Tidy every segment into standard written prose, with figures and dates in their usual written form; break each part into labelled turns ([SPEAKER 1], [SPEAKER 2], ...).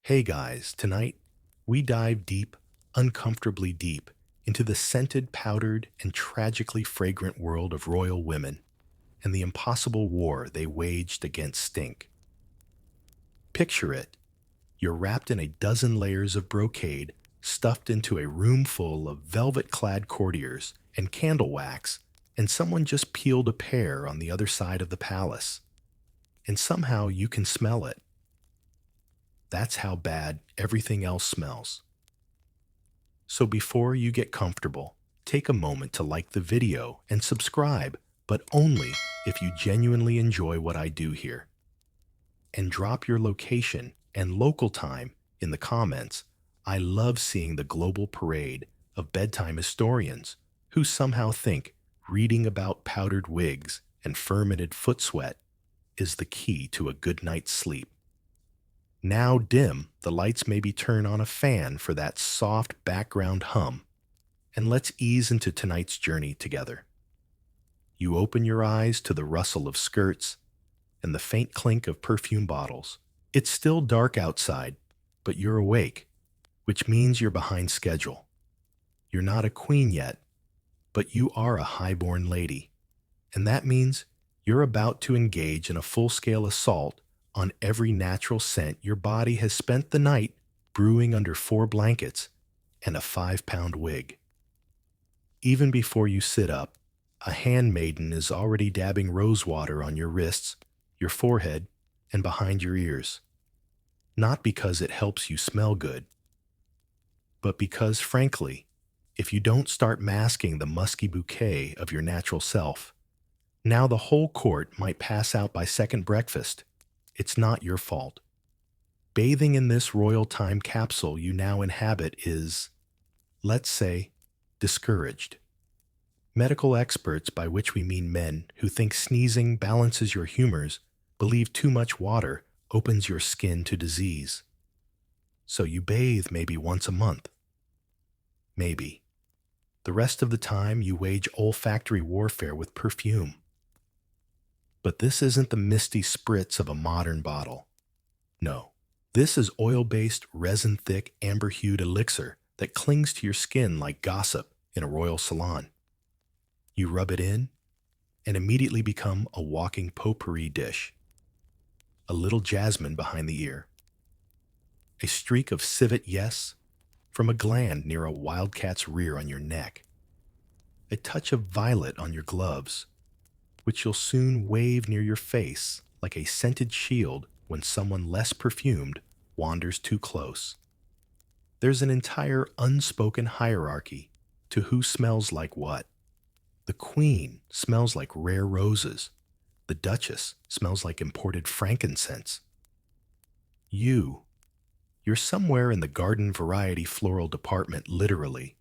[SPEAKER 1] Hey guys, tonight we dive deep, uncomfortably deep, into the scented, powdered, and tragically fragrant world of royal women and the impossible war they waged against stink. Picture it. You're wrapped in a dozen layers of brocade, stuffed into a room full of velvet-clad courtiers and candle wax, and someone just peeled a pear on the other side of the palace. And somehow you can smell it. That's how bad everything else smells. So before you get comfortable, take a moment to like the video and subscribe, but only if you genuinely enjoy what I do here. And drop your location and local time in the comments. I love seeing the global parade of bedtime historians who somehow think reading about powdered wigs and fermented foot sweat is the key to a good night's sleep. Now dim, the lights maybe turn on a fan for that soft background hum, and let's ease into tonight's journey together. You open your eyes to the rustle of skirts and the faint clink of perfume bottles. It's still dark outside, but you're awake, which means you're behind schedule. You're not a queen yet, but you are a highborn lady, and that means you're about to engage in a full-scale assault on every natural scent your body has spent the night brewing under 4 blankets and a 5-pound wig. Even before you sit up, a handmaiden is already dabbing rosewater on your wrists, your forehead, and behind your ears. Not because it helps you smell good, but because, frankly, if you don't start masking the musky bouquet of your natural self, now the whole court might pass out by second breakfast. It's not your fault. Bathing in this royal time capsule you now inhabit is, let's say, discouraged. Medical experts, by which we mean men who think sneezing balances your humors, believe too much water opens your skin to disease. So you bathe maybe once a month. Maybe. The rest of the time you wage olfactory warfare with perfume. But this isn't the misty spritz of a modern bottle. No, this is oil-based, resin-thick, amber-hued elixir that clings to your skin like gossip in a royal salon. You rub it in and immediately become a walking potpourri dish. A little jasmine behind the ear. A streak of civet yes from a gland near a wildcat's rear on your neck. A touch of violet on your gloves, which you'll soon wave near your face like a scented shield when someone less perfumed wanders too close. There's an entire unspoken hierarchy to who smells like what. The queen smells like rare roses. The duchess smells like imported frankincense. You're somewhere in the garden variety floral department, literally,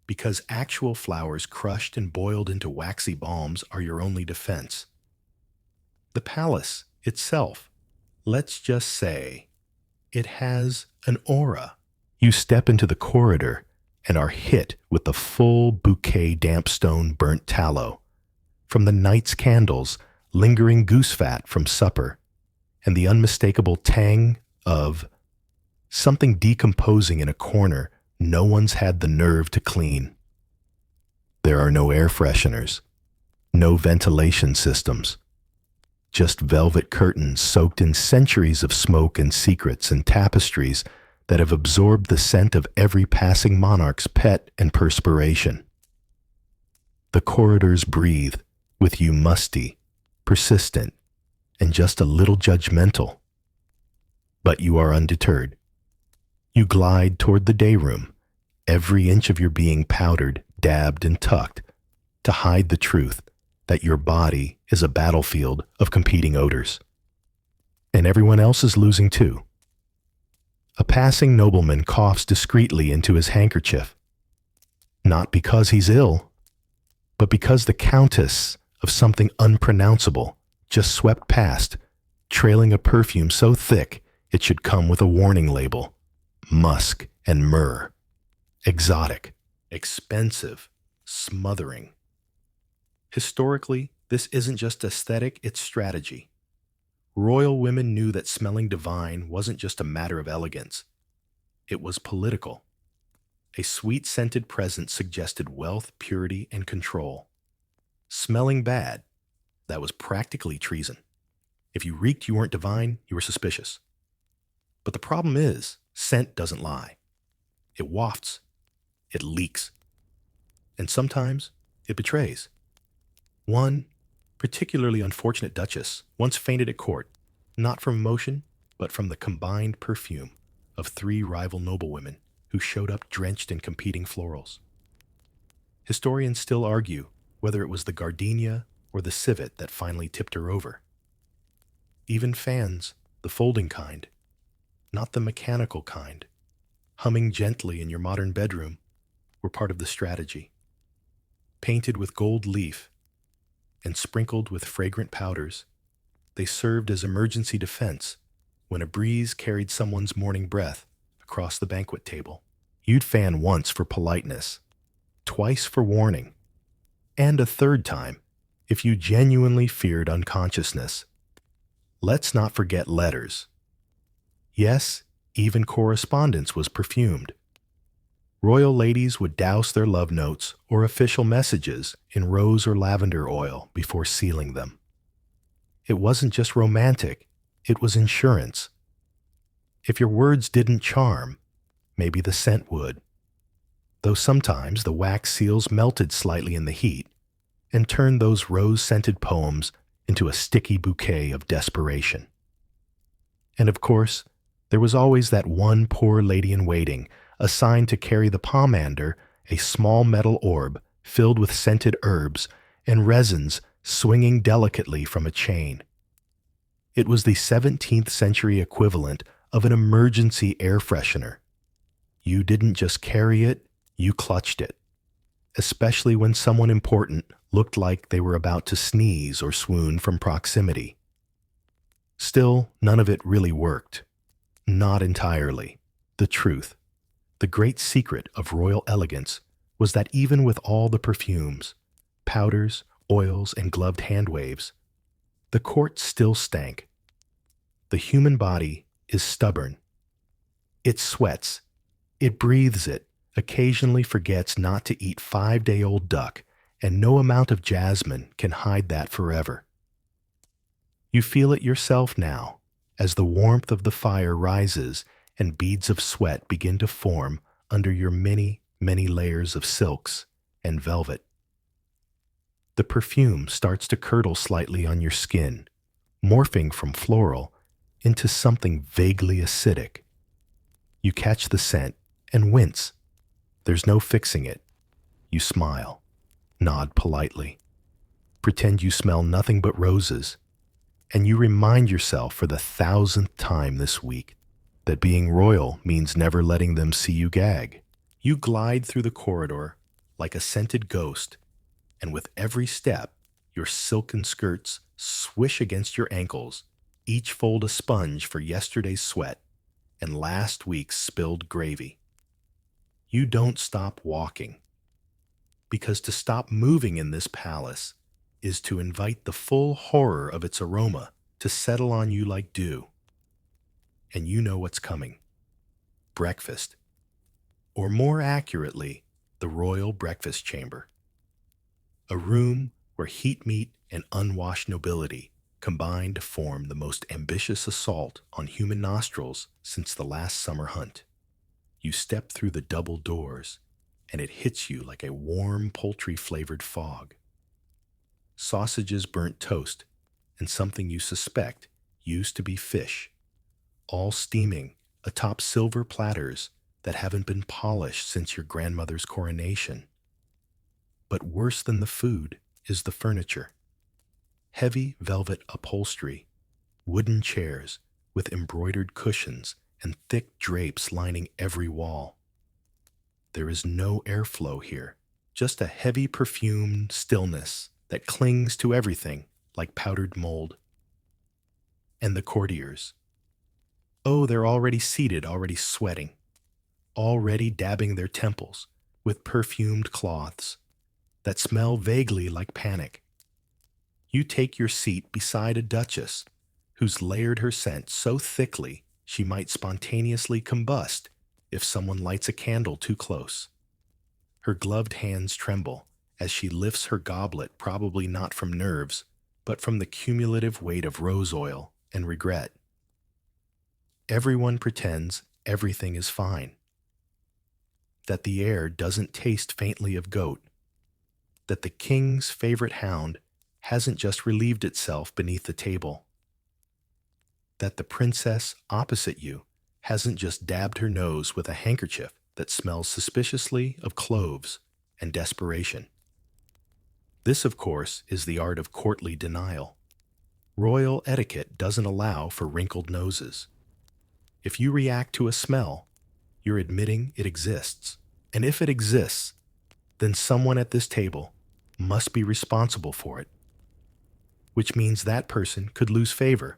[SPEAKER 1] because actual flowers crushed and boiled into waxy balms are your only defense. The palace itself, let's just say, it has an aura. You step into the corridor and are hit with the full bouquet damp stone burnt tallow, from the night's candles, lingering goose fat from supper, and the unmistakable tang of something decomposing in a corner no one's had the nerve to clean. There are no air fresheners, no ventilation systems, just velvet curtains soaked in centuries of smoke and secrets and tapestries that have absorbed the scent of every passing monarch's pet and perspiration. The corridors breathe with you musty, persistent, and just a little judgmental. But you are undeterred. You glide toward the day room, every inch of your being powdered, dabbed, and tucked, to hide the truth that your body is a battlefield of competing odors. And everyone else is losing too. A passing nobleman coughs discreetly into his handkerchief, not because he's ill, but because the countess of something unpronounceable just swept past, trailing a perfume so thick it should come with a warning label. Musk and myrrh. Exotic, expensive, smothering. Historically, this isn't just aesthetic, it's strategy. Royal women knew that smelling divine wasn't just a matter of elegance, It was political. A sweet-scented presence suggested wealth, purity, and control. Smelling bad, that was practically treason. If you reeked you weren't divine, you were suspicious. But the problem is, scent doesn't lie. It wafts. It leaks. And sometimes it betrays. One particularly unfortunate duchess once fainted at court, not from emotion, but from the combined perfume of 3 rival noblewomen who showed up drenched in competing florals. Historians still argue whether it was the gardenia or the civet that finally tipped her over. Even fans, the folding kind, not the mechanical kind, humming gently in your modern bedroom, were part of the strategy. Painted with gold leaf and sprinkled with fragrant powders, they served as emergency defense when a breeze carried someone's morning breath across the banquet table. You'd fan once for politeness, twice for warning, and a third time if you genuinely feared unconsciousness. Let's not forget letters. Yes, even correspondence was perfumed. Royal ladies would douse their love notes or official messages in rose or lavender oil before sealing them. It wasn't just romantic, it was insurance. If your words didn't charm, maybe the scent would. Though sometimes the wax seals melted slightly in the heat and turned those rose-scented poems into a sticky bouquet of desperation. And of course, there was always that one poor lady-in-waiting assigned to carry the pomander, a small metal orb filled with scented herbs and resins swinging delicately from a chain. It was the 17th century equivalent of an emergency air freshener. You didn't just carry it, you clutched it, especially when someone important looked like they were about to sneeze or swoon from proximity. Still, none of it really worked. Not entirely. The truth, the great secret of royal elegance, was that even with all the perfumes, powders, oils, and gloved hand waves, the court still stank. The human body is stubborn. It sweats. It breathes it, occasionally forgets not to eat 5-day-old duck, and no amount of jasmine can hide that forever. You feel it yourself now, as the warmth of the fire rises and beads of sweat begin to form under your many, many layers of silks and velvet. The perfume starts to curdle slightly on your skin, morphing from floral into something vaguely acidic. You catch the scent and wince. There's no fixing it. You smile, nod politely, pretend you smell nothing but roses, and you remind yourself for the 1000th time this week that being royal means never letting them see you gag. You glide through the corridor like a scented ghost, and with every step, your silken skirts swish against your ankles, each fold a sponge for yesterday's sweat and last week's spilled gravy. You don't stop walking, because to stop moving in this palace is to invite the full horror of its aroma to settle on you like dew. And you know what's coming. Breakfast. Or more accurately, the royal breakfast chamber. A room where heat meat and unwashed nobility combine to form the most ambitious assault on human nostrils since the last summer hunt. You step through the double doors, and it hits you like a warm, poultry-flavored fog. Sausages, burnt toast, and something you suspect used to be fish, all steaming atop silver platters that haven't been polished since your grandmother's coronation. But worse than the food is the furniture. Heavy velvet upholstery, wooden chairs with embroidered cushions and thick drapes lining every wall. There is no airflow here, just a heavy perfumed stillness that clings to everything like powdered mold. And the courtiers. Oh, they're already seated, already sweating, already dabbing their temples with perfumed cloths that smell vaguely like panic. You take your seat beside a duchess who's layered her scent so thickly she might spontaneously combust if someone lights a candle too close. Her gloved hands tremble as she lifts her goblet, probably not from nerves, but from the cumulative weight of rose oil and regret. Everyone pretends everything is fine, that the air doesn't taste faintly of goat, that the king's favorite hound hasn't just relieved itself beneath the table, that the princess opposite you hasn't just dabbed her nose with a handkerchief that smells suspiciously of cloves and desperation. This, of course, is the art of courtly denial. Royal etiquette doesn't allow for wrinkled noses. If you react to a smell, you're admitting it exists. And if it exists, then someone at this table must be responsible for it, which means that person could lose favor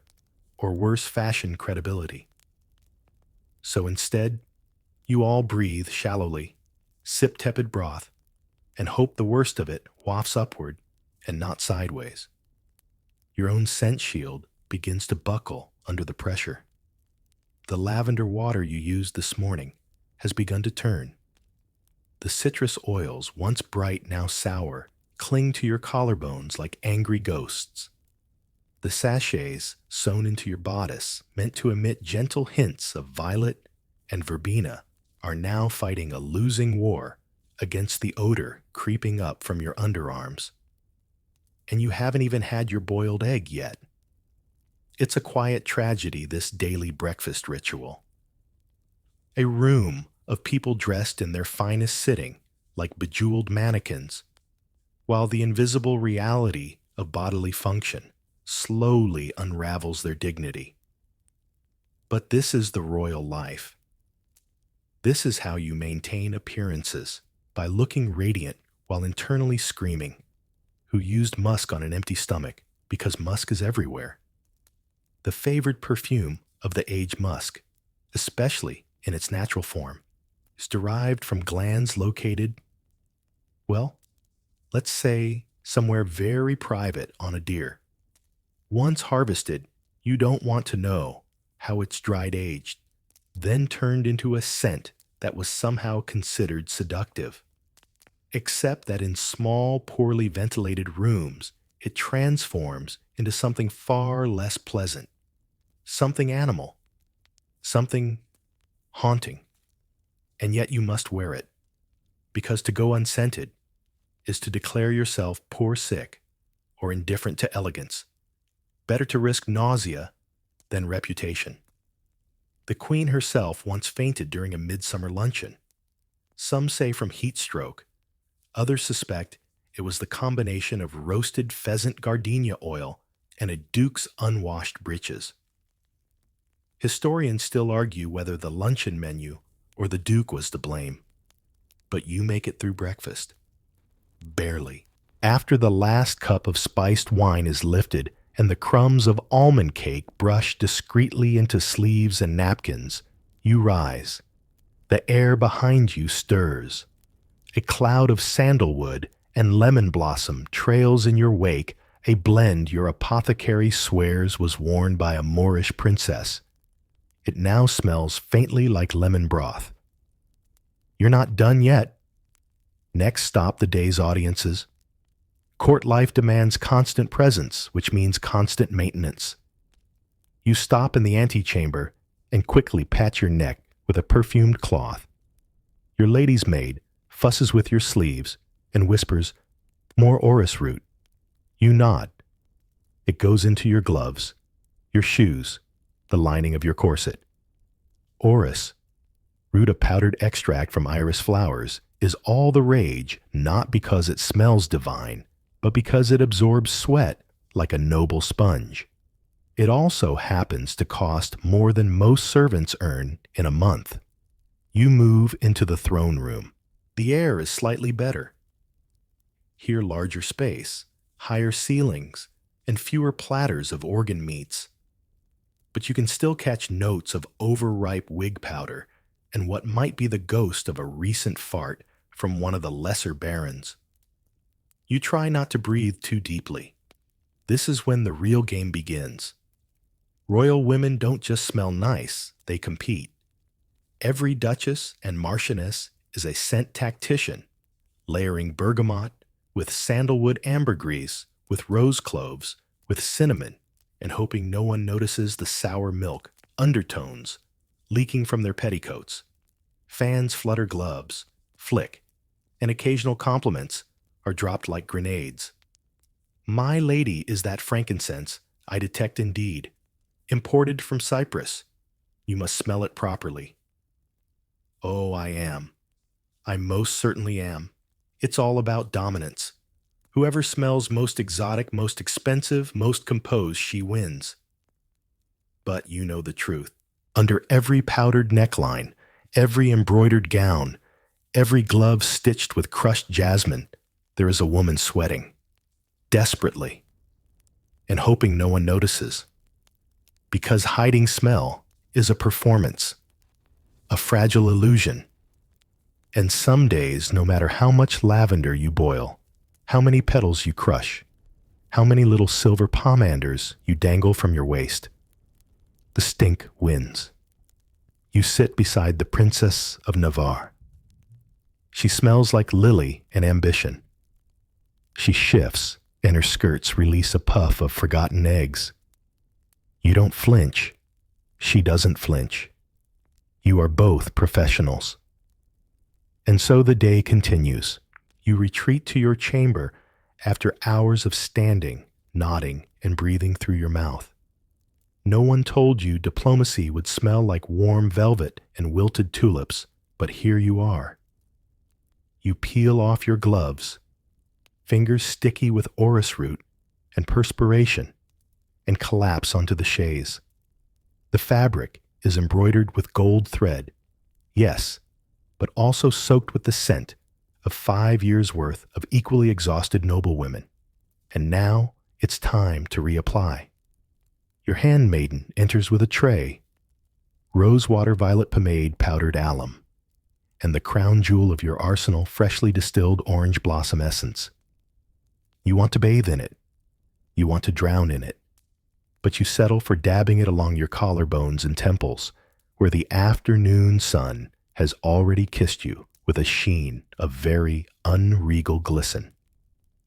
[SPEAKER 1] or worse, fashion credibility. So instead, you all breathe shallowly, sip tepid broth, and hope the worst of it wafts upward and not sideways. Your own scent shield begins to buckle under the pressure. The lavender water you used this morning has begun to turn. The citrus oils, once bright, now sour, cling to your collarbones like angry ghosts. The sachets sewn into your bodice, meant to emit gentle hints of violet and verbena, are now fighting a losing war against the odor creeping up from your underarms. And you haven't even had your boiled egg yet. It's a quiet tragedy, this daily breakfast ritual. A room of people dressed in their finest sitting, like bejeweled mannequins, while the invisible reality of bodily function slowly unravels their dignity. But this is the royal life. This is how you maintain appearances, by looking radiant while internally screaming. Who used musk on an empty stomach, because musk is everywhere. The favored perfume of the age musk, especially in its natural form, is derived from glands located, well, let's say somewhere very private on a deer. Once harvested, you don't want to know how it's dried aged, then turned into a scent that was somehow considered seductive. Except that in small, poorly ventilated rooms, it transforms into something far less pleasant, something animal, something haunting. And yet you must wear it, because to go unscented is to declare yourself poor sick or indifferent to elegance. Better to risk nausea than reputation. The queen herself once fainted during a midsummer luncheon. Some say from heat stroke. Others suspect it was the combination of roasted pheasant gardenia oil and a duke's unwashed breeches. Historians still argue whether the luncheon menu or the duke was to blame. But you make it through breakfast. Barely. After the last cup of spiced wine is lifted and the crumbs of almond cake brush discreetly into sleeves and napkins, you rise. The air behind you stirs. A cloud of sandalwood and lemon blossom trails in your wake, a blend your apothecary swears was worn by a Moorish princess. It now smells faintly like lemon broth. You're not done yet. Next stop, the day's audiences. Court life demands constant presence, which means constant maintenance. You stop in the antechamber and quickly pat your neck with a perfumed cloth. Your lady's maid fusses with your sleeves and whispers, "More orris root." You nod. It goes into your gloves, your shoes, the lining of your corset. Orris, root of powdered extract from iris flowers, is all the rage, not because it smells divine, but because it absorbs sweat like a noble sponge. It also happens to cost more than most servants earn in a month. You move into the throne room. The air is slightly better. Here, larger space, higher ceilings, and fewer platters of organ meats. But you can still catch notes of overripe wig powder and what might be the ghost of a recent fart from one of the lesser barons. You try not to breathe too deeply. This is when the real game begins. Royal women don't just smell nice, they compete. every duchess and marchioness is a scent tactician, layering bergamot with sandalwood ambergris, with rose cloves, with cinnamon, and hoping no one notices the sour milk undertones leaking from their petticoats. Fans flutter gloves, flick, and occasional compliments are dropped like grenades. My lady is that frankincense I detect indeed, imported from Cyprus. You must smell it properly. Oh, I am. I most certainly am. It's all about dominance. Whoever smells most exotic, most expensive, most composed, she wins. But you know the truth. Under every powdered neckline, every embroidered gown, every glove stitched with crushed jasmine, there is a woman sweating, desperately, and hoping no one notices. Because hiding smell is a performance, a fragile illusion. And some days, no matter how much lavender you boil, how many petals you crush, how many little silver pomanders you dangle from your waist, the stink wins. You sit beside the Princess of Navarre. She smells like lily and ambition. She shifts, and her skirts release a puff of forgotten eggs. You don't flinch. She doesn't flinch. You are both professionals. And so the day continues. You retreat to your chamber after hours of standing, nodding, and breathing through your mouth. No one told you diplomacy would smell like warm velvet and wilted tulips, but here you are. You peel off your gloves, fingers sticky with orris root and perspiration, and collapse onto the chaise. The fabric is embroidered with gold thread, yes, but also soaked with the scent of 5 years' worth of equally exhausted noblewomen. And now it's time to reapply. Your handmaiden enters with a tray, rosewater violet pomade powdered alum, and the crown jewel of your arsenal freshly distilled orange blossom essence. You want to bathe in it. You want to drown in it. But you settle for dabbing it along your collarbones and temples, where the afternoon sun has already kissed you with a sheen of very unregal glisten.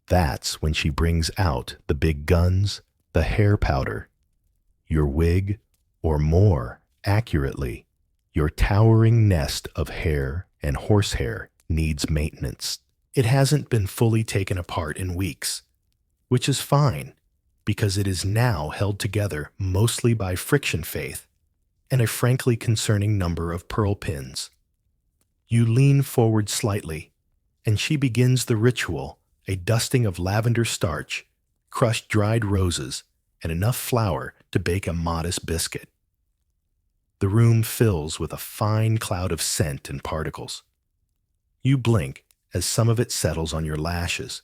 [SPEAKER 1] That's when she brings out the big guns, the hair powder, your wig, or more accurately, your towering nest of hair and horsehair needs maintenance. It hasn't been fully taken apart in weeks, which is fine, because it is now held together mostly by friction faith and a frankly concerning number of pearl pins. You lean forward slightly, and she begins the ritual, a dusting of lavender starch, crushed dried roses, and enough flour to bake a modest biscuit. The room fills with a fine cloud of scent and particles. You blink as some of it settles on your lashes.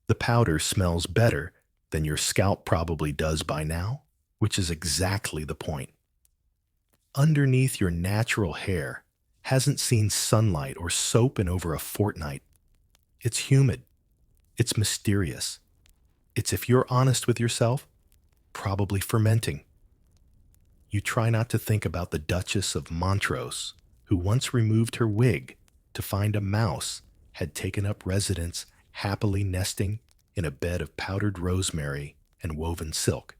[SPEAKER 1] The powder smells better than your scalp probably does by now, which is exactly the point. Underneath your natural hair hasn't seen sunlight or soap in over a fortnight. It's humid. It's mysterious. It's, if you're honest with yourself, probably fermenting. You try not to think about the Duchess of Montrose, who once removed her wig to find a mouse had taken up residence happily nesting in a bed of powdered rosemary and woven silk.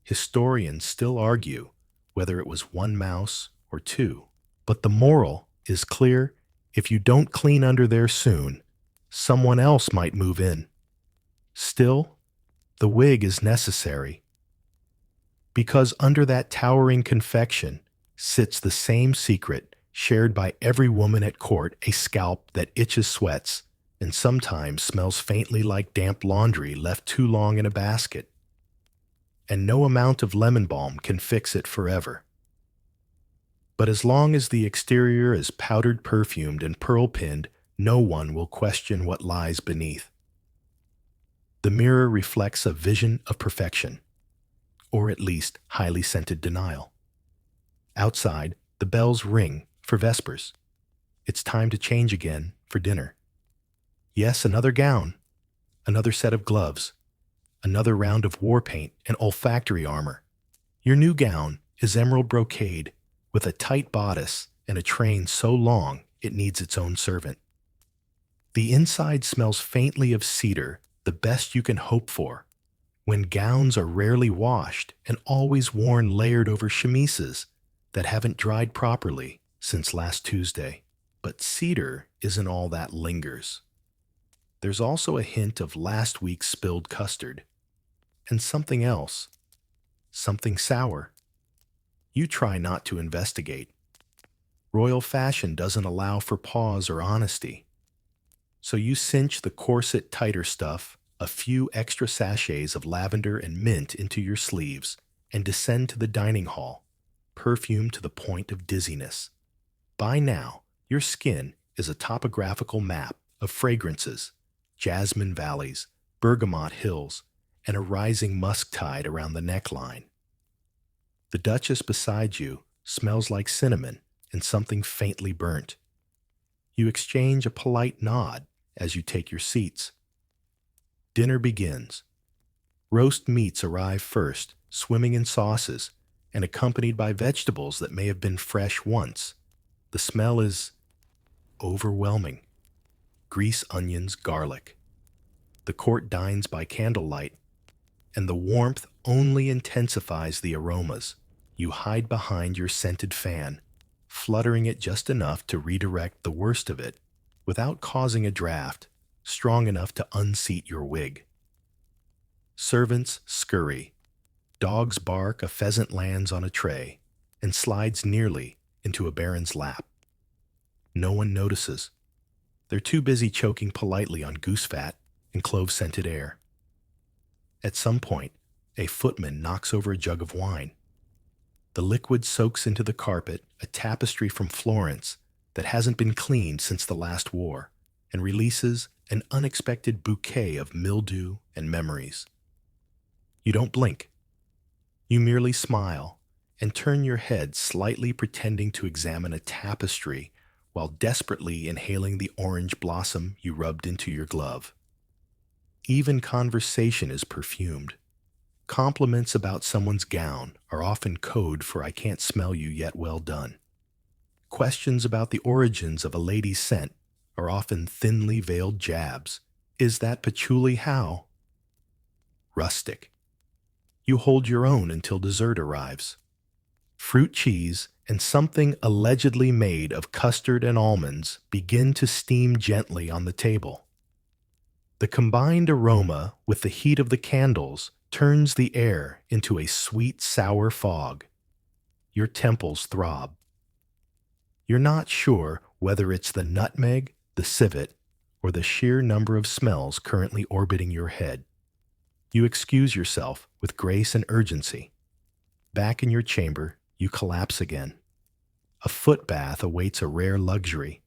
[SPEAKER 1] Historians still argue whether it was one mouse or two, but the moral is clear: if you don't clean under there soon, someone else might move in. Still, the wig is necessary, because under that towering confection sits the same secret shared by every woman at court: a scalp that itches sweats and sometimes smells faintly like damp laundry left too long in a basket. And no amount of lemon balm can fix it forever. But as long as the exterior is powdered, perfumed, and pearl-pinned, no one will question what lies beneath. The mirror reflects a vision of perfection, or at least highly scented denial. Outside, the bells ring for vespers. It's time to change again for dinner. Yes, another gown, another set of gloves, another round of war paint and olfactory armor. Your new gown is emerald brocade with a tight bodice and a train so long it needs its own servant. The inside smells faintly of cedar, the best you can hope for, when gowns are rarely washed and always worn layered over chemises that haven't dried properly since last Tuesday. But cedar isn't all that lingers. There's also a hint of last week's spilled custard. And something else. Something sour. You try not to investigate. Royal fashion doesn't allow for pause or honesty. So you cinch the corset tighter stuff, a few extra sachets of lavender and mint into your sleeves, and descend to the dining hall, perfumed to the point of dizziness. By now, your skin is a topographical map of fragrances, jasmine valleys, bergamot hills, and a rising musk tide around the neckline. The Duchess beside you smells like cinnamon and something faintly burnt. You exchange a polite nod as you take your seats. Dinner begins. Roast meats arrive first, swimming in sauces, and accompanied by vegetables that may have been fresh once. The smell is overwhelming. Grease, onions, garlic. The court dines by candlelight, and the warmth only intensifies the aromas. You hide behind your scented fan, fluttering it just enough to redirect the worst of it, without causing a draft strong enough to unseat your wig. Servants scurry. Dogs bark, a pheasant lands on a tray and slides nearly into a baron's lap. No one notices. They're too busy choking politely on goose fat and clove-scented air. At some point, a footman knocks over a jug of wine. The liquid soaks into the carpet, a tapestry from Florence that hasn't been cleaned since the last war, and releases an unexpected bouquet of mildew and memories. You don't blink. You merely smile and turn your head slightly, pretending to examine a tapestry while desperately inhaling the orange blossom you rubbed into your glove. Even conversation is perfumed. Compliments about someone's gown are often code for "I can't smell you yet, well done." Questions about the origins of a lady's scent are often thinly veiled jabs. "Is that patchouli how?" Rustic. You hold your own until dessert arrives. Fruit cheese and something allegedly made of custard and almonds begin to steam gently on the table. The combined aroma with the heat of the candles turns the air into a sweet, sour fog. Your temples throb. You're not sure whether it's the nutmeg, the civet, or the sheer number of smells currently orbiting your head. You excuse yourself with grace and urgency. Back in your chamber, you collapse again. A foot bath awaits, a rare luxury.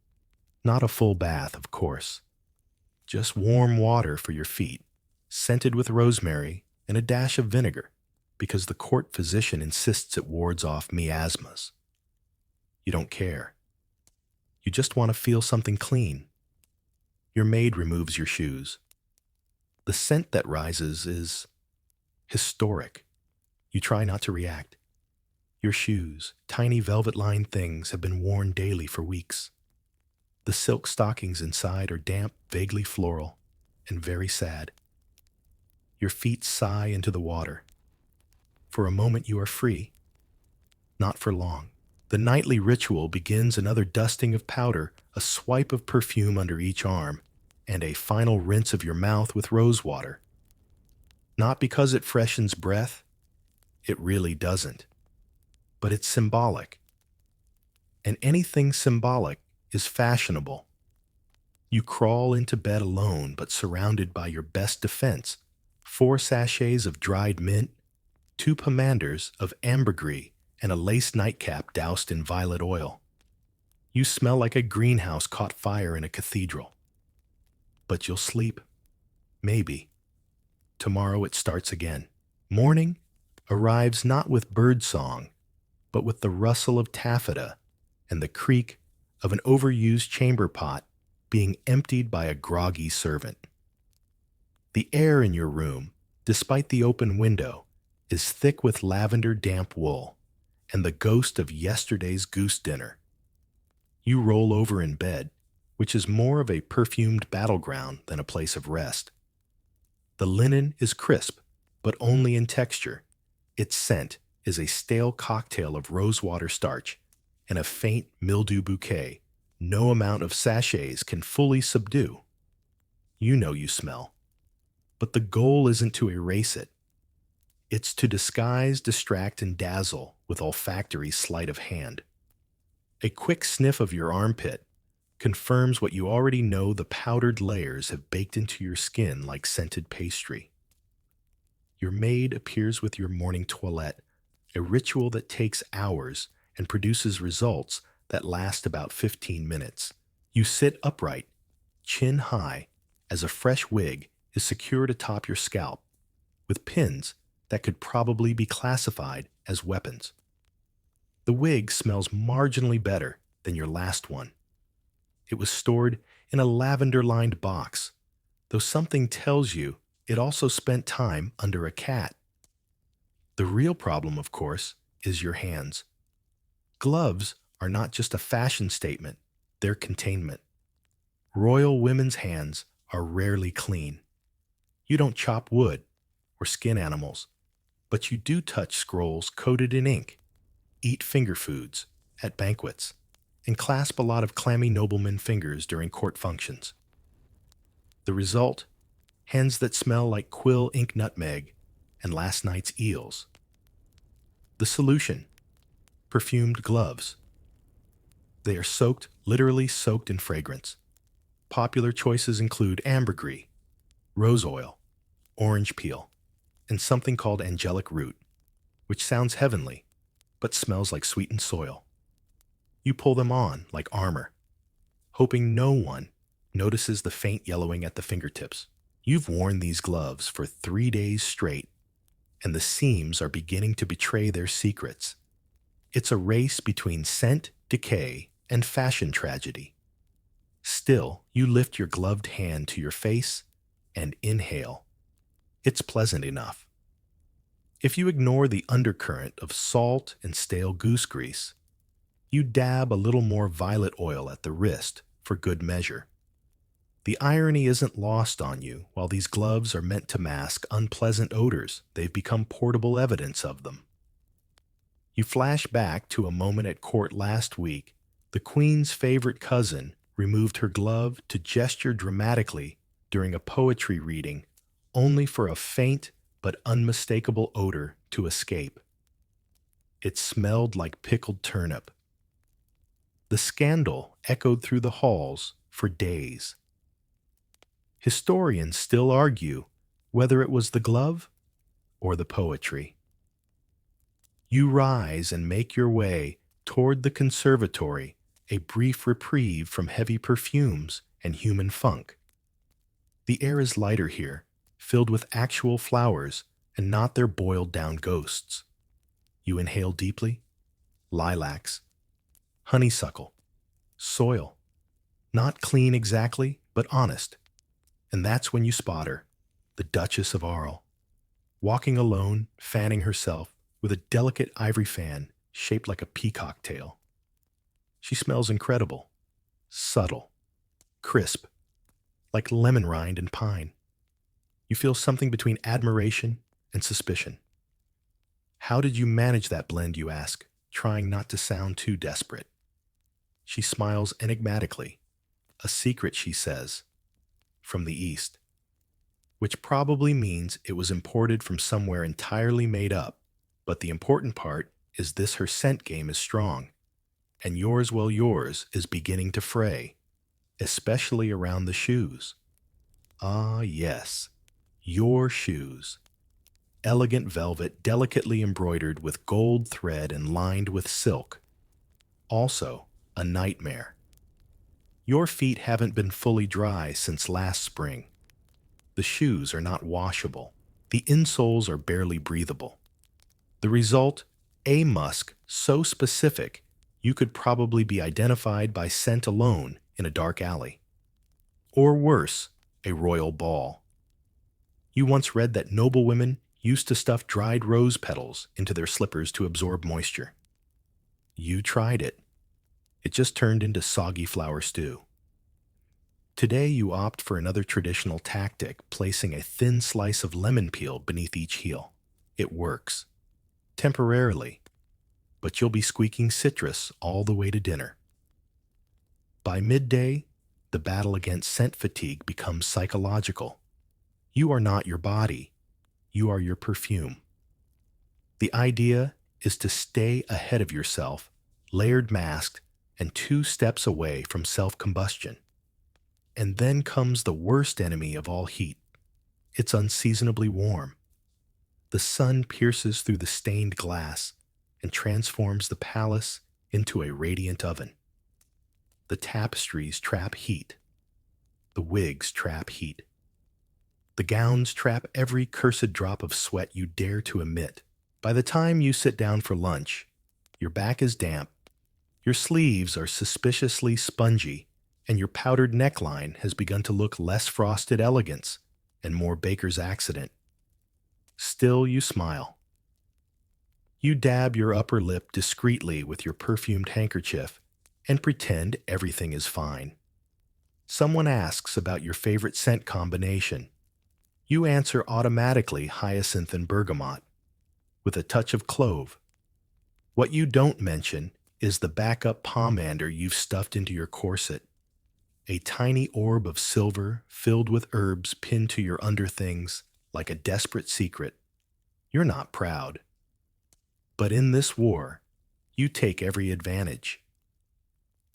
[SPEAKER 1] Not a full bath, of course. Just warm water for your feet, scented with rosemary and a dash of vinegar, because the court physician insists it wards off miasmas. You don't care. You just want to feel something clean. Your maid removes your shoes. The scent that rises is historic. You try not to react. Your shoes, tiny velvet-lined things, have been worn daily for weeks. The silk stockings inside are damp, vaguely floral, and very sad. Your feet sigh into the water. For a moment you are free. Not for long. The nightly ritual begins: another dusting of powder, a swipe of perfume under each arm, and a final rinse of your mouth with rosewater. Not because it freshens breath. It really doesn't. But it's symbolic. And anything symbolic is fashionable. You crawl into bed alone, but surrounded by your best defense: 4 sachets of dried mint, 2 pomanders of ambergris, and a lace nightcap doused in violet oil. You smell like a greenhouse caught fire in a cathedral. But you'll sleep. Maybe. Tomorrow it starts again. Morning arrives not with birdsong, but with the rustle of taffeta and the creak of an overused chamber pot being emptied by a groggy servant. The air in your room, despite the open window, is thick with lavender damp wool and the ghost of yesterday's goose dinner. You roll over in bed, which is more of a perfumed battleground than a place of rest. The linen is crisp, but only in texture. Its scent is a stale cocktail of rosewater starch and a faint mildew bouquet no amount of sachets can fully subdue. You know you smell, but the goal isn't to erase it. It's to disguise, distract, and dazzle with olfactory sleight of hand. A quick sniff of your armpit confirms what you already know: the powdered layers have baked into your skin like scented pastry. Your maid appears with your morning toilette, a ritual that takes hours and produces results that last about 15 minutes. You sit upright, chin high, as a fresh wig is secured atop your scalp, with pins that could probably be classified as weapons. The wig smells marginally better than your last one. It was stored in a lavender-lined box, though something tells you it also spent time under a cat. The real problem, of course, is your hands. Gloves are not just a fashion statement, they're containment. Royal women's hands are rarely clean. You don't chop wood or skin animals, but you do touch scrolls coated in ink, eat finger foods at banquets, and clasp a lot of clammy nobleman fingers during court functions. The result? Hands that smell like quill ink nutmeg and last night's eels. The solution? Perfumed gloves. They are soaked, literally soaked in fragrance. Popular choices include ambergris, rose oil, orange peel, and something called angelic root, which sounds heavenly, but smells like sweetened soil. You pull them on like armor, hoping no one notices the faint yellowing at the fingertips. You've worn these gloves for 3 days straight, and the seams are beginning to betray their secrets. It's a race between scent, decay, and fashion tragedy. Still, you lift your gloved hand to your face and inhale. It's pleasant enough. If you ignore the undercurrent of salt and stale goose grease, you dab a little more violet oil at the wrist for good measure. The irony isn't lost on you. While these gloves are meant to mask unpleasant odors, they've become portable evidence of them. You flash back to a moment at court last week. The Queen's favorite cousin removed her glove to gesture dramatically during a poetry reading, only for a faint but unmistakable odor to escape. It smelled like pickled turnip. The scandal echoed through the halls for days. Historians still argue whether it was the glove or the poetry. You rise and make your way toward the conservatory, a brief reprieve from heavy perfumes and human funk. The air is lighter here, filled with actual flowers and not their boiled-down ghosts. You inhale deeply. Lilacs, honeysuckle, soil. Not clean exactly, but honest. And that's when you spot her, the Duchess of Arles, walking alone, fanning herself with a delicate ivory fan shaped like a peacock tail. She smells incredible, subtle, crisp, like lemon rind and pine. You feel something between admiration and suspicion. How did you manage that blend, you ask, trying not to sound too desperate? She smiles enigmatically. A secret, she says, from the East, which probably means it was imported from somewhere entirely made up. But the important part is this: her scent game is strong, and yours, well, yours is beginning to fray, especially around the shoes. Ah, yes, your shoes. Elegant velvet, delicately embroidered with gold thread and lined with silk. Also, a nightmare. Your feet haven't been fully dry since last spring. The shoes are not washable. The insoles are barely breathable. The result? A musk so specific you could probably be identified by scent alone in a dark alley. Or worse, a royal ball. You once read that noble women used to stuff dried rose petals into their slippers to absorb moisture. You tried it. It just turned into soggy flour stew. Today you opt for another traditional tactic, placing a thin slice of lemon peel beneath each heel. It works. Temporarily, but you'll be squeaking citrus all the way to dinner. By midday, the battle against scent fatigue becomes psychological. You are not your body, you are your perfume. The idea is to stay ahead of yourself, layered masked, and 2 steps away from self-combustion. And then comes the worst enemy of all heat. It's unseasonably warm. The sun pierces through the stained glass and transforms the palace into a radiant oven. The tapestries trap heat. The wigs trap heat. The gowns trap every cursed drop of sweat you dare to emit. By the time you sit down for lunch, your back is damp, your sleeves are suspiciously spongy, and your powdered neckline has begun to look less frosted elegance and more baker's accident. Still you smile. You dab your upper lip discreetly with your perfumed handkerchief and pretend everything is fine. Someone asks about your favorite scent combination. You answer automatically hyacinth and bergamot, with a touch of clove. What you don't mention is the backup pomander you've stuffed into your corset. A tiny orb of silver filled with herbs pinned to your underthings like a desperate secret. You're not proud. But in this war, you take every advantage.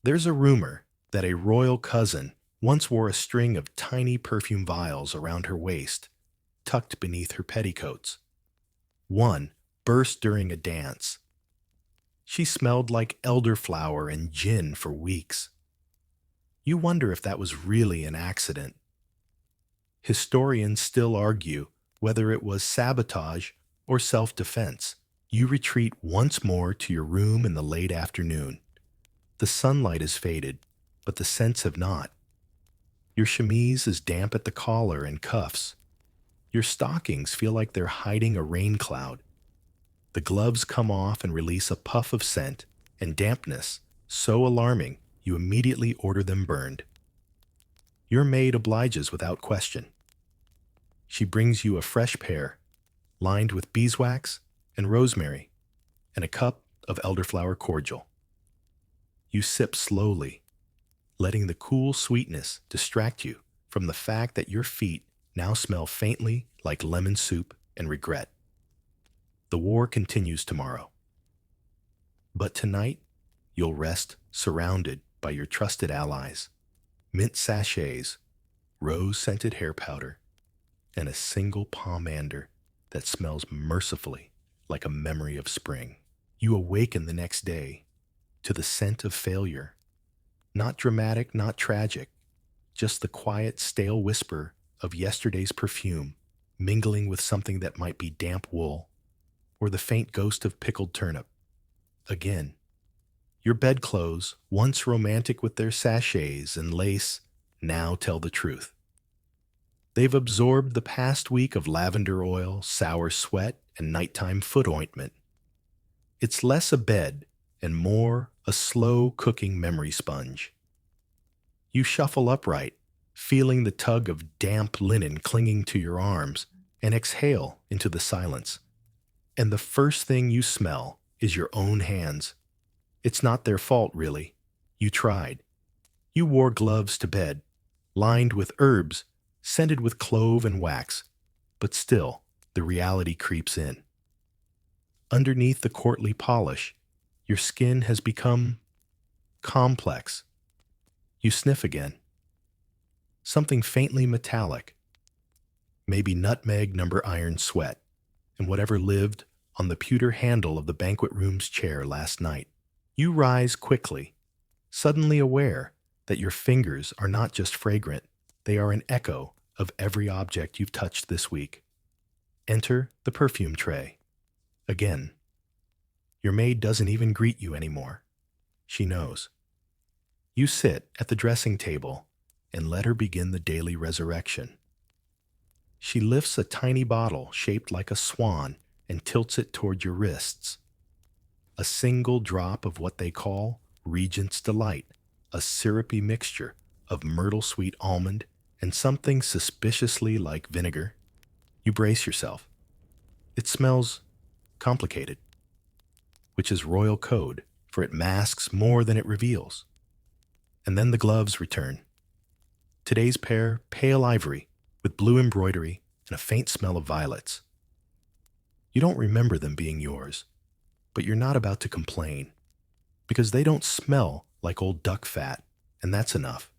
[SPEAKER 1] There's a rumor that a royal cousin once wore a string of tiny perfume vials around her waist, tucked beneath her petticoats. One burst during a dance. She smelled like elderflower and gin for weeks. You wonder if that was really an accident. Historians still argue whether it was sabotage or self-defense. You retreat once more to your room in the late afternoon. The sunlight is faded, but the scents have not. Your chemise is damp at the collar and cuffs. Your stockings feel like they're hiding a rain cloud. The gloves come off and release a puff of scent and dampness so alarming you immediately order them burned. Your maid obliges without question. She brings you a fresh pair, lined with beeswax and rosemary, and a cup of elderflower cordial. You sip slowly, letting the cool sweetness distract you from the fact that your feet now smell faintly like lemon soup and regret. The war continues tomorrow. But tonight, you'll rest surrounded by your trusted allies, mint sachets, rose-scented hair powder, and a single pomander that smells mercifully like a memory of spring. You awaken the next day to the scent of failure. Not dramatic, not tragic, just the quiet, stale whisper of yesterday's perfume mingling with something that might be damp wool or the faint ghost of pickled turnip. Again, your bedclothes, once romantic with their sachets and lace, now tell the truth. They've absorbed the past week of lavender oil, sour sweat, and nighttime foot ointment. It's less a bed and more a slow-cooking memory sponge. You shuffle upright, feeling the tug of damp linen clinging to your arms, and exhale into the silence. And the first thing you smell is your own hands. It's not their fault, really. You tried. You wore gloves to bed, lined with herbs, scented with clove and wax, but still, the reality creeps in. Underneath the courtly polish, your skin has become complex. You sniff again. Something faintly metallic. Maybe nutmeg number iron sweat, and whatever lived on the pewter handle of the banquet room's chair last night. You rise quickly, suddenly aware that your fingers are not just fragrant, they are an echo of every object you've touched this week. Enter the perfume tray. Again. Your maid doesn't even greet you anymore. She knows. You sit at the dressing table and let her begin the daily resurrection. She lifts a tiny bottle shaped like a swan and tilts it toward your wrists. A single drop of what they call Regent's Delight, a syrupy mixture of myrtle sweet almond and something suspiciously like vinegar. You brace yourself. It smells complicated, which is royal code, for it masks more than it reveals. And then the gloves return. Today's pair, pale ivory, with blue embroidery and a faint smell of violets. You don't remember them being yours, but you're not about to complain, because they don't smell like old duck fat, and that's enough.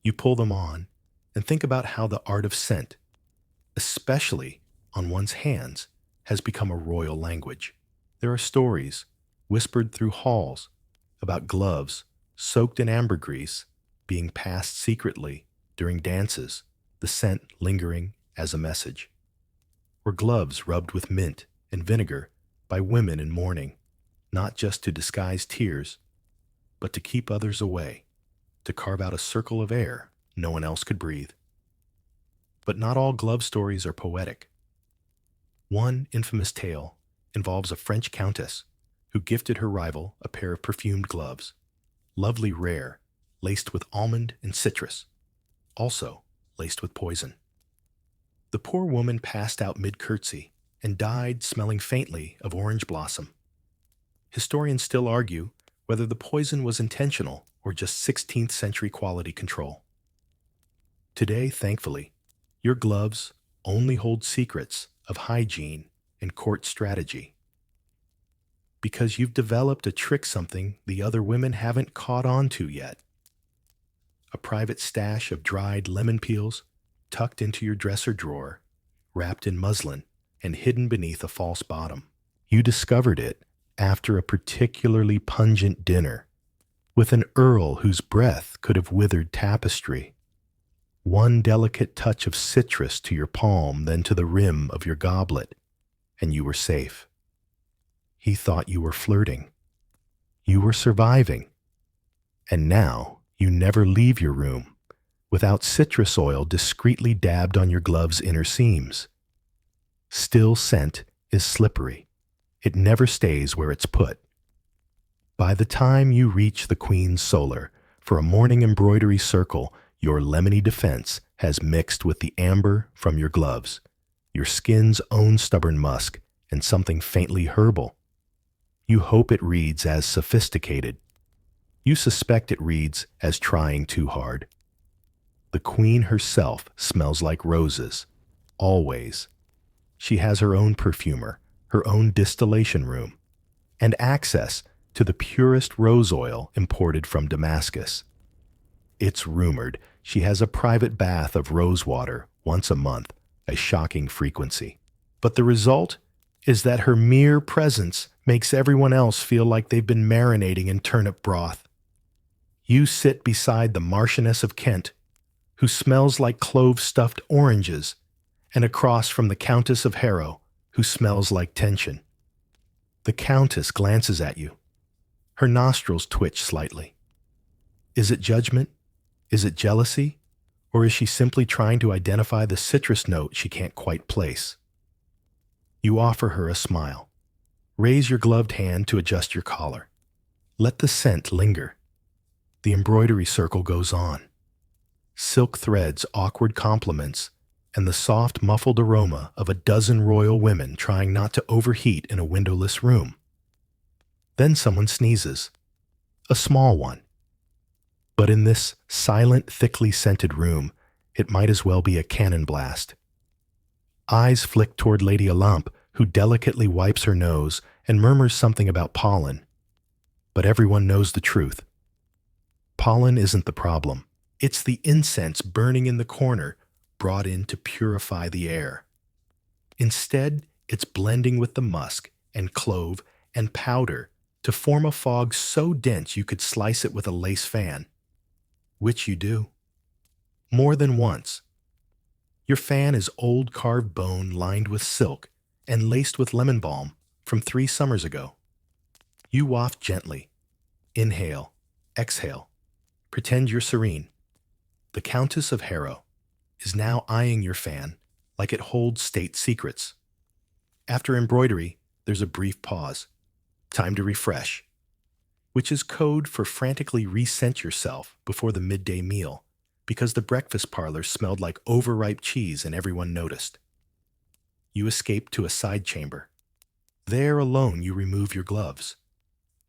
[SPEAKER 1] You pull them on and think about how the art of scent, especially on one's hands, has become a royal language. There are stories, whispered through halls, about gloves soaked in ambergris being passed secretly during dances, the scent lingering as a message. Or gloves rubbed with mint and vinegar by women in mourning, not just to disguise tears, but to keep others away, to carve out a circle of air no one else could breathe. But not all glove stories are poetic. One infamous tale involves a French countess who gifted her rival a pair of perfumed gloves, lovely rare, laced with almond and citrus, also laced with poison. The poor woman passed out mid-curtsy and died smelling faintly of orange blossom. Historians still argue whether the poison was intentional or just 16th century quality control. Today, thankfully, your gloves only hold secrets of hygiene and court strategy. Because you've developed a trick something the other women haven't caught on to yet. A private stash of dried lemon peels tucked into your dresser drawer, wrapped in muslin and hidden beneath a false bottom. You discovered it after a particularly pungent dinner, with an earl whose breath could have withered tapestry. One delicate touch of citrus to your palm, then to the rim of your goblet, and you were safe. He thought you were flirting. You were surviving. And now you never leave your room without citrus oil discreetly dabbed on your glove's inner seams. Still scent is slippery. It never stays where it's put. By the time you reach the Queen's Solar for a morning embroidery circle, your lemony defense has mixed with the amber from your gloves, your skin's own stubborn musk, and something faintly herbal. You hope it reads as sophisticated. You suspect it reads as trying too hard. The Queen herself smells like roses, always. She has her own perfumer, her own distillation room, and access to the purest rose oil imported from Damascus. It's rumored she has a private bath of rosewater once a month, a shocking frequency. But the result is that her mere presence makes everyone else feel like they've been marinating in turnip broth. You sit beside the Marchioness of Kent, who smells like clove-stuffed oranges, and across from the Countess of Harrow, who smells like tension. The Countess glances at you. Her nostrils twitch slightly. Is it judgment? Is it jealousy? Or is she simply trying to identify the citrus note she can't quite place? You offer her a smile. Raise your gloved hand to adjust your collar. Let the scent linger. The embroidery circle goes on. Silk threads, awkward compliments, and the soft, muffled aroma of a dozen royal women trying not to overheat in a windowless room. Then someone sneezes. A small one. But in this silent, thickly scented room, it might as well be a cannon blast. Eyes flick toward Lady Alamp, who delicately wipes her nose and murmurs something about pollen. But everyone knows the truth. Pollen isn't the problem. It's the incense burning in the corner, brought in to purify the air. Instead, it's blending with the musk and clove and powder to form a fog so dense you could slice it with a lace fan. Which you do. More than once. Your fan is old carved bone lined with silk and laced with lemon balm from 3 summers ago. You waft gently. Inhale. Exhale. Pretend you're serene. The Countess of Harrow is now eyeing your fan like it holds state secrets. After embroidery, there's a brief pause. Time to refresh. which is code for frantically rescent yourself before the midday meal because the breakfast parlor smelled like overripe cheese and everyone noticed. You escape to a side chamber. There alone you remove your gloves.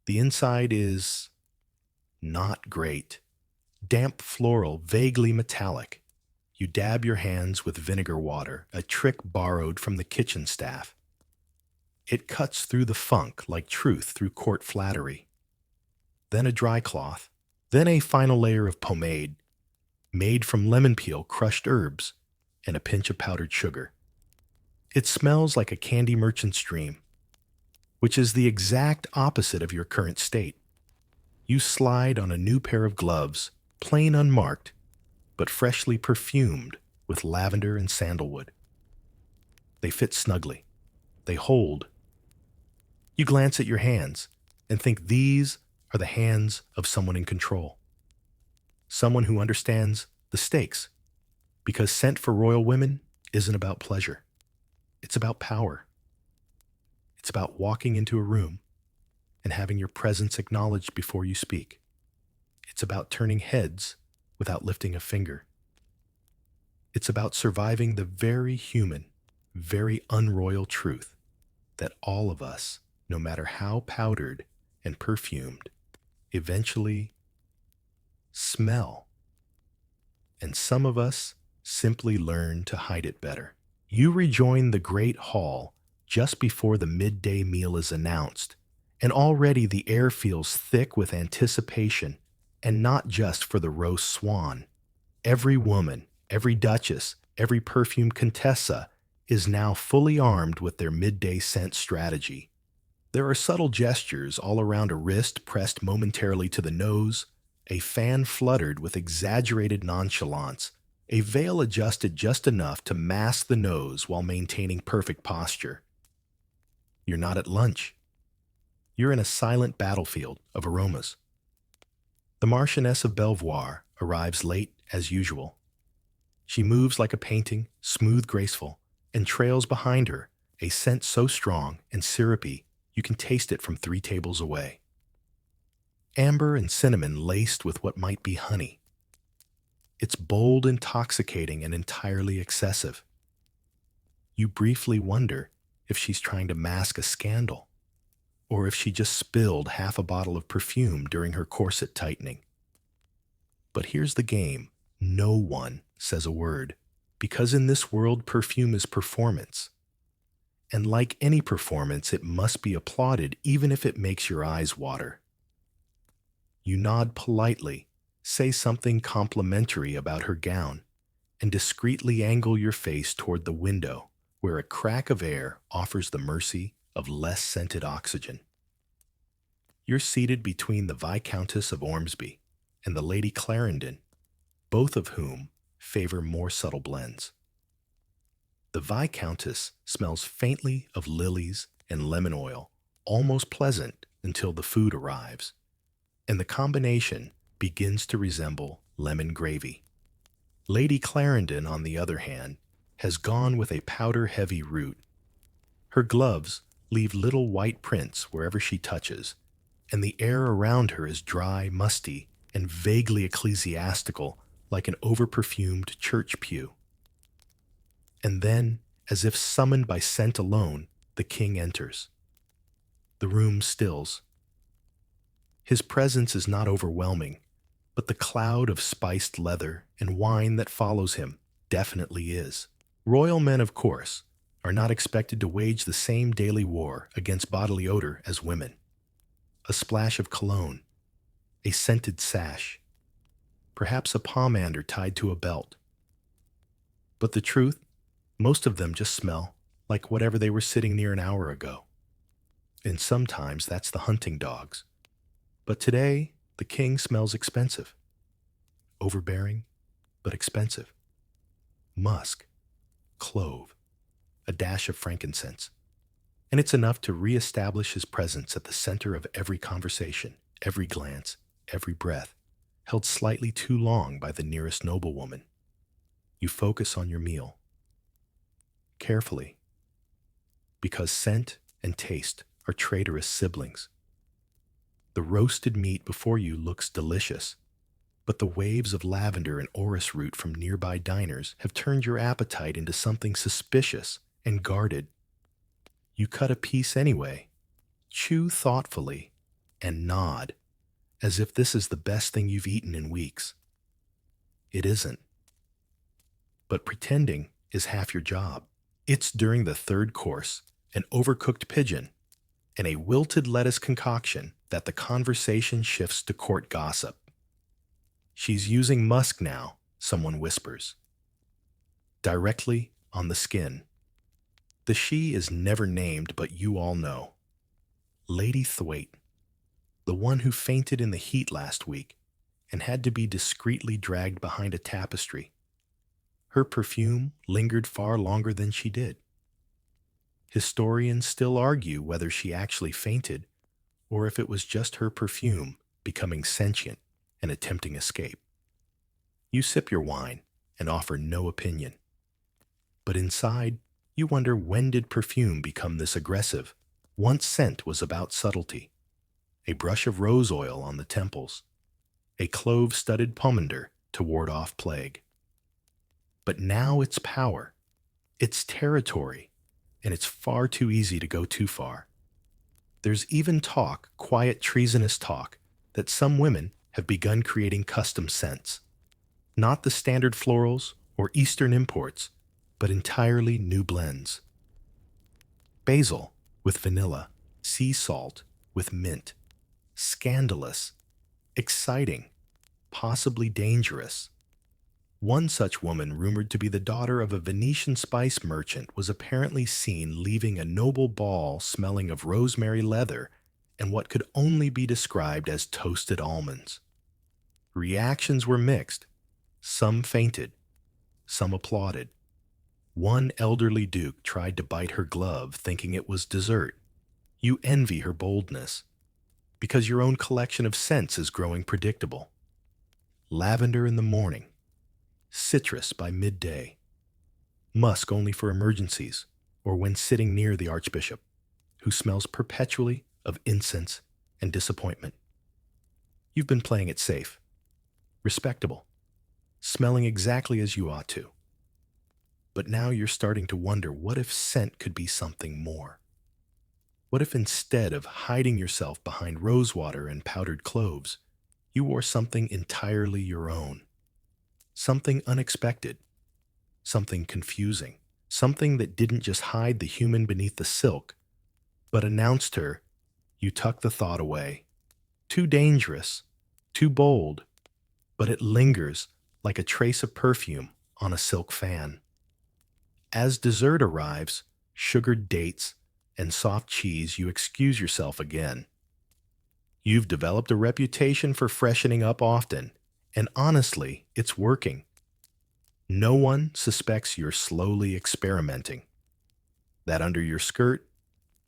[SPEAKER 1] The inside is not great. Damp floral, vaguely metallic. You dab your hands with vinegar water, a trick borrowed from the kitchen staff. It cuts through the funk like truth through court flattery. Then a dry cloth, then a final layer of pomade, made from lemon peel, crushed herbs, and a pinch of powdered sugar. It smells like a candy merchant's dream, which is the exact opposite of your current state. You slide on a new pair of gloves, plain unmarked, but freshly perfumed with lavender and sandalwood. They fit snugly. They hold. You glance at your hands and think these are the hands of someone in control. Someone who understands the stakes, because scent for royal women isn't about pleasure. It's about power. It's about walking into a room and having your presence acknowledged before you speak. It's about turning heads without lifting a finger. It's about surviving the very human, very unroyal truth that all of us, no matter how powdered and perfumed, eventually smell. And some of us simply learn to hide it better. You rejoin the great hall just before the midday meal is announced, and already the air feels thick with anticipation, and not just for the roast swan. Every woman, every duchess, every perfume contessa is now fully armed with their midday scent strategy. There are subtle gestures all around a wrist pressed momentarily to the nose, a fan fluttered with exaggerated nonchalance, a veil adjusted just enough to mask the nose while maintaining perfect posture. You're not at lunch. You're in a silent battlefield of aromas. The Marchioness of Belvoir arrives late as usual. She moves like a painting, smooth, graceful, and trails behind her a scent so strong and syrupy you can taste it from 3 tables away. Amber and cinnamon laced with what might be honey. It's bold, intoxicating, and entirely excessive. You briefly wonder if she's trying to mask a scandal, or if she just spilled half a bottle of perfume during her corset tightening. But here's the game. No one says a word, because in this world, perfume is performance. And like any performance, it must be applauded even if it makes your eyes water. You nod politely, say something complimentary about her gown, and discreetly angle your face toward the window where a crack of air offers the mercy of less scented oxygen. You're seated between the Viscountess of Ormsby and the Lady Clarendon, both of whom favor more subtle blends. The Viscountess smells faintly of lilies and lemon oil, almost pleasant until the food arrives, and the combination begins to resemble lemon gravy. Lady Clarendon, on the other hand, has gone with a powder-heavy root. Her gloves leave little white prints wherever she touches, and the air around her is dry, musty, and vaguely ecclesiastical, like an over-perfumed church pew. And then, as if summoned by scent alone, the king enters. The room stills. His presence is not overwhelming, but the cloud of spiced leather and wine that follows him definitely is. Royal men, of course, are not expected to wage the same daily war against bodily odor as women. A splash of cologne, a scented sash, perhaps a pomander tied to a belt. But the truth, most of them just smell like whatever they were sitting near an hour ago. And sometimes that's the hunting dogs. But today, the king smells expensive. Overbearing, but expensive. Musk, clove, a dash of frankincense. And it's enough to reestablish his presence at the center of every conversation, every glance, every breath, held slightly too long by the nearest noblewoman. You focus on your meal. Carefully, because scent and taste are traitorous siblings. The roasted meat before you looks delicious, but the waves of lavender and orris root from nearby diners have turned your appetite into something suspicious and guarded. You cut a piece anyway, chew thoughtfully, and nod, as if this is the best thing you've eaten in weeks. It isn't. But pretending is half your job. It's during the third course, an overcooked pigeon, and a wilted lettuce concoction that the conversation shifts to court gossip. She's using musk now, someone whispers. Directly on the skin. The she is never named, but you all know. Lady Thwaite, the one who fainted in the heat last week and had to be discreetly dragged behind a tapestry. Her perfume lingered far longer than she did. Historians still argue whether she actually fainted or if it was just her perfume becoming sentient and attempting escape. You sip your wine and offer no opinion. But inside, you wonder, when did perfume become this aggressive? Once scent was about subtlety. A brush of rose oil on the temples, a clove-studded pomander to ward off plague. But now it's power, it's territory, and it's far too easy to go too far. There's even talk, quiet treasonous talk, that some women have begun creating custom scents. Not the standard florals or Eastern imports, but entirely new blends. Basil with vanilla, sea salt with mint. Scandalous, exciting, possibly dangerous. One such woman, rumored to be the daughter of a Venetian spice merchant, was apparently seen leaving a noble ball smelling of rosemary leather and what could only be described as toasted almonds. Reactions were mixed. Some fainted. Some applauded. One elderly duke tried to bite her glove, thinking it was dessert. You envy her boldness, because your own collection of scents is growing predictable. Lavender in the morning, citrus by midday, musk only for emergencies or when sitting near the archbishop, who smells perpetually of incense and disappointment. You've been playing it safe, respectable, smelling exactly as you ought to. But now you're starting to wonder, what if scent could be something more? What if instead of hiding yourself behind rosewater and powdered cloves, you wore something entirely your own? Something unexpected, something confusing, something that didn't just hide the human beneath the silk, but announced her. You tuck the thought away. Too dangerous, too bold, but it lingers like a trace of perfume on a silk fan. As dessert arrives, sugared dates and soft cheese, you excuse yourself again. You've developed a reputation for freshening up often, and honestly, it's working. No one suspects you're slowly experimenting. That under your skirt,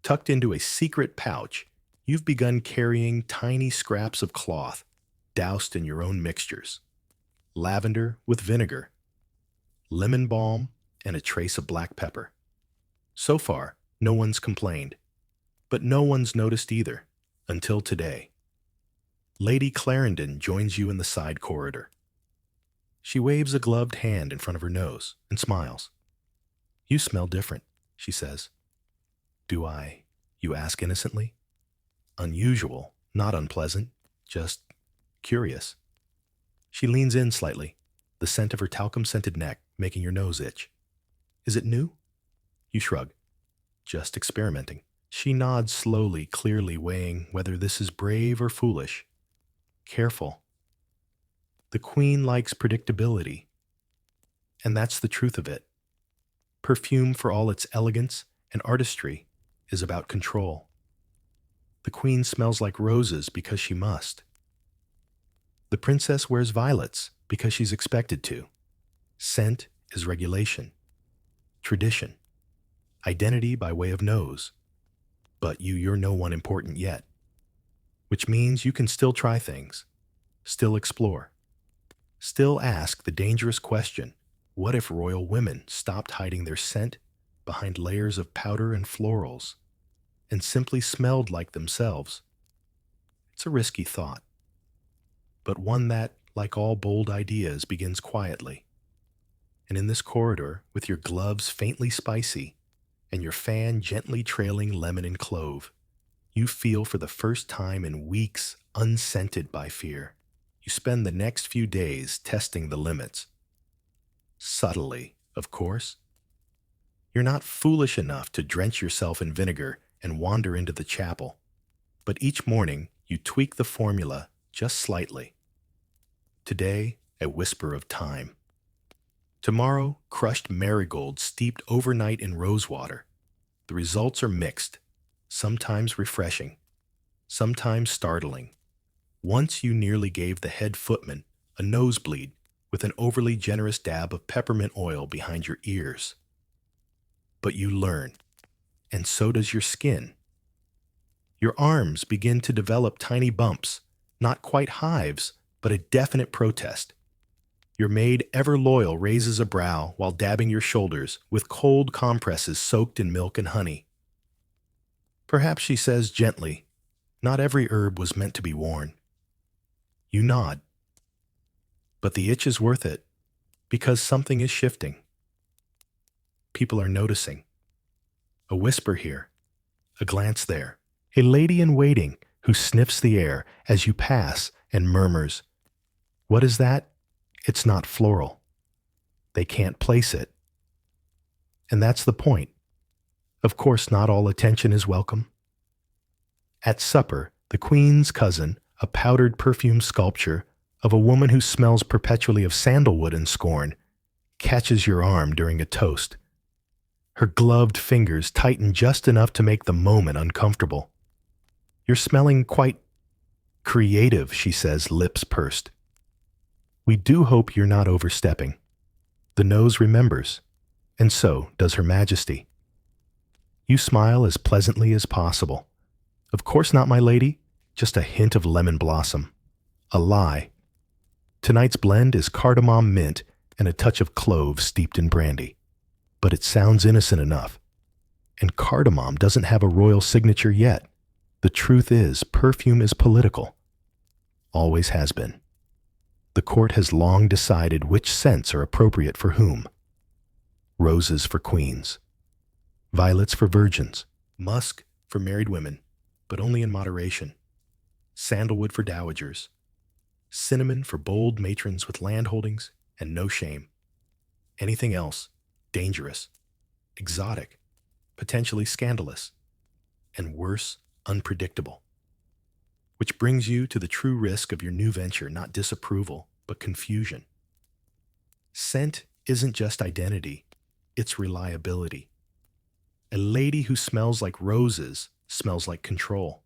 [SPEAKER 1] tucked into a secret pouch, you've begun carrying tiny scraps of cloth, doused in your own mixtures. Lavender with vinegar, lemon balm, and a trace of black pepper. So far, no one's complained, but no one's noticed either, until today. Lady Clarendon joins you in the side corridor. She waves a gloved hand in front of her nose and smiles. You smell different, she says. Do I? You ask innocently. Unusual, not unpleasant, just curious. She leans in slightly, the scent of her talcum-scented neck making your nose itch. Is it new? You shrug. Just experimenting. She nods slowly, clearly weighing whether this is brave or foolish. Careful. The queen likes predictability. And that's the truth of it. Perfume, for all its elegance and artistry, is about control. The queen smells like roses because she must. The princess wears violets because she's expected to. Scent is regulation, tradition, identity by way of nose. But you're no one important yet. Which means you can still try things, still explore, still ask the dangerous question, what if royal women stopped hiding their scent behind layers of powder and florals, and simply smelled like themselves? It's a risky thought, but one that, like all bold ideas, begins quietly. And in this corridor, with your gloves faintly spicy and your fan gently trailing lemon and clove, you feel for the first time in weeks unscented by fear. You spend the next few days testing the limits. Subtly, of course. You're not foolish enough to drench yourself in vinegar and wander into the chapel, but each morning you tweak the formula just slightly. Today, a whisper of thyme. Tomorrow, crushed marigold steeped overnight in rosewater. The results are mixed, sometimes refreshing, sometimes startling. Once you nearly gave the head footman a nosebleed with an overly generous dab of peppermint oil behind your ears. But you learn, and so does your skin. Your arms begin to develop tiny bumps, not quite hives, but a definite protest. Your maid, ever loyal, raises a brow while dabbing your shoulders with cold compresses soaked in milk and honey. Perhaps she says gently, "Not every herb was meant to be worn." You nod. But the itch is worth it, because something is shifting. People are noticing. A whisper here, a glance there. A lady in waiting who sniffs the air as you pass and murmurs, "What is that? It's not floral." They can't place it. And that's the point. Of course, not all attention is welcome. At supper, the queen's cousin, a powdered perfume sculpture of a woman who smells perpetually of sandalwood and scorn, catches your arm during a toast. Her gloved fingers tighten just enough to make the moment uncomfortable. "You're smelling quite creative," she says, lips pursed. "We do hope you're not overstepping." The nose remembers, and so does Her Majesty. You smile as pleasantly as possible. "Of course not, my lady. Just a hint of lemon blossom." A lie. Tonight's blend is cardamom mint and a touch of clove steeped in brandy. But it sounds innocent enough. And cardamom doesn't have a royal signature yet. The truth is, perfume is political. Always has been. The court has long decided which scents are appropriate for whom. Roses for queens. Violets for virgins. Musk for married women, but only in moderation. Sandalwood for dowagers. Cinnamon for bold matrons with landholdings and no shame. Anything else, dangerous, exotic, potentially scandalous, and worse, unpredictable. Which brings you to the true risk of your new venture, not disapproval, but confusion. Scent isn't just identity, it's reliability. A lady who smells like roses smells like control.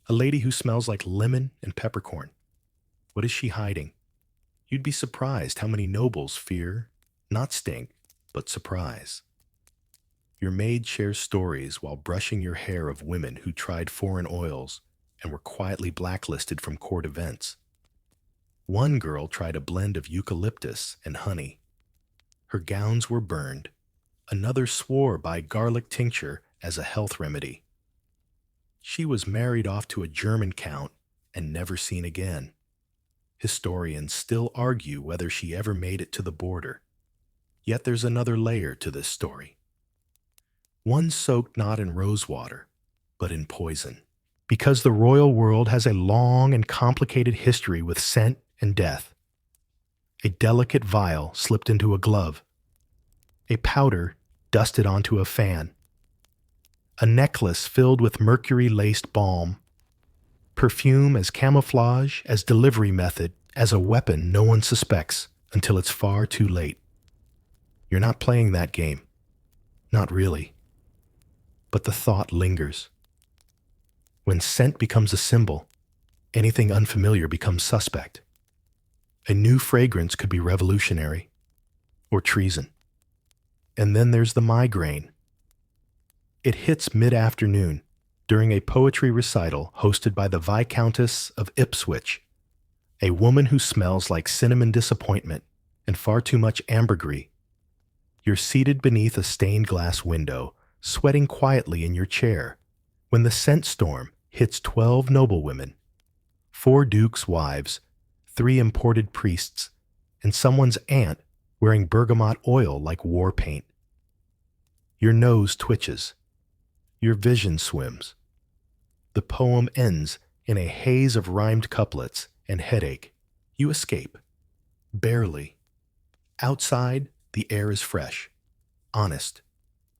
[SPEAKER 1] A lady who smells like lemon and peppercorn. What is she hiding? You'd be surprised how many nobles fear, not stink, but surprise. Your maid shares stories while brushing your hair of women who tried foreign oils and were quietly blacklisted from court events. One girl tried a blend of eucalyptus and honey. Her gowns were burned. Another swore by garlic tincture as a health remedy. She was married off to a German count and never seen again. Historians still argue whether she ever made it to the border. Yet there's another layer to this story. One soaked not in rosewater, but in poison. Because the royal world has a long and complicated history with scent and death. A delicate vial slipped into a glove. A powder dusted onto a fan. A necklace filled with mercury-laced balm. Perfume as camouflage, as delivery method, as a weapon no one suspects until it's far too late. You're not playing that game. Not really. But the thought lingers. When scent becomes a symbol, anything unfamiliar becomes suspect. A new fragrance could be revolutionary, or treason. And then there's the migraine. It hits mid-afternoon during a poetry recital hosted by the Viscountess of Ipswich, a woman who smells like cinnamon disappointment and far too much ambergris. You're seated beneath a stained glass window, sweating quietly in your chair, when the scent storm hits 12 noblewomen, 4 dukes' wives, 3 imported priests, and someone's aunt wearing bergamot oil like war paint. Your nose twitches. Your vision swims. The poem ends in a haze of rhymed couplets and headache. You escape. Barely. Outside, the air is fresh. Honest.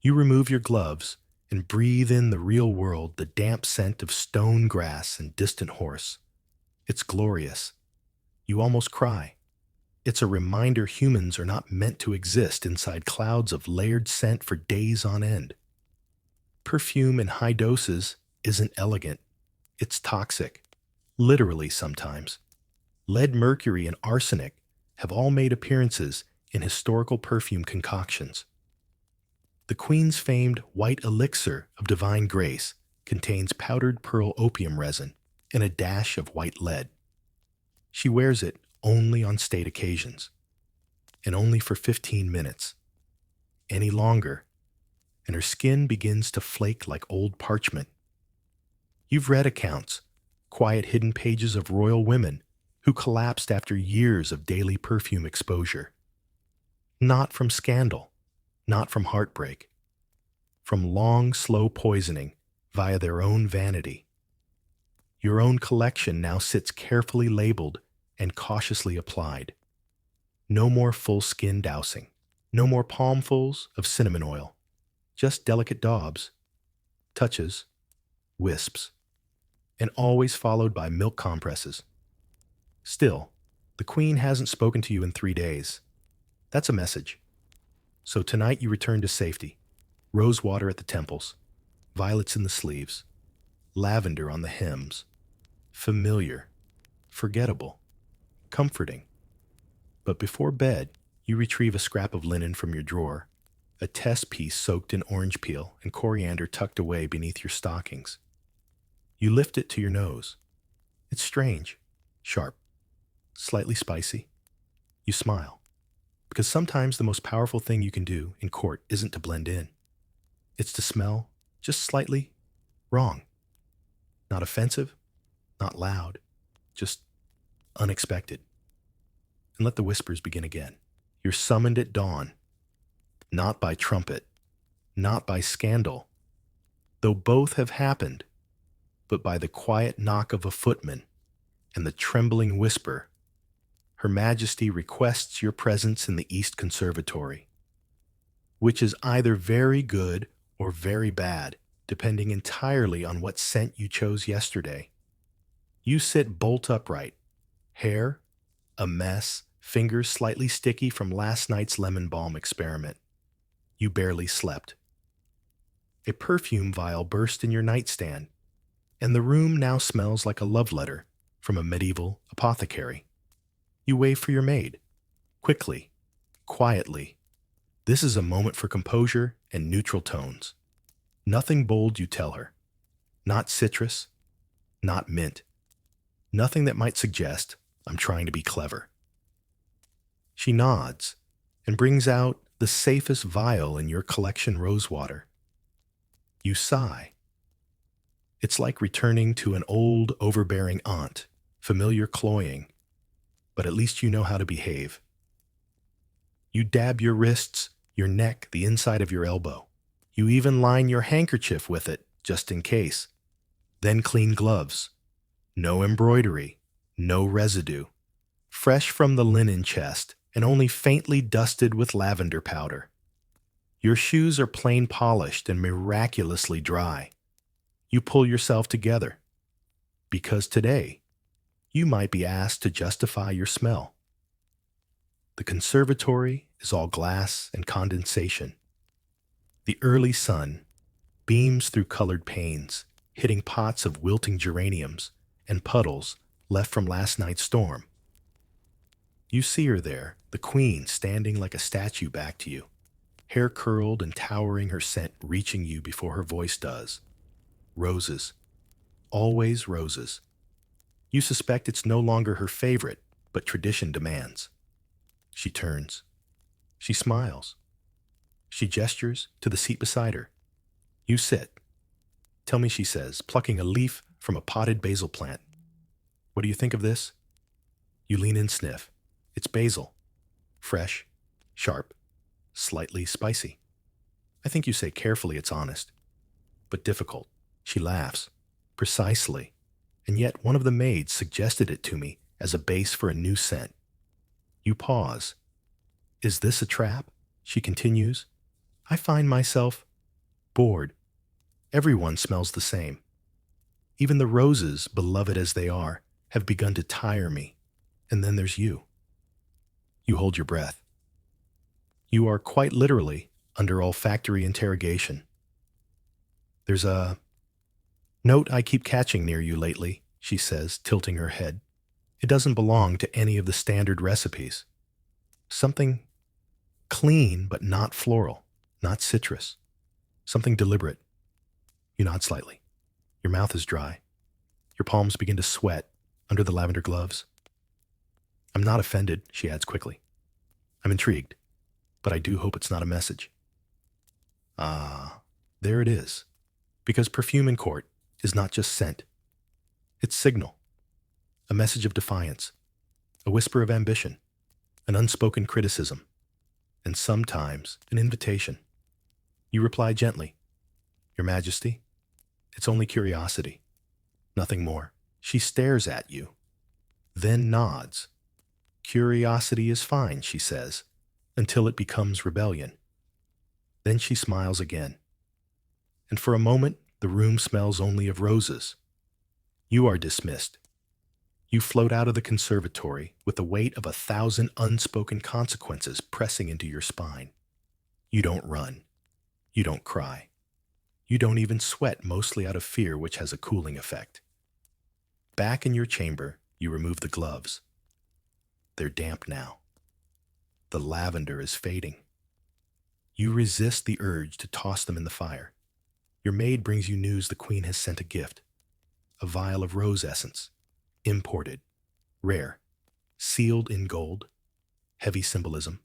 [SPEAKER 1] You remove your gloves and breathe in the real world, the damp scent of stone grass and distant horse. It's glorious. You almost cry. It's a reminder humans are not meant to exist inside clouds of layered scent for days on end. Perfume in high doses isn't elegant. It's toxic. Literally sometimes. Lead, mercury, and arsenic have all made appearances in historical perfume concoctions. The Queen's famed white elixir of divine grace contains powdered pearl opium resin and a dash of white lead. She wears it only on state occasions, and only for 15 minutes. Any longer, and her skin begins to flake like old parchment. You've read accounts, quiet hidden pages of royal women who collapsed after years of daily perfume exposure. Not from scandal, not from heartbreak, from long, slow poisoning via their own vanity. Your own collection now sits carefully labeled and cautiously applied. No more full skin dousing, no more palmfuls of cinnamon oil, just delicate daubs, touches, wisps, and always followed by milk compresses. Still, the Queen hasn't spoken to you in 3 days. That's a message. So tonight you return to safety. Rosewater at the temples, violets in the sleeves, lavender on the hems. Familiar, forgettable, comforting. But before bed, you retrieve a scrap of linen from your drawer, a test piece soaked in orange peel and coriander tucked away beneath your stockings. You lift it to your nose. It's strange, sharp, slightly spicy. You smile, because sometimes the most powerful thing you can do in court isn't to blend in. It's to smell just slightly wrong. Not offensive, not loud, just unexpected. And let the whispers begin again. You're summoned at dawn, not by trumpet, not by scandal, though both have happened, but by the quiet knock of a footman and the trembling whisper, Her Majesty requests your presence in the East Conservatory, which is either very good or very bad, depending entirely on what scent you chose yesterday. You sit bolt upright, hair a mess, fingers slightly sticky from last night's lemon balm experiment. You barely slept. A perfume vial burst in your nightstand, and the room now smells like a love letter from a medieval apothecary. You wave for your maid, quickly, quietly. This is a moment for composure and neutral tones. Nothing bold, you tell her. Not citrus, not mint. Nothing that might suggest I'm trying to be clever. She nods and brings out the safest vial in your collection, Rosewater. You sigh. It's like returning to an old, overbearing aunt, familiar cloying, but at least you know how to behave. You dab your wrists, your neck, the inside of your elbow. You even line your handkerchief with it, just in case. Then clean gloves. No embroidery, no residue. Fresh from the linen chest and only faintly dusted with lavender powder. Your shoes are plain polished and miraculously dry. You pull yourself together, because today you might be asked to justify your smell. The conservatory is all glass and condensation. The early sun beams through colored panes, hitting pots of wilting geraniums and puddles left from last night's storm. You see her there, the Queen, standing like a statue back to you, hair curled and towering, her scent reaching you before her voice does. Roses. Always roses. You suspect it's no longer her favorite, but tradition demands. She turns. She smiles. She gestures to the seat beside her. You sit. Tell me, she says, plucking a leaf from a potted basil plant. What do you think of this? You lean in, sniff. It's basil. Fresh, sharp, slightly spicy. I think you say carefully it's honest, but difficult. She laughs. Precisely. And yet one of the maids suggested it to me as a base for a new scent. You pause. Is this a trap? She continues. I find myself bored. Everyone smells the same. Even the roses, beloved as they are, have begun to tire me. And then there's you. You hold your breath. You are quite literally under olfactory interrogation. There's a note I keep catching near you lately, she says, tilting her head. It doesn't belong to any of the standard recipes. Something clean but not floral, not citrus. Something deliberate. You nod slightly. Your mouth is dry. Your palms begin to sweat under the lavender gloves. I'm not offended, she adds quickly. I'm intrigued, but I do hope it's not a message. Ah, there it is. Because perfume in court is not just scent. It's signal. A message of defiance. A whisper of ambition. An unspoken criticism. And sometimes an invitation. You reply gently. Your Majesty, it's only curiosity. Nothing more. She stares at you, then nods. Curiosity is fine, she says, until it becomes rebellion. Then she smiles again. And for a moment, the room smells only of roses. You are dismissed. You float out of the conservatory with the weight of 1,000 unspoken consequences pressing into your spine. You don't run. You don't cry. You don't even sweat, mostly out of fear, which has a cooling effect. Back in your chamber, you remove the gloves. They're damp now. The lavender is fading. You resist the urge to toss them in the fire. Your maid brings you news the queen has sent a gift. A vial of rose essence. Imported. Rare. Sealed in gold. Heavy symbolism.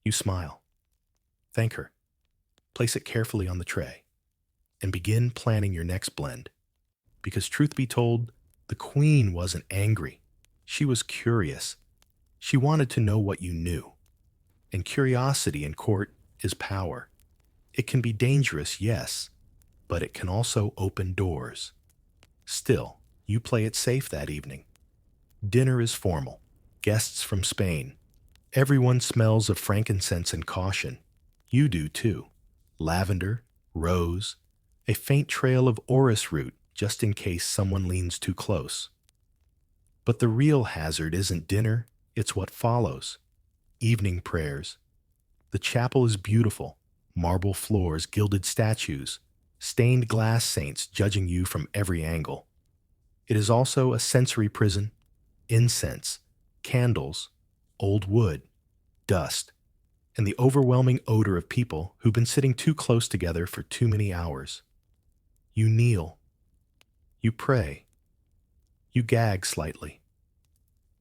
[SPEAKER 1] You smile. Thank her. Place it carefully on the tray. And begin planning your next blend. Because truth be told, the queen wasn't angry. She was curious. She wanted to know what you knew. And curiosity in court is power. It can be dangerous, yes, but it can also open doors. Still, you play it safe that evening. Dinner is formal. Guests from Spain. Everyone smells of frankincense and caution. You do too. Lavender, rose, a faint trail of orris root just in case someone leans too close. But the real hazard isn't dinner, it's what follows. Evening prayers. The chapel is beautiful. Marble floors, gilded statues, stained glass saints judging you from every angle. It is also a sensory prison. Incense, candles, old wood, dust, and the overwhelming odor of people who've been sitting too close together for too many hours. You kneel. You pray. You gag slightly.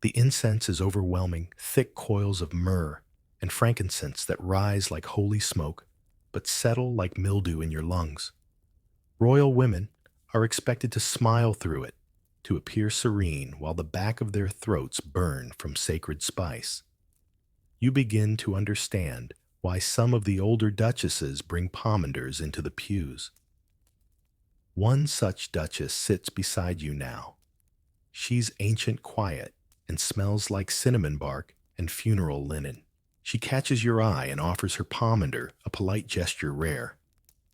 [SPEAKER 1] The incense is overwhelming, thick coils of myrrh and frankincense that rise like holy smoke, but settle like mildew in your lungs. Royal women are expected to smile through it, to appear serene while the back of their throats burn from sacred spice. You begin to understand why some of the older duchesses bring pomanders into the pews. One such duchess sits beside you now. She's ancient quiet and smells like cinnamon bark and funeral linen. She catches your eye and offers her pomander, a polite gesture rare.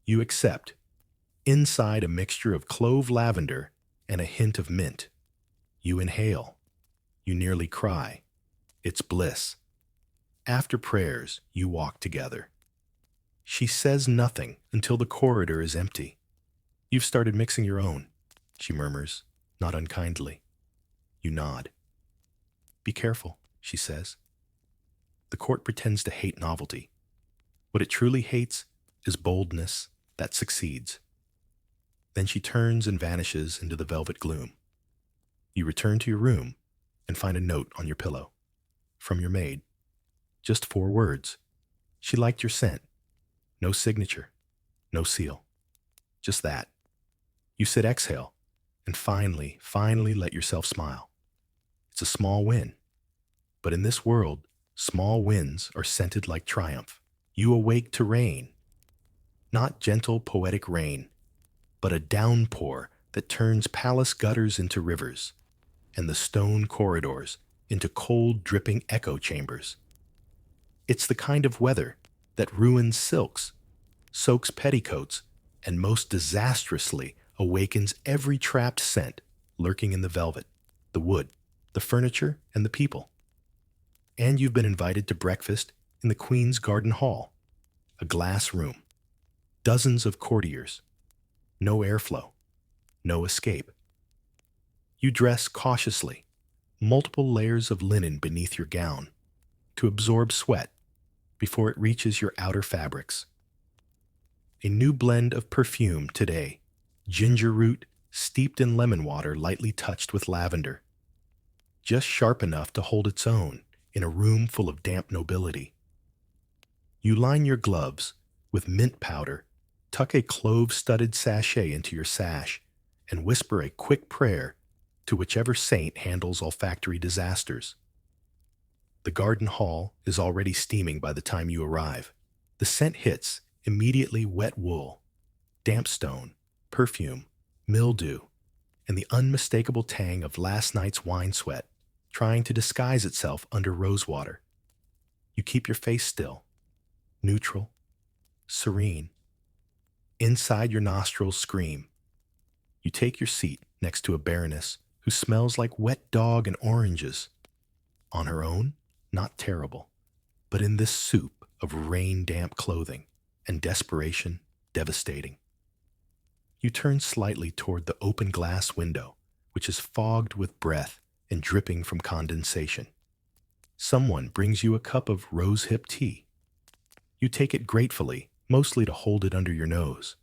[SPEAKER 1] You accept. Inside a mixture of clove lavender and a hint of mint. You inhale. You nearly cry. It's bliss. After prayers, you walk together. She says nothing until the corridor is empty. You've started mixing your own, she murmurs, not unkindly. You nod. Be careful, she says. The court pretends to hate novelty. What it truly hates is boldness that succeeds. Then she turns and vanishes into the velvet gloom. You return to your room and find a note on your pillow. From your maid. Just 4 words. She liked your scent. No signature. No seal. Just that. You sit exhale and finally let yourself smile. It's a small win. But in this world, small wins are scented like triumph. You awake to rain. Not gentle, poetic rain, but a downpour that turns palace gutters into rivers and the stone corridors into cold, dripping echo chambers. It's the kind of weather that ruins silks, soaks petticoats, and most disastrously awakens every trapped scent lurking in the velvet, the wood, the furniture, and the people. And you've been invited to breakfast in the Queen's Garden Hall, a glass room, dozens of courtiers, no airflow, no escape. You dress cautiously, multiple layers of linen beneath your gown, to absorb sweat before it reaches your outer fabrics. A new blend of perfume today, ginger root steeped in lemon water lightly touched with lavender, just sharp enough to hold its own in a room full of damp nobility. You line your gloves with mint powder, tuck a clove-studded sachet into your sash, and whisper a quick prayer to whichever saint handles olfactory disasters. The garden hall is already steaming by the time you arrive. The scent hits immediately: wet wool, damp stone, perfume, mildew, and the unmistakable tang of last night's wine sweat trying to disguise itself under rosewater. You keep your face still, neutral, serene. Inside your nostrils scream. You take your seat next to a baroness who smells like wet dog and oranges. On her own, not terrible, but in this soup of rain-damp clothing and desperation, devastating. You turn slightly toward the open glass window, which is fogged with breath and dripping from condensation. Someone brings you a cup of rosehip tea. You take it gratefully, mostly to hold it under your nose.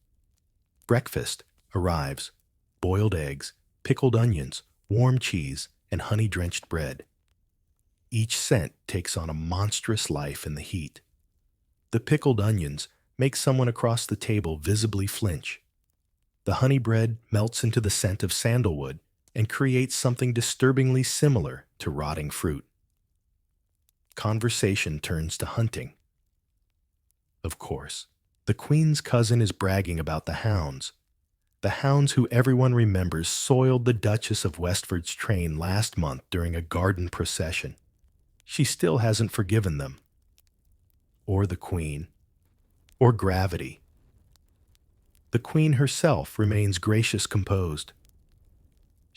[SPEAKER 1] Breakfast arrives: boiled eggs, pickled onions, warm cheese, and honey-drenched bread. Each scent takes on a monstrous life in the heat. The pickled onions make someone across the table visibly flinch. The honey bread melts into the scent of sandalwood and creates something disturbingly similar to rotting fruit. Conversation turns to hunting. Of course, the Queen's cousin is bragging about the hounds who everyone remembers soiled the Duchess of Westford's train last month during a garden procession. She still hasn't forgiven them. Or the Queen. Or gravity. The Queen herself remains gracious, composed.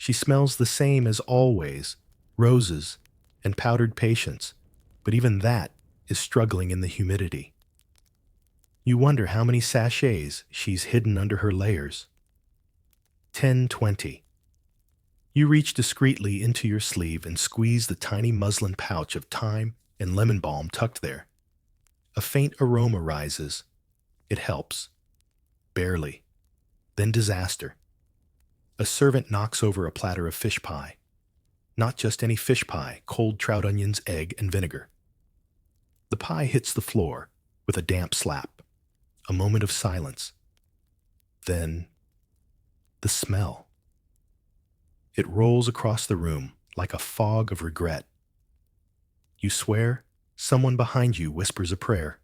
[SPEAKER 1] She smells the same as always, roses and powdered patience, but even that is struggling in the humidity. You wonder how many sachets she's hidden under her layers. 10:20. You reach discreetly into your sleeve and squeeze the tiny muslin pouch of thyme and lemon balm tucked there. A faint aroma rises. It helps. Barely. Then disaster. A servant knocks over a platter of fish pie. Not just any fish pie, cold trout onions, egg, and vinegar. The pie hits the floor with a damp slap. A moment of silence. Then, the smell. It rolls across the room like a fog of regret. You swear, someone behind you whispers a prayer.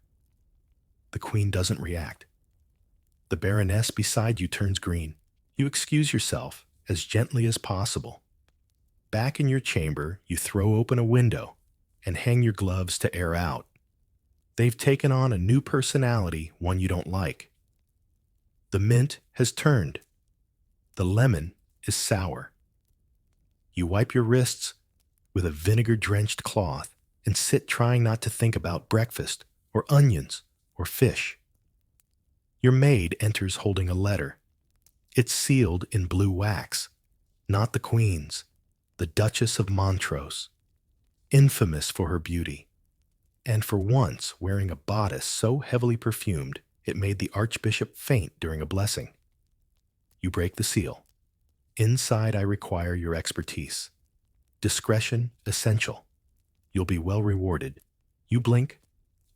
[SPEAKER 1] The Queen doesn't react. The Baroness beside you turns green. You excuse yourself as gently as possible. Back in your chamber, you throw open a window and hang your gloves to air out. They've taken on a new personality, one you don't like. The mint has turned. The lemon is sour. You wipe your wrists with a vinegar-drenched cloth and sit trying not to think about breakfast or onions or fish. Your maid enters holding a letter. It's sealed in blue wax. Not the Queen's, the Duchess of Montrose, infamous for her beauty, and for once wearing a bodice so heavily perfumed it made the Archbishop faint during a blessing. You break the seal. Inside I require your expertise. Discretion essential. You'll be well rewarded. You blink,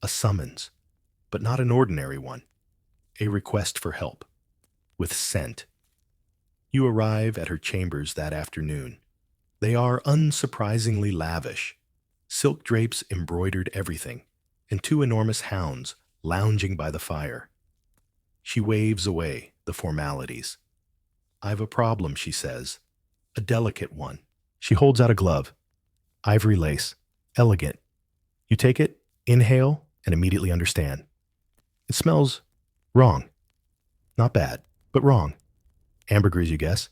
[SPEAKER 1] a summons, but not an ordinary one. A request for help. With scent. You arrive at her chambers that afternoon. They are unsurprisingly lavish. Silk drapes embroidered everything, and two enormous hounds lounging by the fire. She waves away the formalities. I've a problem, she says. A delicate one. She holds out a glove. Ivory lace. Elegant. You take it, inhale, and immediately understand. It smells wrong. Not bad, but wrong. Ambergris, you guess?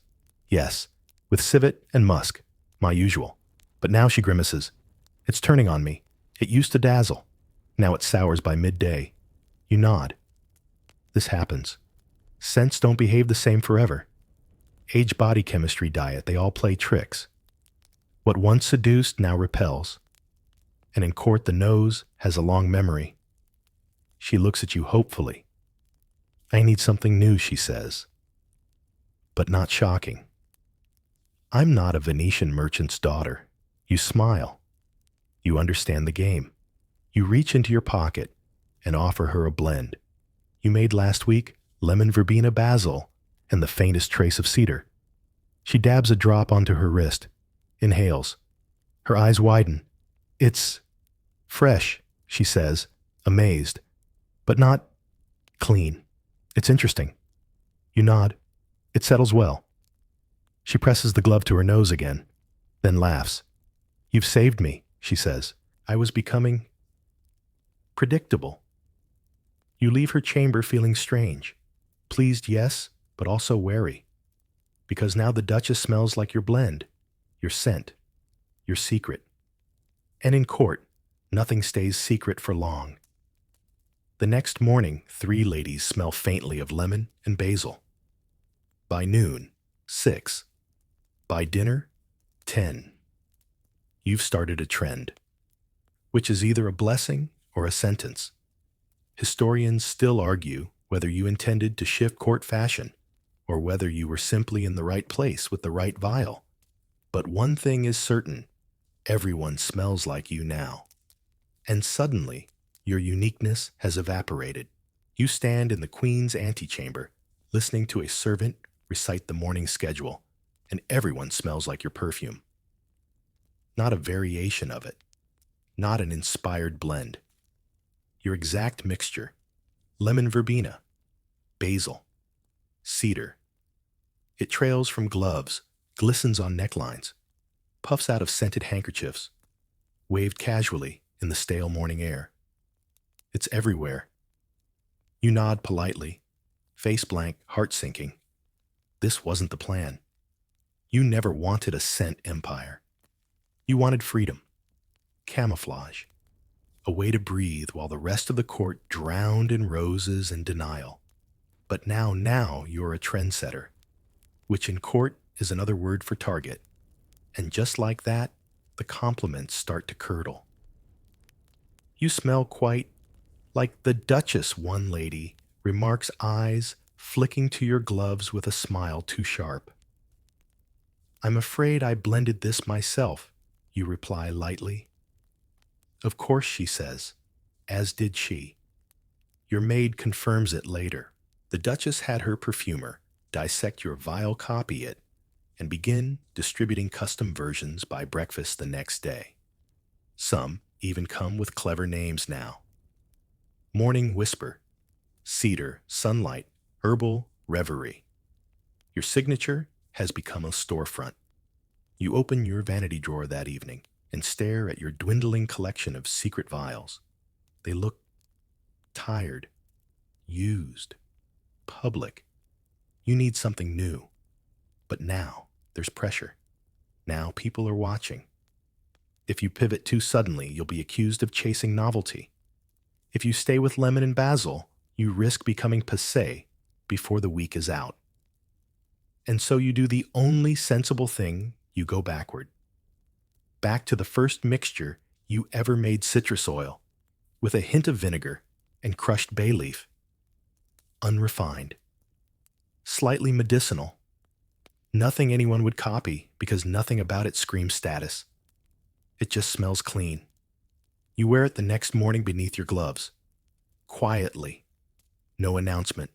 [SPEAKER 1] Yes, with civet and musk, my usual. But now she grimaces. It's turning on me. It used to dazzle. Now it sours by midday. You nod. This happens. Scents don't behave the same forever. Age body chemistry diet, they all play tricks. What once seduced now repels. And in court the nose has a long memory. She looks at you hopefully. I need something new, she says. But not shocking. I'm not a Venetian merchant's daughter. You smile. You understand the game. You reach into your pocket and offer her a blend. You made last week lemon verbena basil and the faintest trace of cedar. She dabs a drop onto her wrist, inhales. Her eyes widen. It's fresh, she says, amazed, but not clean. It's interesting. You nod. It settles well. She presses the glove to her nose again, then laughs. You've saved me, she says. I was becoming predictable. You leave her chamber feeling strange. Pleased, yes, but also wary. Because now the Duchess smells like your blend, your scent, your secret. And in court, nothing stays secret for long. The next morning, 3 ladies smell faintly of lemon and basil. By noon, 6. By dinner, 10. You've started a trend, which is either a blessing or a sentence. Historians still argue whether you intended to shift court fashion or whether you were simply in the right place with the right vial. But one thing is certain, everyone smells like you now. And suddenly, your uniqueness has evaporated. You stand in the Queen's antechamber, listening to a servant recite the morning schedule, and everyone smells like your perfume. Not a variation of it. Not an inspired blend. Your exact mixture. Lemon verbena, basil, cedar. It trails from gloves, glistens on necklines, puffs out of scented handkerchiefs, waved casually in the stale morning air. It's everywhere. You nod politely, face blank, heart sinking. This wasn't the plan. You never wanted a scent empire. You wanted freedom, camouflage, a way to breathe while the rest of the court drowned in roses and denial. But now you're a trendsetter, which in court is another word for target. And just like that, the compliments start to curdle. You smell quite like the Duchess, one lady remarks, eyes flicking to your gloves with a smile too sharp. I'm afraid I blended this myself, you reply lightly. Of course, she says, as did she. Your maid confirms it later. The Duchess had her perfumer dissect your vile copy it and begin distributing custom versions by breakfast the next day. Some even come with clever names now. Morning Whisper, Cedar, Sunlight, Herbal Reverie. Your signature has become a storefront. You open your vanity drawer that evening and stare at your dwindling collection of secret vials. They look tired, used, public. You need something new. But now there's pressure. Now people are watching. If you pivot too suddenly, you'll be accused of chasing novelty. If you stay with lemon and basil, you risk becoming passé before the week is out. And so you do the only sensible thing, you go backward. Back to the first mixture you ever made, citrus oil, with a hint of vinegar and crushed bay leaf. Unrefined. Slightly medicinal. Nothing anyone would copy because nothing about it screams status. It just smells clean. You wear it the next morning beneath your gloves. Quietly. No announcement.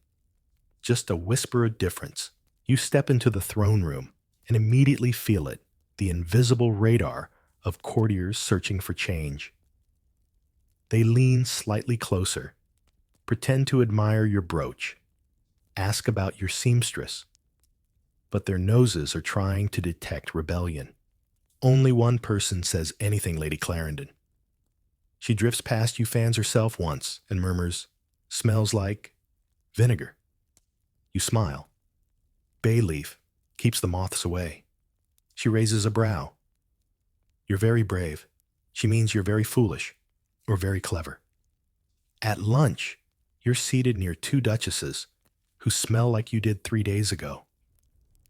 [SPEAKER 1] Just a whisper of difference. You step into the throne room and immediately feel it. the invisible radar of courtiers searching for change. They lean slightly closer, pretend to admire your brooch, ask about your seamstress, but their noses are trying to detect rebellion. Only one person says anything, Lady Clarendon. She drifts past you, fans herself once, and murmurs, "Smells like vinegar." You smile. Bay leaf keeps the moths away. She raises a brow. "You're very brave." She means you're very foolish or very clever. At lunch, you're seated near two duchesses who smell like you did 3 days ago.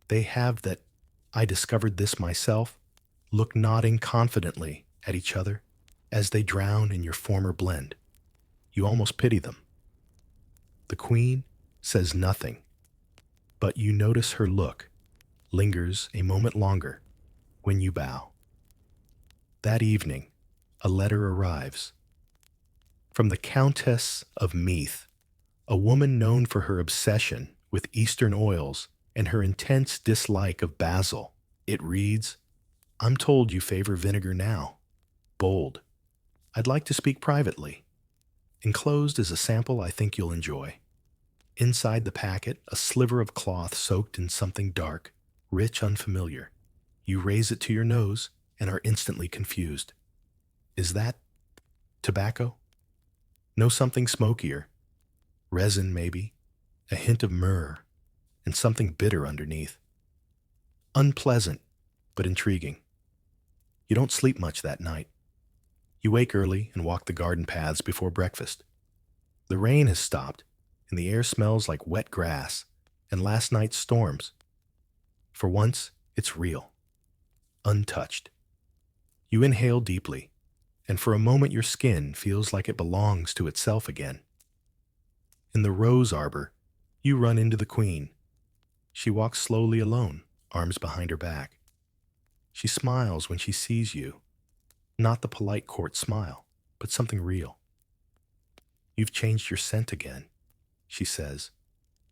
[SPEAKER 1] They have that "I discovered this myself" look, nodding confidently at each other as they drown in your former blend. You almost pity them. The queen says nothing, but you notice her look lingers a moment longer when you bow. That evening, a letter arrives from the Countess of Meath, a woman known for her obsession with Eastern oils and her intense dislike of basil. It reads, "I'm told you favor vinegar now. Bold. I'd like to speak privately. Enclosed is a sample I think you'll enjoy." Inside the packet, a sliver of cloth soaked in something dark, rich, unfamiliar. You raise it to your nose and are instantly confused. Is that tobacco? No, something smokier. Resin, maybe. A hint of myrrh. And something bitter underneath. Unpleasant, but intriguing. You don't sleep much that night. You wake early and walk the garden paths before breakfast. The rain has stopped, and the air smells like wet grass and last night's storms. For once, it's real. Untouched. You inhale deeply, and for a moment your skin feels like it belongs to itself again. In the rose arbor, you run into the queen. She walks slowly alone, arms behind her back. She smiles when she sees you. Not the polite court smile, but something real. "You've changed your scent again," she says,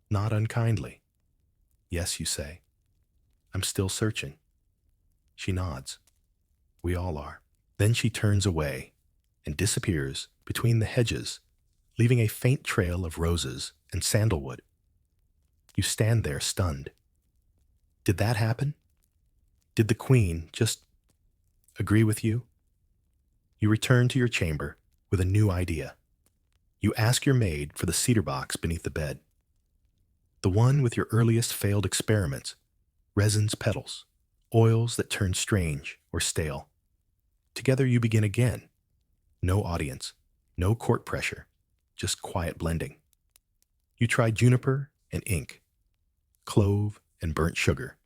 [SPEAKER 1] not unkindly. "Yes," you say. "I'm still searching." She nods. "We all are." Then she turns away and disappears between the hedges, leaving a faint trail of roses and sandalwood. You stand there stunned. Did that happen? Did the queen just agree with you? You return to your chamber with a new idea. You ask your maid for the cedar box beneath the bed. The one with your earliest failed experiments, resins, petals, oils that turn strange or stale. Together you begin again. No audience, no court pressure, just quiet blending. You try juniper and ink, clove and burnt sugar.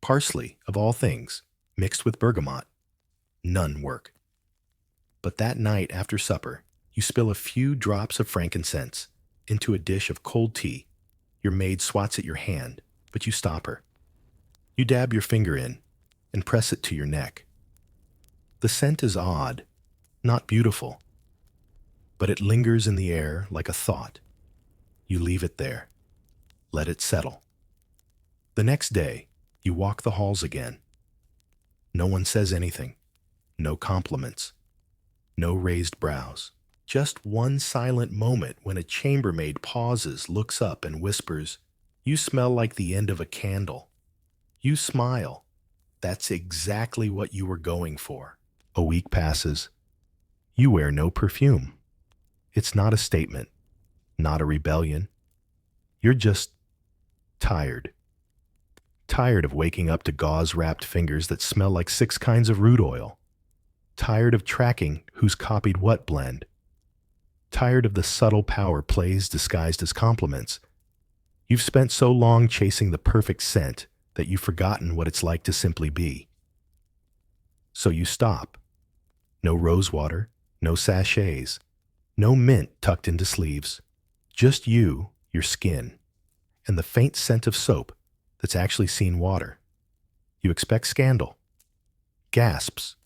[SPEAKER 1] Parsley, of all things, mixed with bergamot. None work. But that night after supper, you spill a few drops of frankincense into a dish of cold tea. Your maid swats at your hand, but you stop her. You dab your finger in and press it to your neck. The scent is odd, not beautiful, but it lingers in the air like a thought. You leave it there. Let it settle. The next day, you walk the halls again. No one says anything. No compliments. No raised brows. Just one silent moment when a chambermaid pauses, looks up, and whispers, "You smell like the end of a candle." You smile. That's exactly what you were going for. A week passes. You wear no perfume. It's not a statement, not a rebellion. You're just tired. Tired of waking up to gauze-wrapped fingers that smell like 6 kinds of root oil. Tired of tracking who's copied what blend. Tired of the subtle power plays disguised as compliments. You've spent so long chasing the perfect scent that you've forgotten what it's like to simply be. So you stop. No rosewater, no sachets, no mint tucked into sleeves. Just you, your skin, and the faint scent of soap that's actually seen water. You expect scandal, gasps,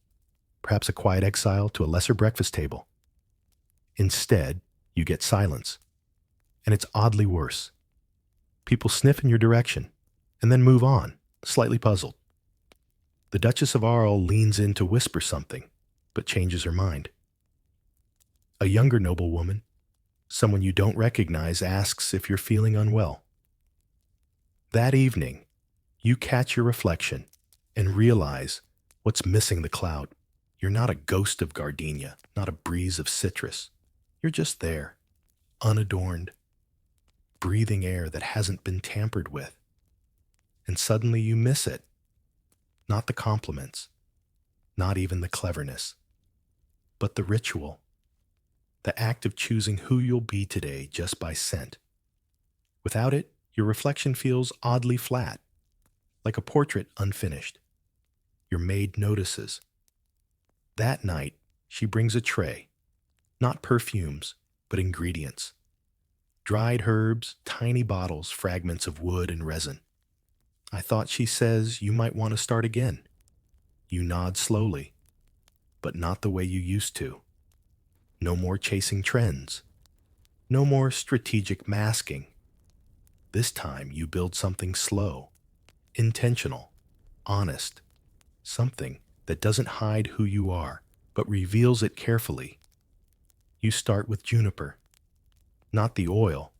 [SPEAKER 1] perhaps a quiet exile to a lesser breakfast table. Instead, you get silence, and it's oddly worse. People sniff in your direction and then move on, slightly puzzled. The Duchess of Arl leans in to whisper something, but changes her mind. A younger noblewoman, someone you don't recognize, asks if you're feeling unwell. That evening, you catch your reflection and realize what's missing the cloud. You're not a ghost of gardenia, not a breeze of citrus. You're just there, unadorned, breathing air that hasn't been tampered with. And suddenly you miss it. Not the compliments, not even the cleverness, but the ritual, the act of choosing who you'll be today just by scent. Without it, your reflection feels oddly flat, like a portrait unfinished. Your maid notices. That night, she brings a tray, not perfumes, but ingredients. Dried herbs, tiny bottles, fragments of wood and resin. I thought, she says, you might want to start again. You nod slowly, but not the way you used to. No more chasing trends. No more strategic masking. This time you build something slow, intentional, honest. Something that doesn't hide who you are, but reveals it carefully. You start with juniper. Not the oil,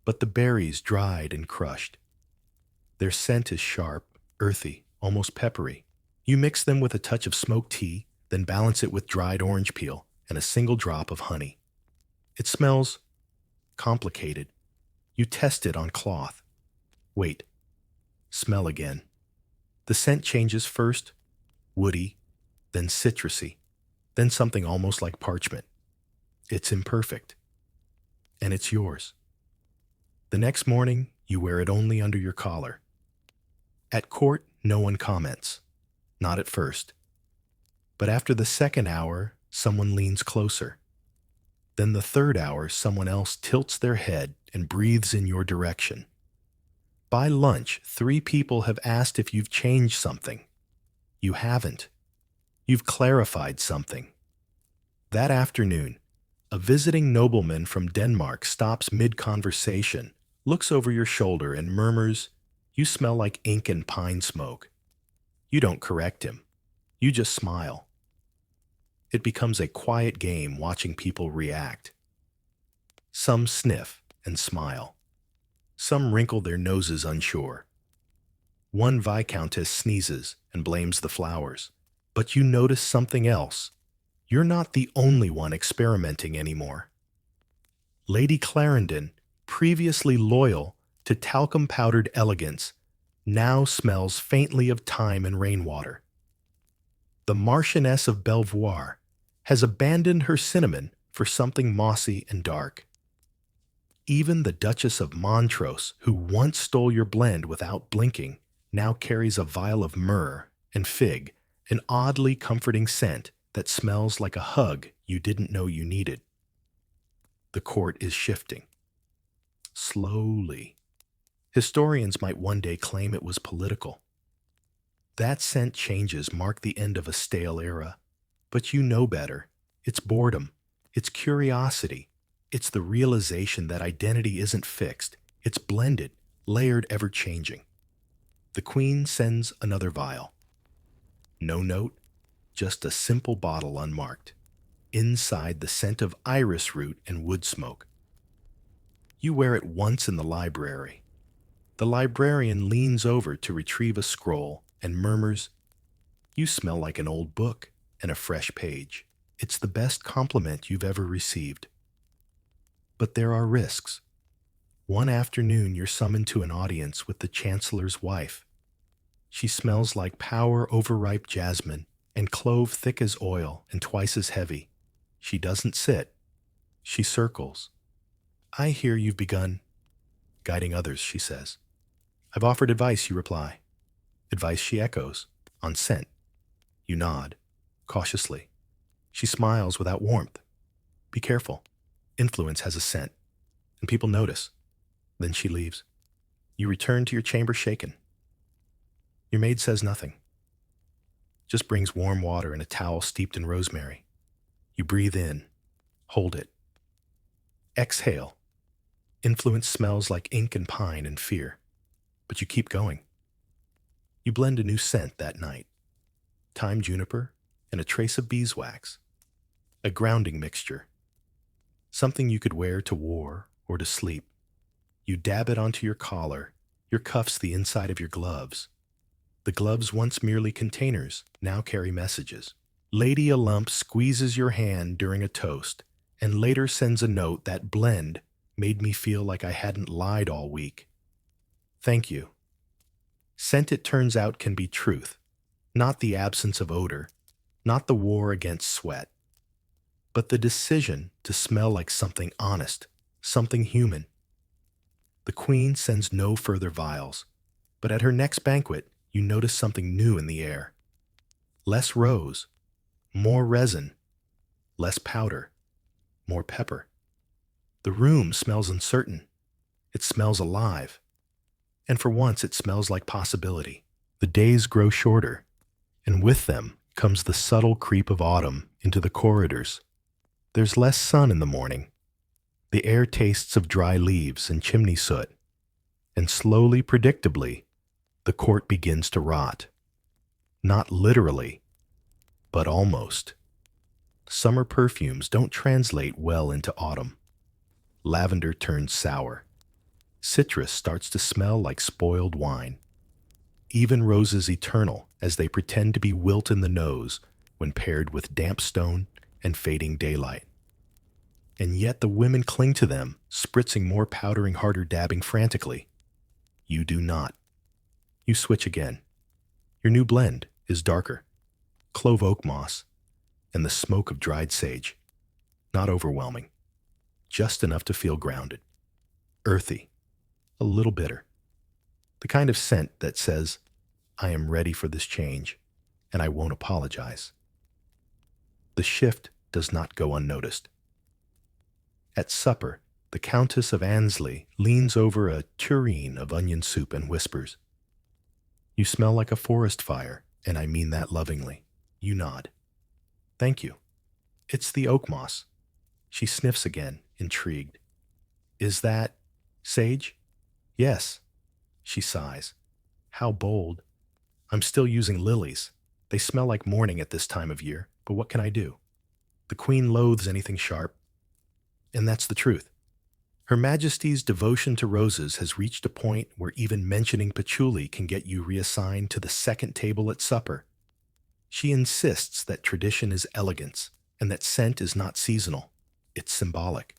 [SPEAKER 1] but the berries dried and crushed. Their scent is sharp, earthy, almost peppery. You mix them with a touch of smoked tea, then balance it with dried orange peel and a single drop of honey. It smells complicated. You test it on cloth. Wait. Smell again. The scent changes first, woody, then citrusy, then something almost like parchment. It's imperfect. And it's yours. The next morning, you wear it only under your collar. At court, no one comments. Not at first. But after the second hour, someone leans closer. Then the third hour, someone else tilts their head and breathes in your direction. By lunch, 3 people have asked if you've changed something. You haven't. You've clarified something. That afternoon, a visiting nobleman from Denmark stops mid-conversation, looks over your shoulder and murmurs, "You smell like ink and pine smoke." You don't correct him. You just smile. It becomes a quiet game watching people react. Some sniff and smile. Some wrinkle their noses unsure. One viscountess sneezes and blames the flowers. But you notice something else. You're not the only one experimenting anymore. Lady Clarendon, previously loyal to talcum-powdered elegance, now smells faintly of thyme and rainwater. The Marchioness of Belvoir has abandoned her cinnamon for something mossy and dark. Even the Duchess of Montrose, who once stole your blend without blinking, now carries a vial of myrrh and fig, an oddly comforting scent that smells like a hug you didn't know you needed. The court is shifting. Slowly. Historians might one day claim it was political. That scent changes mark the end of a stale era. But you know better. It's boredom. It's curiosity. It's the realization that identity isn't fixed. It's blended, layered, ever-changing. The Queen sends another vial. No note, just a simple bottle unmarked. Inside, the scent of iris root and wood smoke. You wear it once in the library. The librarian leans over to retrieve a scroll and murmurs, "You smell like an old book and a fresh page." It's the best compliment you've ever received. But there are risks. One afternoon, you're summoned to an audience with the Chancellor's wife. She smells like power overripe jasmine and clove thick as oil and twice as heavy. She doesn't sit. She circles. "I hear you've begun guiding others," she says. "I've offered advice," you reply. Advice, she echoes, on scent. You nod, cautiously. She smiles without warmth. "Be careful. Influence has a scent, and people notice." Then she leaves. You return to your chamber shaken. Your maid says nothing. Just brings warm water and a towel steeped in rosemary. You breathe in. Hold it. Exhale. Influence smells like ink and pine and fear. But you keep going. You blend a new scent that night. thyme juniper, and a trace of beeswax. A grounding mixture. Something you could wear to war or to sleep. You dab it onto your collar, your cuffs, the inside of your gloves. The gloves, once merely containers, now carry messages. Lady a Lump squeezes your hand during a toast and later sends a note that blend made me feel like I hadn't lied all week. Thank you. Scent, it turns out, can be truth, not the absence of odor, not the war against sweat, but the decision to smell like something honest, something human. The Queen sends no further vials, but at her next banquet, you notice something new in the air. Less rose, more resin, less powder, more pepper. The room smells uncertain. It smells alive. And for once, it smells like possibility. The days grow shorter, and with them comes the subtle creep of autumn into the corridors. There's less sun in the morning. The air tastes of dry leaves and chimney soot, and slowly, predictably, the court begins to rot. Not literally, but almost. Summer perfumes don't translate well into autumn. Lavender turns sour. Citrus starts to smell like spoiled wine. Even roses eternal as they pretend to be wilt in the nose when paired with damp stone and fading daylight. And yet the women cling to them, spritzing more, powdering harder, dabbing frantically. You do not. You switch again. Your new blend is darker. Clove oak moss and the smoke of dried sage. Not overwhelming. Just enough to feel grounded. Earthy. A little bitter. The kind of scent that says, I am ready for this change, and I won't apologize. The shift does not go unnoticed. At supper, the Countess of Annesley leans over a tureen of onion soup and whispers, You smell like a forest fire, and I mean that lovingly. You nod. Thank you. It's the oak moss. She sniffs again, intrigued. Is that sage? Yes. She sighs. How bold. I'm still using lilies. They smell like morning at this time of year, but what can I do? The Queen loathes anything sharp. And that's the truth. Her Majesty's devotion to roses has reached a point where even mentioning patchouli can get you reassigned to the second table at supper. She insists that tradition is elegance and that scent is not seasonal. It's symbolic.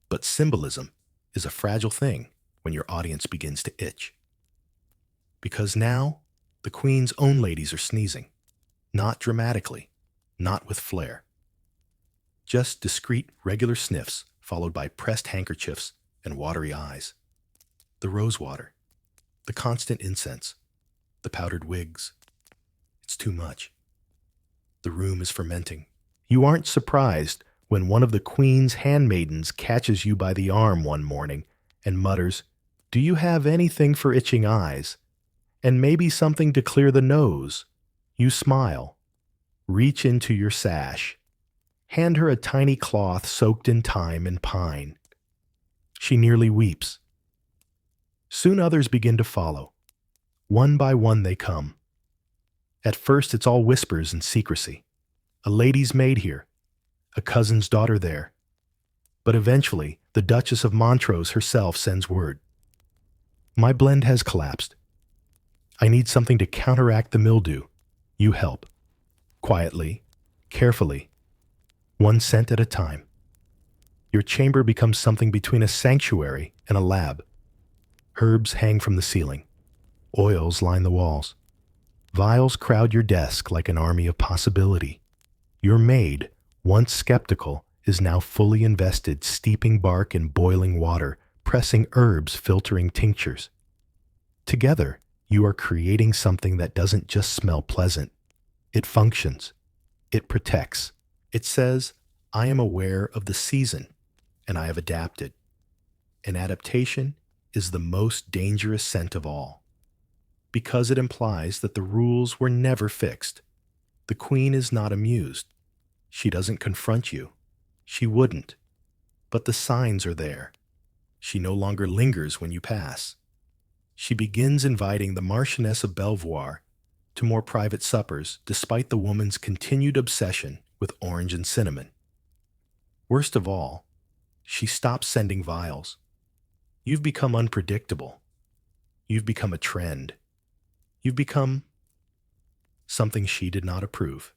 [SPEAKER 1] But symbolism is a fragile thing when your audience begins to itch. Because now, the Queen's own ladies are sneezing. Not dramatically, not with flair. Just discreet, regular sniffs followed by pressed handkerchiefs and watery eyes. The rosewater, the constant incense, the powdered wigs. It's too much. The room is fermenting. You aren't surprised when one of the Queen's handmaidens catches you by the arm one morning and mutters, Do you have anything for itching eyes? And maybe something to clear the nose? You smile. Reach into your sash. Hand her a tiny cloth soaked in thyme and pine. She nearly weeps. Soon others begin to follow. One by one they come. At first it's all whispers and secrecy. A lady's maid here. A cousin's daughter there. But eventually, the Duchess of Montrose herself sends word. My blend has collapsed. I need something to counteract the mildew. You help. Quietly, carefully, one scent at a time. Your chamber becomes something between a sanctuary and a lab. Herbs hang from the ceiling. Oils line the walls. Vials crowd your desk like an army of possibility. Your maid, once skeptical, is now fully invested, steeping bark in boiling water, pressing herbs, filtering tinctures. Together, you are creating something that doesn't just smell pleasant. It functions. It protects. It says, I am aware of the season, and I have adapted. An adaptation is the most dangerous scent of all, because it implies that the rules were never fixed. The Queen is not amused. She doesn't confront you. She wouldn't. But the signs are there. She no longer lingers when you pass. She begins inviting the Marchioness of Belvoir to more private suppers despite the woman's continued obsession with orange and cinnamon. Worst of all, she stops sending vials. You've become unpredictable. You've become a trend. You've become something she did not approve.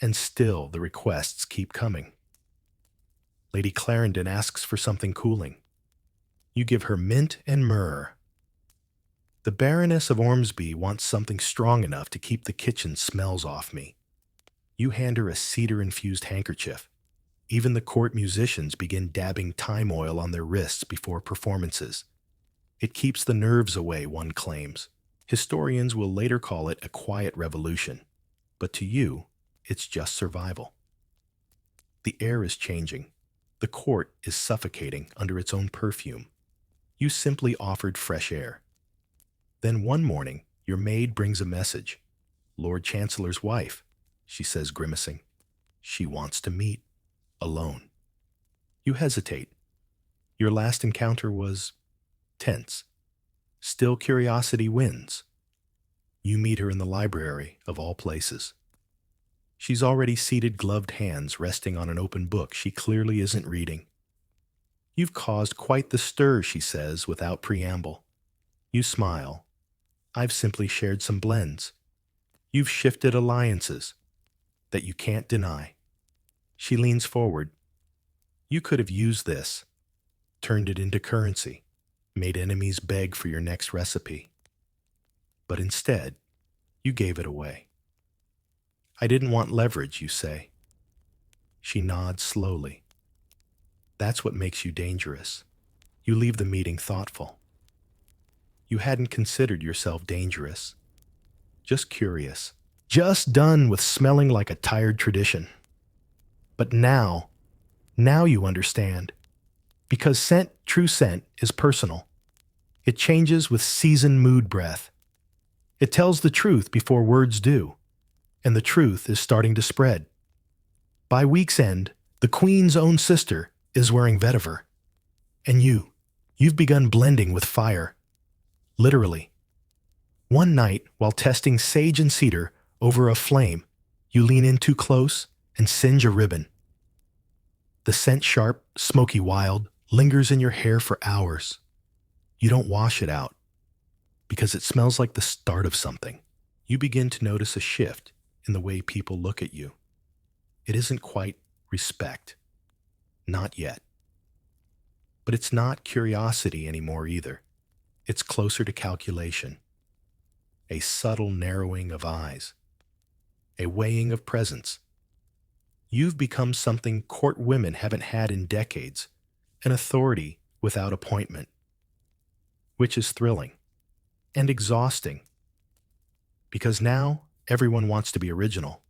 [SPEAKER 1] And still the requests keep coming. Lady Clarendon asks for something cooling. You give her mint and myrrh. The Baroness of Ormsby wants something strong enough to keep the kitchen smells off me. You hand her a cedar-infused handkerchief. Even the court musicians begin dabbing thyme oil on their wrists before performances. It keeps the nerves away, one claims. Historians will later call it a quiet revolution. But to you, it's just survival. The air is changing. The court is suffocating under its own perfume. You simply offered fresh air. Then one morning, your maid brings a message. Lord Chancellor's wife, she says, grimacing. She wants to meet. Alone. You hesitate. Your last encounter was tense. Still curiosity wins. You meet her in the library, of all places. She's already seated, gloved hands resting on an open book she clearly isn't reading. You've caused quite the stir, she says, without preamble. You smile. I've simply shared some blends. You've shifted alliances that you can't deny. She leans forward. You could have used this, turned it into currency, made enemies beg for your next recipe. But instead, you gave it away. I didn't want leverage, you say. She nods slowly. That's what makes you dangerous. You leave the meeting thoughtful. You hadn't considered yourself dangerous. Just curious. Just done with smelling like a tired tradition. But now you understand. Because scent, true scent, is personal. It changes with season, mood, breath. It tells the truth before words do. And the truth is starting to spread. By week's end, the Queen's own sister is wearing vetiver. And you've begun blending with fire. Literally. One night, while testing sage and cedar over a flame, you lean in too close and singe a ribbon. The scent, sharp, smoky wild, lingers in your hair for hours. You don't wash it out because it smells like the start of something. You begin to notice a shift in the way people look at you. It isn't quite respect. Not yet. But it's not curiosity anymore either. It's closer to calculation. A subtle narrowing of eyes. A weighing of presence. You've become something court women haven't had in decades, an authority without appointment, which is thrilling and exhausting, because now everyone wants to be original,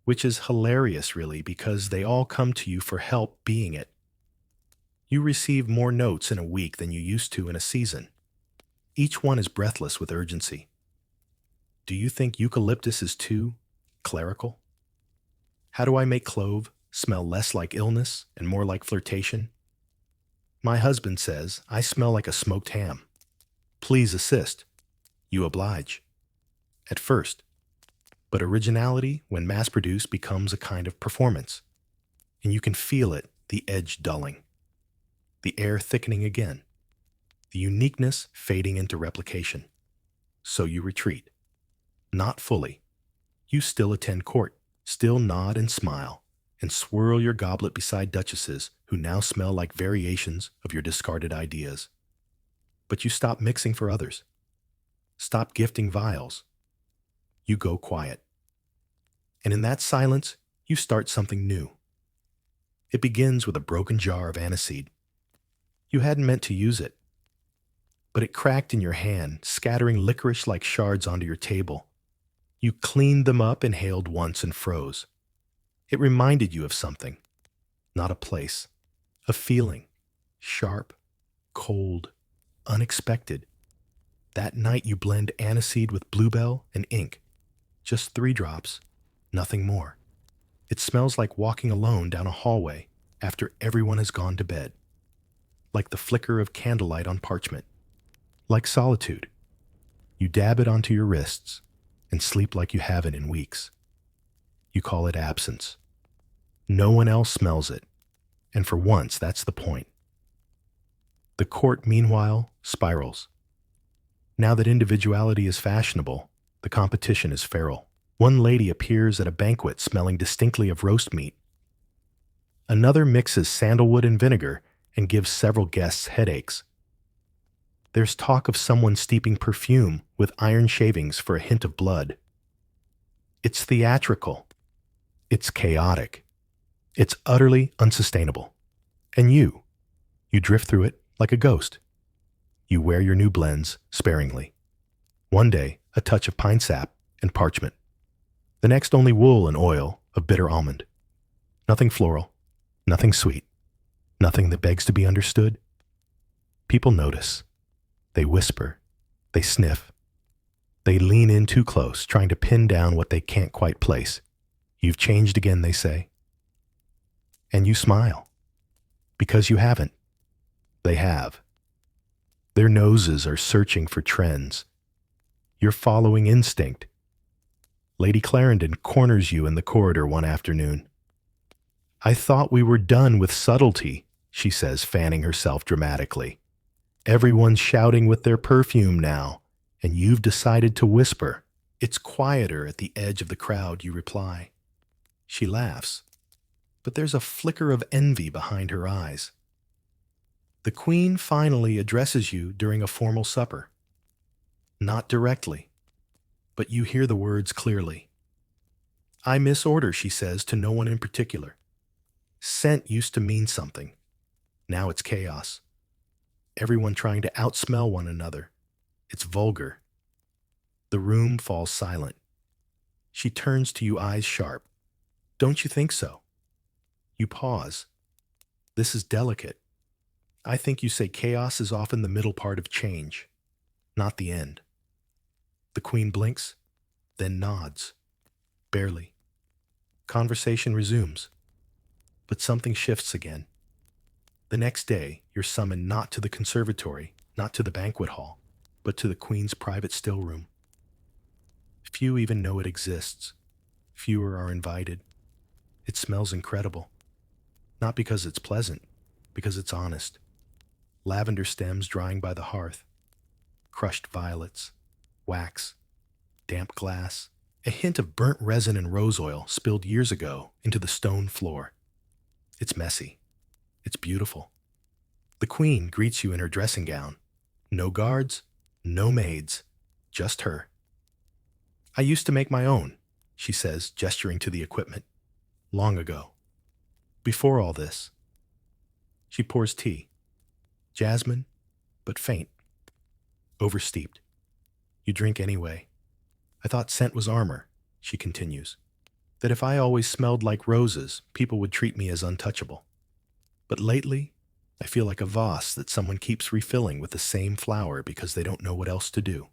[SPEAKER 1] which is hilarious really because they all come to you for help being it. You receive more notes in a week than you used to in a season. Each one is breathless with urgency. Do you think eucalyptus is too clerical? How do I make clove smell less like illness and more like flirtation? My husband says I smell like a smoked ham. Please assist. You oblige. At first. But originality, when mass-produced, becomes a kind of performance. And you can feel it, the edge dulling. The air thickening again. The uniqueness fading into replication. So you retreat. Not fully. You still attend court. Still nod and smile, and swirl your goblet beside duchesses who now smell like variations of your discarded ideas. But you stop mixing for others. Stop gifting vials. You go quiet. And in that silence, you start something new. It begins with a broken jar of aniseed. You hadn't meant to use it, but it cracked in your hand, scattering licorice-like shards onto your table. You cleaned them up, inhaled once, and froze. It reminded you of something, not a place, a feeling, sharp, cold, unexpected. That night you blend aniseed with bluebell and ink, just 3 drops, nothing more. It smells like walking alone down a hallway after everyone has gone to bed, like the flicker of candlelight on parchment, like solitude. You dab it onto your wrists and sleep like you haven't in weeks. You call it absence. No one else smells it, and for once, that's the point. The court, meanwhile, spirals. Now that individuality is fashionable, the competition is feral. One lady appears at a banquet smelling distinctly of roast meat. Another mixes sandalwood and vinegar and gives several guests headaches. There's talk of someone steeping perfume with iron shavings for a hint of blood. It's theatrical. It's chaotic. It's utterly unsustainable. And you drift through it like a ghost. You wear your new blends sparingly. One day, a touch of pine sap and parchment. The next, only wool and oil of bitter almond. Nothing floral, nothing sweet, nothing that begs to be understood. People notice. They whisper. They sniff. They lean in too close, trying to pin down what they can't quite place. You've changed again, they say. And you smile. Because you haven't. They have. Their noses are searching for trends. You're following instinct. Lady Clarendon corners you in the corridor one afternoon. "I thought we were done with subtlety," she says, fanning herself dramatically. "Everyone's shouting with their perfume now, and you've decided to whisper." "It's quieter at the edge of the crowd," you reply. She laughs, but there's a flicker of envy behind her eyes. The Queen finally addresses you during a formal supper. Not directly, but you hear the words clearly. "I miss order," she says to no one in particular. Scent used to mean something. Now it's chaos. Everyone trying to outsmell one another. It's vulgar. The room falls silent. She turns to you, eyes sharp. "Don't you think so?" You pause. This is delicate. I think you say chaos is often the middle part of change, not the end. The Queen blinks, then nods. Barely. Conversation resumes. But something shifts again. The next day, you're summoned not to the conservatory, not to the banquet hall, but to the Queen's private still room. Few even know it exists. Fewer are invited. It smells incredible. Not because it's pleasant, because it's honest. Lavender stems drying by the hearth. Crushed violets. Wax. Damp glass. A hint of burnt resin and rose oil spilled years ago into the stone floor. It's messy. It's beautiful. The Queen greets you in her dressing gown. No guards, no maids, just her. "I used to make my own," she says, gesturing to the equipment. "Long ago. Before all this." She pours tea. Jasmine, but faint. Oversteeped. You drink anyway. "I thought scent was armor," she continues. "That if I always smelled like roses, people would treat me as untouchable. But lately, I feel like a vase that someone keeps refilling with the same flower because they don't know what else to do."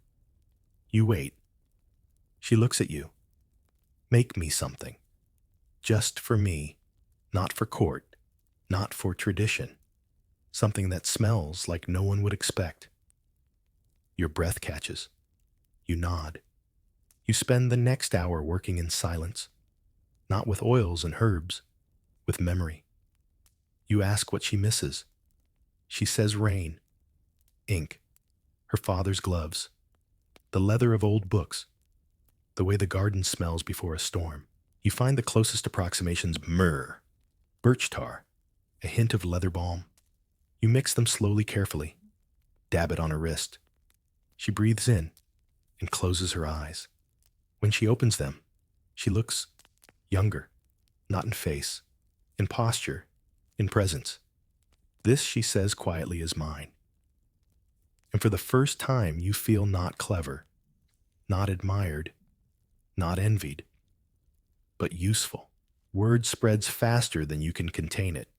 [SPEAKER 1] You wait. She looks at you. "Make me something. Just for me, not for court, not for tradition. Something that smells like no one would expect." Your breath catches. You nod. You spend the next hour working in silence, not with oils and herbs, with memory. You ask what she misses. She says rain, ink, her father's gloves, the leather of old books, the way the garden smells before a storm. You find the closest approximations: myrrh, birch tar, a hint of leather balm. You mix them slowly, carefully, dab it on her wrist. She breathes in and closes her eyes. When she opens them, she looks younger, not in face, in posture, in presence. "This," she says quietly, "is mine." And for the first time, you feel not clever, not admired, not envied, but useful. Word spreads faster than you can contain it.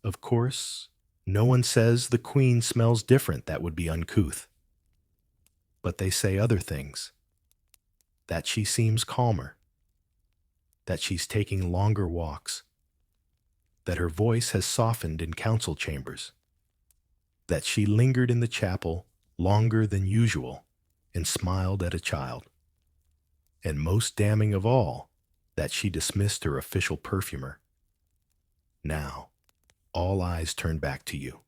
[SPEAKER 1] Of course, no one says the Queen smells different. That would be uncouth. But they say other things. That she seems calmer. That she's taking longer walks. That her voice has softened in council chambers. That she lingered in the chapel longer than usual and smiled at a child. And most damning of all, that she dismissed her official perfumer. Now, all eyes turn back to you.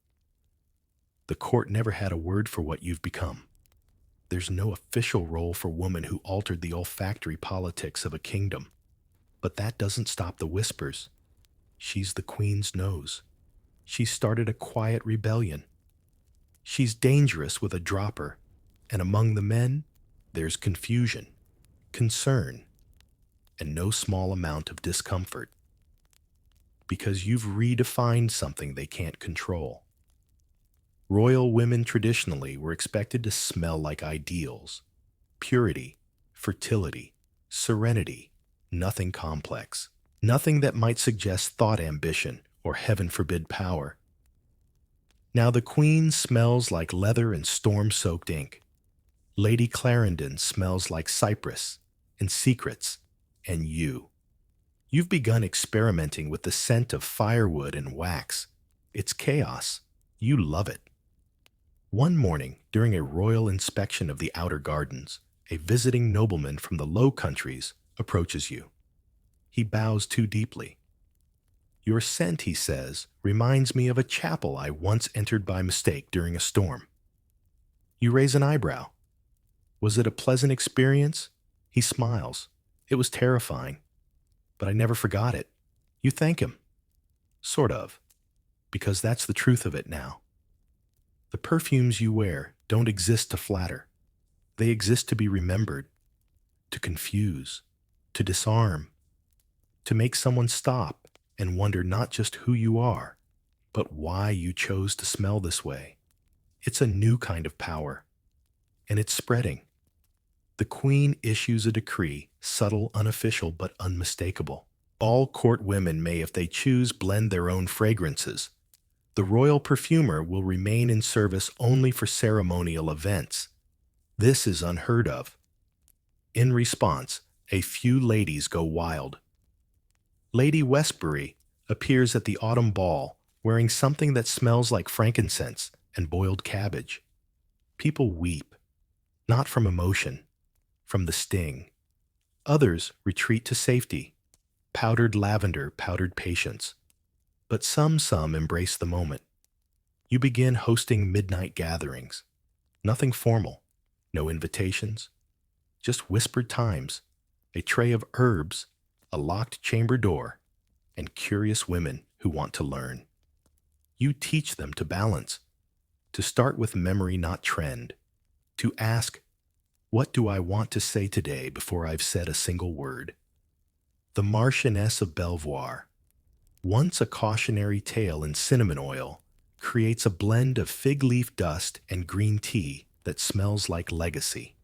[SPEAKER 1] The court never had a word for what you've become. There's no official role for woman who altered the olfactory politics of a kingdom. But that doesn't stop the whispers. She's the queen's nose. She started a quiet rebellion. She's dangerous with a dropper, and among the men, there's confusion, concern, and no small amount of discomfort. Because you've redefined something they can't control. Royal women traditionally were expected to smell like ideals, purity, fertility, serenity, nothing complex, nothing that might suggest thought ambition or heaven forbid power. Now the queen smells like leather and storm-soaked ink. Lady Clarendon smells like cypress and secrets and you. You've begun experimenting with the scent of firewood and wax. It's chaos. You love it. One morning, during a royal inspection of the outer gardens, a visiting nobleman from the Low Countries approaches you. He bows too deeply. Your scent, he says, reminds me of a chapel I once entered by mistake during a storm. You raise an eyebrow. Was it a pleasant experience? He smiles. It was terrifying, but I never forgot it. You thank him. Sort of, because that's the truth of it now. The perfumes you wear don't exist to flatter. They exist to be remembered, to confuse, to disarm, to make someone stop and wonder not just who you are, but why you chose to smell this way. It's a new kind of power, and it's spreading. The Queen issues a decree, subtle, unofficial, but unmistakable. All court women may, if they choose, blend their own fragrances. The royal perfumer will remain in service only for ceremonial events. This is unheard of. In response, a few ladies go wild. Lady Westbury appears at the autumn ball wearing something that smells like frankincense and boiled cabbage. People weep, not from emotion, from the sting. Others retreat to safety, powdered lavender, powdered patience. But some embrace the moment. You begin hosting midnight gatherings. Nothing formal, no invitations, just whispered times, a tray of herbs, a locked chamber door, and curious women who want to learn. You teach them to balance, to start with memory, not trend, to ask, what do I want to say today before I've said a single word? The Marchioness of Belvoir, once a cautionary tale in cinnamon oil, creates a blend of fig leaf dust and green tea that smells like legacy.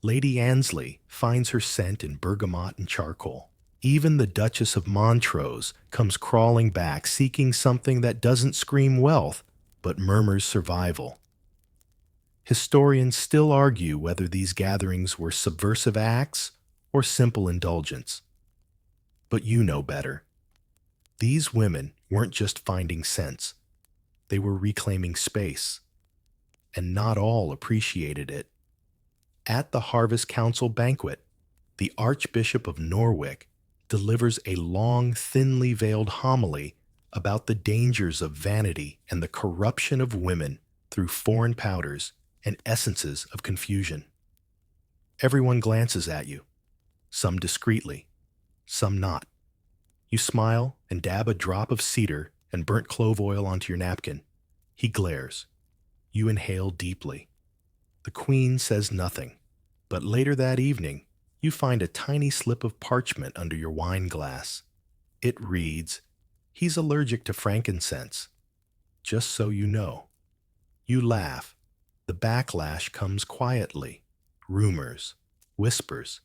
[SPEAKER 1] Lady Annesley finds her scent in bergamot and charcoal. Even the Duchess of Montrose comes crawling back seeking something that doesn't scream wealth, but murmurs survival. Historians still argue whether these gatherings were subversive acts or simple indulgence. But you know better. These women weren't just finding scents. They were reclaiming space. And not all appreciated it. At the Harvest Council banquet, the Archbishop of Norwich delivers a long, thinly veiled homily about the dangers of vanity and the corruption of women through foreign powders and essences of confusion. Everyone glances at you, some discreetly, some not. You smile and dab a drop of cedar and burnt clove oil onto your napkin. He glares. You inhale deeply. The Queen says nothing, but later that evening, you find a tiny slip of parchment under your wine glass. It reads, "He's allergic to frankincense." Just so you know. You laugh. The backlash comes quietly. Rumors, whispers,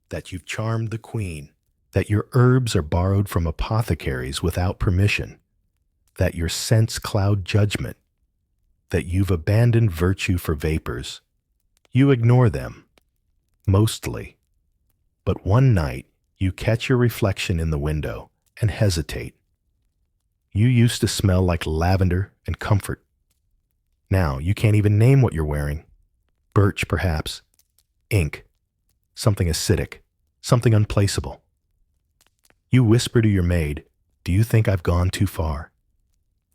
[SPEAKER 1] that you've charmed the Queen, that your herbs are borrowed from apothecaries without permission, that your scents cloud judgment, that you've abandoned virtue for vapors. You ignore them, mostly. But one night, you catch your reflection in the window and hesitate. You used to smell like lavender and comfort. Now you can't even name what you're wearing. Birch, perhaps. Ink. Something acidic. Something unplaceable. You whisper to your maid, "Do you think I've gone too far?"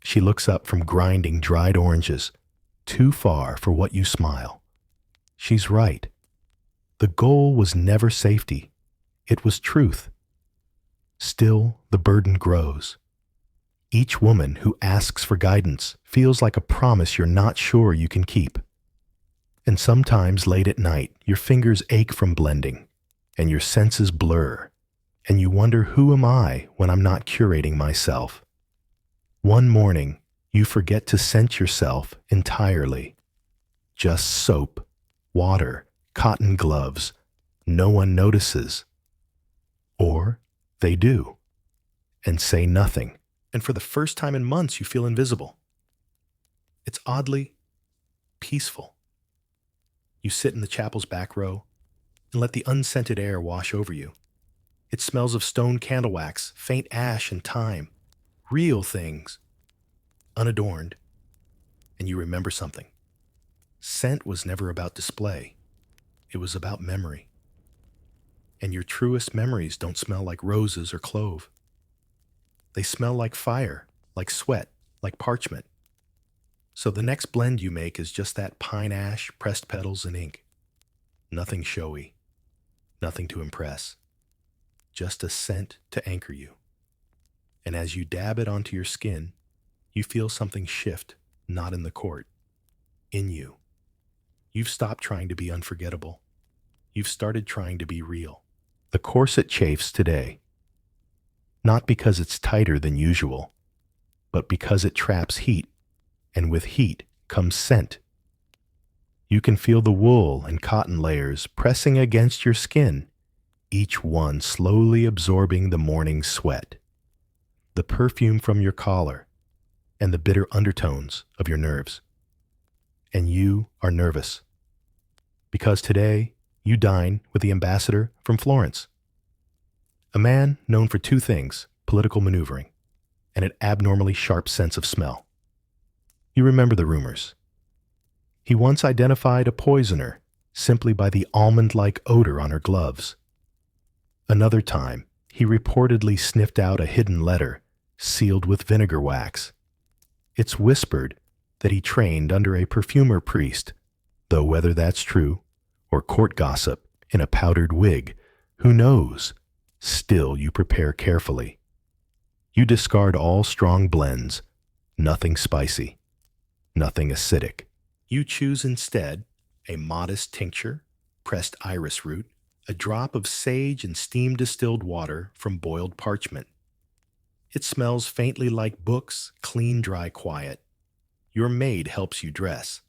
[SPEAKER 1] She looks up from grinding dried oranges. Too far for what you smile. She's right. The goal was never safety. It was truth. Still, the burden grows. Each woman who asks for guidance feels like a promise you're not sure you can keep. And sometimes late at night, your fingers ache from blending, and your senses blur, and you wonder, who am I when I'm not curating myself? One morning, you forget to scent yourself entirely. Just soap, water, cotton gloves. No one notices. Or they do, and say nothing. And for the first time in months, you feel invisible. It's oddly peaceful. You sit in the chapel's back row and let the unscented air wash over you. It smells of stone candle wax, faint ash, and thyme. Real things, unadorned. And you remember something. Scent was never about display. It was about memory. And your truest memories don't smell like roses or clove. They smell like fire, like sweat, like parchment. So the next blend you make is just that pine ash, pressed petals, and ink. Nothing showy, nothing to impress. Just a scent to anchor you. And as you dab it onto your skin, you feel something shift, not in the court, in you. You've stopped trying to be unforgettable. You've started trying to be real. The corset chafes today, not because it's tighter than usual, but because it traps heat, and with heat comes scent. You can feel the wool and cotton layers pressing against your skin, each one slowly absorbing the morning sweat, the perfume from your collar, and the bitter undertones of your nerves. And you are nervous, because today you dine with the ambassador from Florence, a man known for two things: political maneuvering and an abnormally sharp sense of smell. You remember the rumors. He once identified a poisoner simply by the almond-like odor on her gloves. Another time, he reportedly sniffed out a hidden letter sealed with vinegar wax. It's whispered that he trained under a perfumer priest, though whether that's true or court gossip in a powdered wig, who knows? Still, you prepare carefully. You discard all strong blends, nothing spicy, nothing acidic. You choose instead a modest tincture, pressed iris root, a drop of sage and steam distilled water from boiled parchment. It smells faintly like books, clean, dry, quiet. Your maid helps you dress.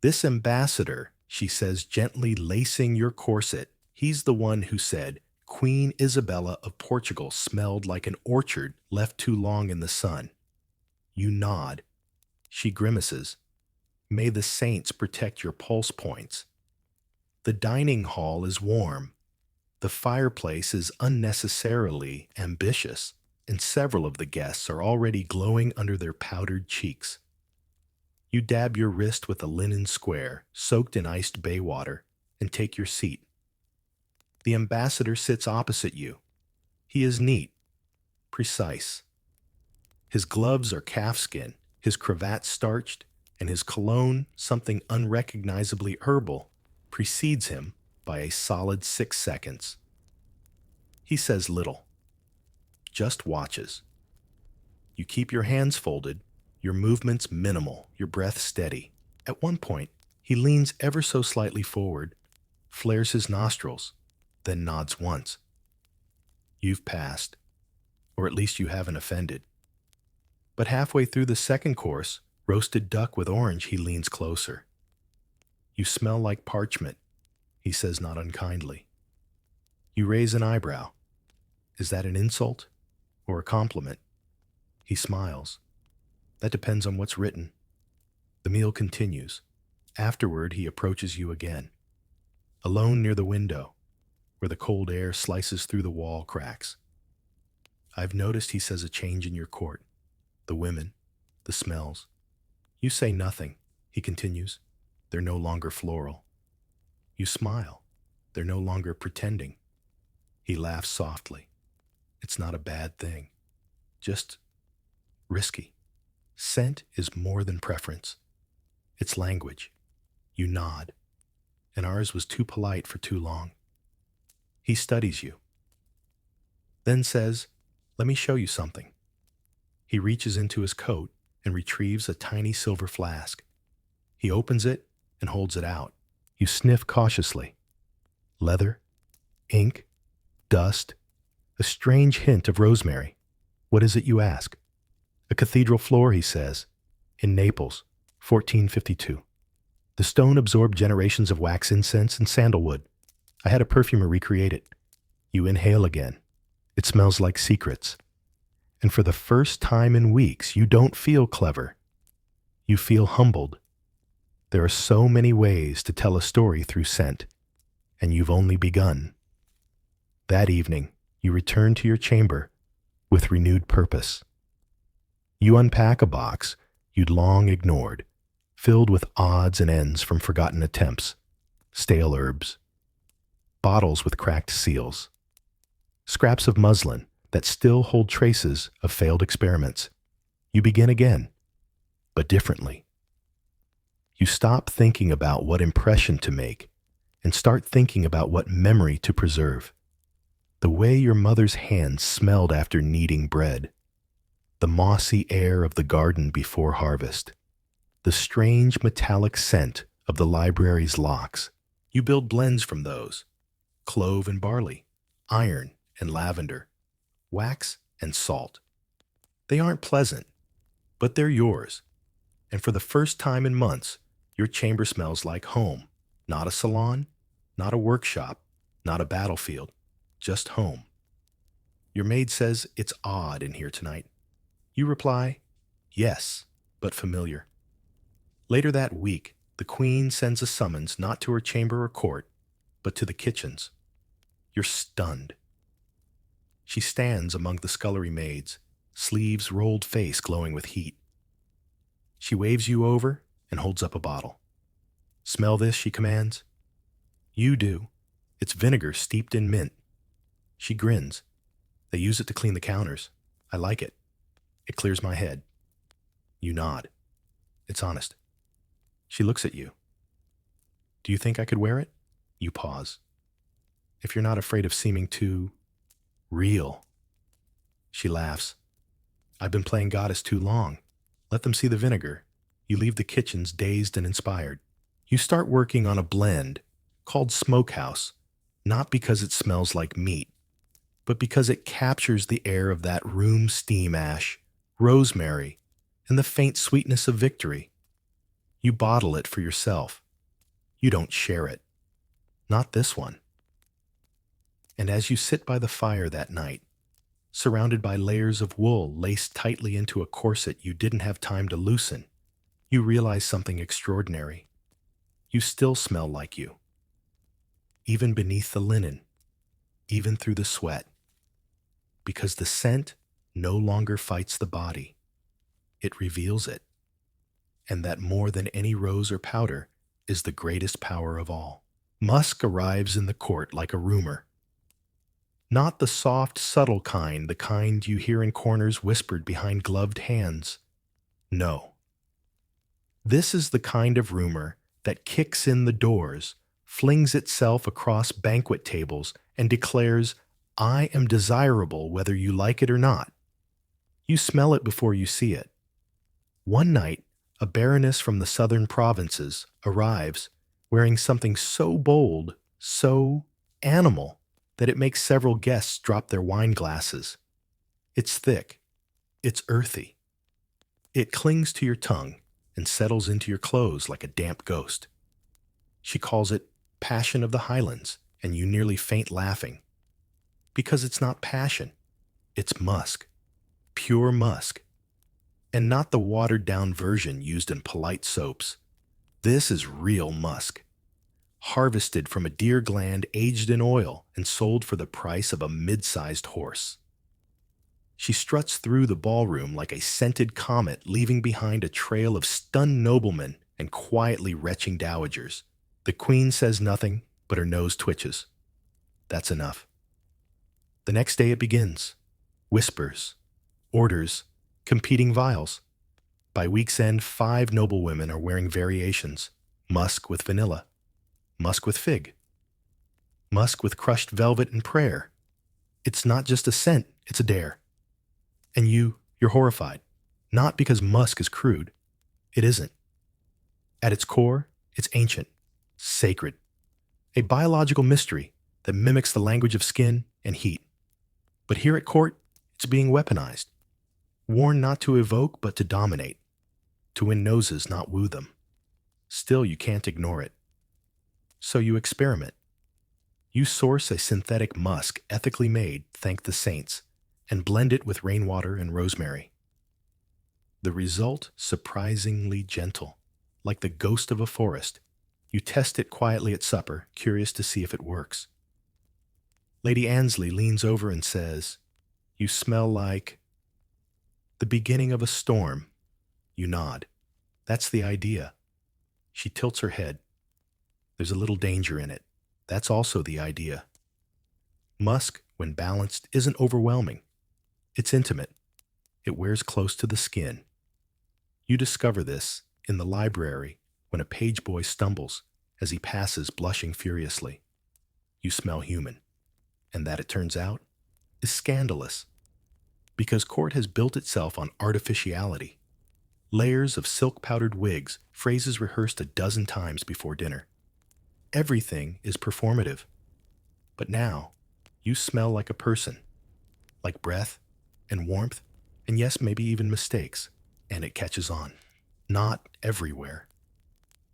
[SPEAKER 1] This ambassador, she says, gently lacing your corset, he's the one who said Queen Isabella of Portugal smelled like an orchard left too long in the sun. You nod. She grimaces. May the saints protect your pulse points. The dining hall is warm. The fireplace is unnecessarily ambitious, and several of the guests are already glowing under their powdered cheeks. You dab your wrist with a linen square soaked in iced bay water and take your seat. The ambassador sits opposite you. He is neat, precise. His gloves are calfskin, his cravat starched, and his cologne, something unrecognizably herbal, precedes him by a solid 6 seconds. He says little, just watches. You keep your hands folded, your movements minimal, your breath steady. At one point, he leans ever so slightly forward, flares his nostrils, then nods once. You've passed, or at least you haven't offended. But halfway through the second course, roasted duck with orange, he leans closer. You smell like parchment, he says not unkindly. You raise an eyebrow. Is that an insult or a compliment? He smiles. That depends on what's written. The meal continues. Afterward, he approaches you again. Alone near the window, where the cold air slices through the wall cracks. I've noticed, he says, a change in your court. The women, the smells. You say nothing, he continues. They're no longer floral. You smile. They're no longer pretending. He laughs softly. It's not a bad thing. Just risky. Scent is more than preference. It's language. You nod. And ours was too polite for too long. He studies you. Then says, "Let me show you something." He reaches into his coat and retrieves a tiny silver flask. He opens it and holds it out. You sniff cautiously. Leather, ink, dust, a strange hint of rosemary. What is it, you ask? A cathedral floor, he says, in Naples, 1452. The stone absorbed generations of wax incense and sandalwood. I had a perfumer recreate it. You inhale again. It smells like secrets. And for the first time in weeks, you don't feel clever. You feel humbled. There are so many ways to tell a story through scent, and you've only begun. That evening, you return to your chamber with renewed purpose. You unpack a box you'd long ignored, filled with odds and ends from forgotten attempts, stale herbs, bottles with cracked seals, scraps of muslin that still hold traces of failed experiments. You begin again, but differently. You stop thinking about what impression to make and start thinking about what memory to preserve. The way your mother's hands smelled after kneading bread, the mossy air of the garden before harvest, the strange metallic scent of the library's locks. You build blends from those: clove and barley, iron and lavender, wax and salt. They aren't pleasant, but they're yours. And for the first time in months, your chamber smells like home. Not a salon, not a workshop, not a battlefield, just home. Your maid says it's odd in here tonight. You reply, yes, but familiar. Later that week, the queen sends a summons not to her chamber or court, but to the kitchens. You're stunned. She stands among the scullery maids, sleeves rolled face glowing with heat. She waves you over and holds up a bottle. Smell this, she commands. You do. It's vinegar steeped in mint. She grins. They use it to clean the counters. I like it. It clears my head. You nod. It's honest. She looks at you. Do you think I could wear it? You pause. If you're not afraid of seeming too real. She laughs. I've been playing goddess too long. Let them see the vinegar. You leave the kitchens dazed and inspired. You start working on a blend called Smokehouse, not because it smells like meat, but because it captures the air of that room steam ash, rosemary, and the faint sweetness of victory. You bottle it for yourself. You don't share it. Not this one. And as you sit by the fire that night, surrounded by layers of wool laced tightly into a corset you didn't have time to loosen, you realize something extraordinary. You still smell like you. Even beneath the linen, even through the sweat. Because the scent no longer fights the body. It reveals it. And that more than any rose or powder is the greatest power of all. Musk arrives in the court like a rumor. Not the soft, subtle kind, the kind you hear in corners whispered behind gloved hands. No. This is the kind of rumor that kicks in the doors, flings itself across banquet tables, and declares, I am desirable whether you like it or not. You smell it before you see it. One night, a baroness from the southern provinces arrives wearing something so bold, so animal, that it makes several guests drop their wine glasses. It's thick. It's earthy. It clings to your tongue and settles into your clothes like a damp ghost. She calls it Passion of the Highlands, and you nearly faint laughing. Because it's not passion. It's musk. Pure musk. And not the watered-down version used in polite soaps. This is real musk. Harvested from a deer gland aged in oil and sold for the price of a mid-sized horse. She struts through the ballroom like a scented comet, leaving behind a trail of stunned noblemen and quietly retching dowagers. The queen says nothing, but her nose twitches. That's enough. The next day it begins. Whispers, orders, competing vials. By week's end, 5 noblewomen are wearing variations. Musk with vanilla, musk with fig, musk with crushed velvet and prayer. It's not just a scent, it's a dare. And you're horrified. Not because musk is crude. It isn't. At its core, it's ancient, sacred, a biological mystery that mimics the language of skin and heat. But here at court, it's being weaponized. Worn not to evoke, but to dominate. To win noses, not woo them. Still, you can't ignore it. So you experiment. You source a synthetic musk ethically made, thank the saints, and blend it with rainwater and rosemary. The result, surprisingly gentle, like the ghost of a forest. You test it quietly at supper, curious to see if it works. Lady Annesley leans over and says, "You smell like the beginning of a storm." You nod. That's the idea. She tilts her head. There's a little danger in it. That's also the idea. Musk, when balanced, isn't overwhelming. It's intimate. It wears close to the skin. You discover this in the library when a page boy stumbles as he passes, blushing furiously. You smell human. And that, it turns out, is scandalous. Because court has built itself on artificiality. Layers of silk-powdered wigs, phrases rehearsed a dozen times before dinner. Everything is performative. But now, you smell like a person. Like breath and warmth, and yes, maybe even mistakes. And it catches on. Not everywhere.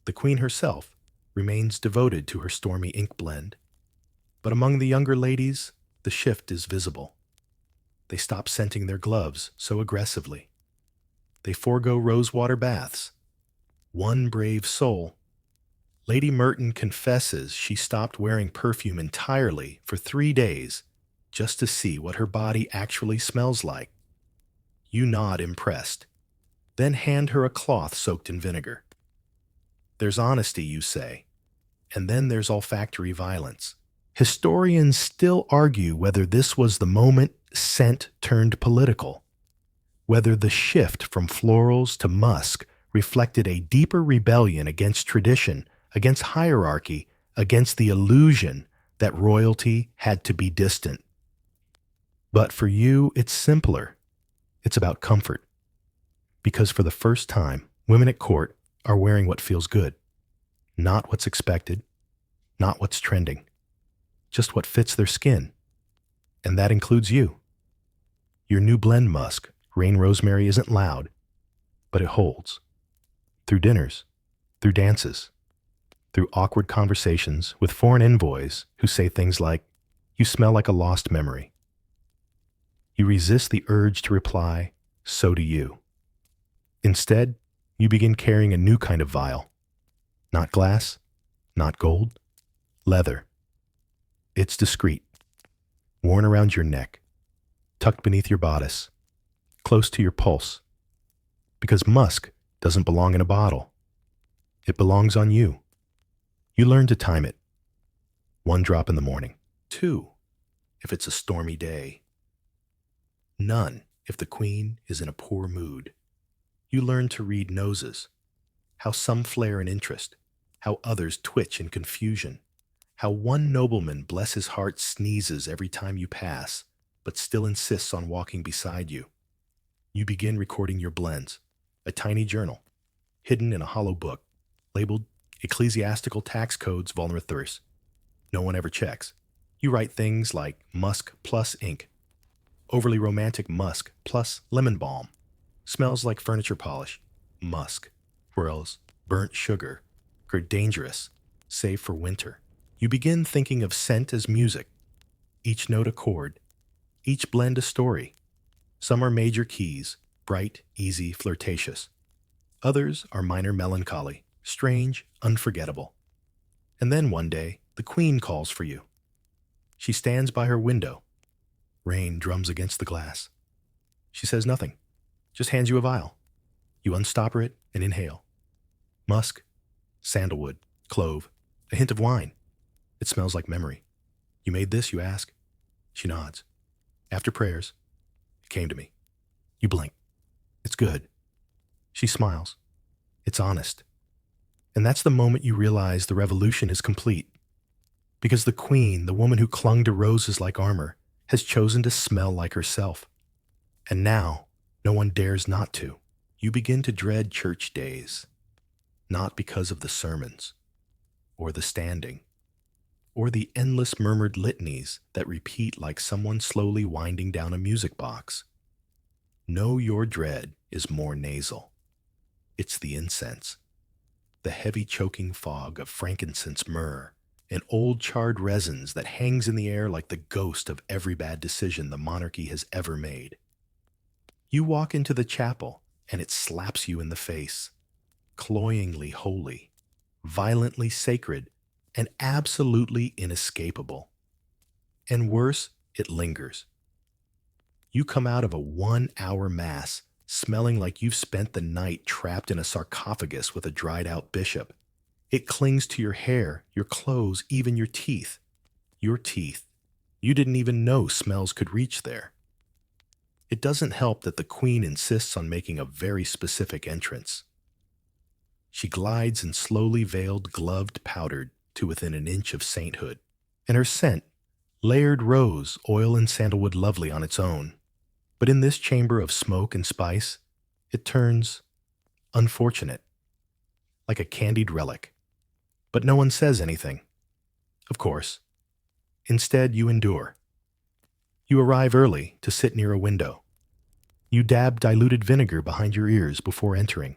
[SPEAKER 1] The queen herself remains devoted to her stormy ink blend. But among the younger ladies, the shift is visible. They stop scenting their gloves so aggressively. They forego rosewater baths. One brave soul. Lady Merton confesses she stopped wearing perfume entirely for 3 days just to see what her body actually smells like. You nod, impressed. Then hand her a cloth soaked in vinegar. There's honesty, you say. And then there's olfactory violence. Historians still argue whether this was the moment scent turned political, whether the shift from florals to musk reflected a deeper rebellion against tradition, against hierarchy, against the illusion that royalty had to be distant. But for you, it's simpler. It's about comfort. Because for the first time, women at court are wearing what feels good. Not what's expected, not what's trending. Just what fits their skin. And that includes you. Your new blend musk, Rain Rosemary, isn't loud, but it holds. Through dinners, through dances, through awkward conversations with foreign envoys who say things like, "You smell like a lost memory." You resist the urge to reply, "So do you." Instead, you begin carrying a new kind of vial. Not glass, not gold, leather. It's discreet, worn around your neck, tucked beneath your bodice, close to your pulse. Because musk doesn't belong in a bottle. It belongs on you. You learn to time it. 1 drop in the morning. 2, if it's a stormy day. None, if the queen is in a poor mood. You learn to read noses. How some flare in interest. How others twitch in confusion. How one nobleman, bless his heart, sneezes every time you pass, but still insists on walking beside you. You begin recording your blends, a tiny journal, hidden in a hollow book, labeled Ecclesiastical Tax Codes Vulnerathurs. No one ever checks. You write things like musk plus ink, overly romantic musk plus lemon balm, smells like furniture polish, musk, whereas burnt sugar, are dangerous, save for winter. You begin thinking of scent as music, each note a chord, each blend a story. Some are major keys, bright, easy, flirtatious. Others are minor melancholy, strange, unforgettable. And then one day, the queen calls for you. She stands by her window. Rain drums against the glass. She says nothing, just hands you a vial. You unstopper it and inhale. Musk, sandalwood, clove, a hint of wine. It smells like memory. You made this, you ask? She nods. After prayers, it came to me. You blink. It's good. She smiles. It's honest. And that's the moment you realize the revolution is complete. Because the queen, the woman who clung to roses like armor, has chosen to smell like herself. And now, no one dares not to. You begin to dread church days. Not because of the sermons, or the standing, or the endless murmured litanies that repeat like someone slowly winding down a music box. No, your dread is more nasal. It's the incense, the heavy choking fog of frankincense myrrh, and old charred resins that hangs in the air like the ghost of every bad decision the monarchy has ever made. You walk into the chapel, and it slaps you in the face, cloyingly holy, violently sacred, and absolutely inescapable. And worse, it lingers. You come out of a 1-hour mass smelling like you've spent the night trapped in a sarcophagus with a dried-out bishop. It clings to your hair, your clothes, even your teeth. Your teeth. You didn't even know smells could reach there. It doesn't help that the queen insists on making a very specific entrance. She glides in slowly veiled, gloved powder to within an inch of sainthood. And her scent, layered rose, oil, and sandalwood lovely on its own. But in this chamber of smoke and spice, it turns unfortunate, like a candied relic. But no one says anything. Of course. Instead, you endure. You arrive early to sit near a window. You dab diluted vinegar behind your ears before entering.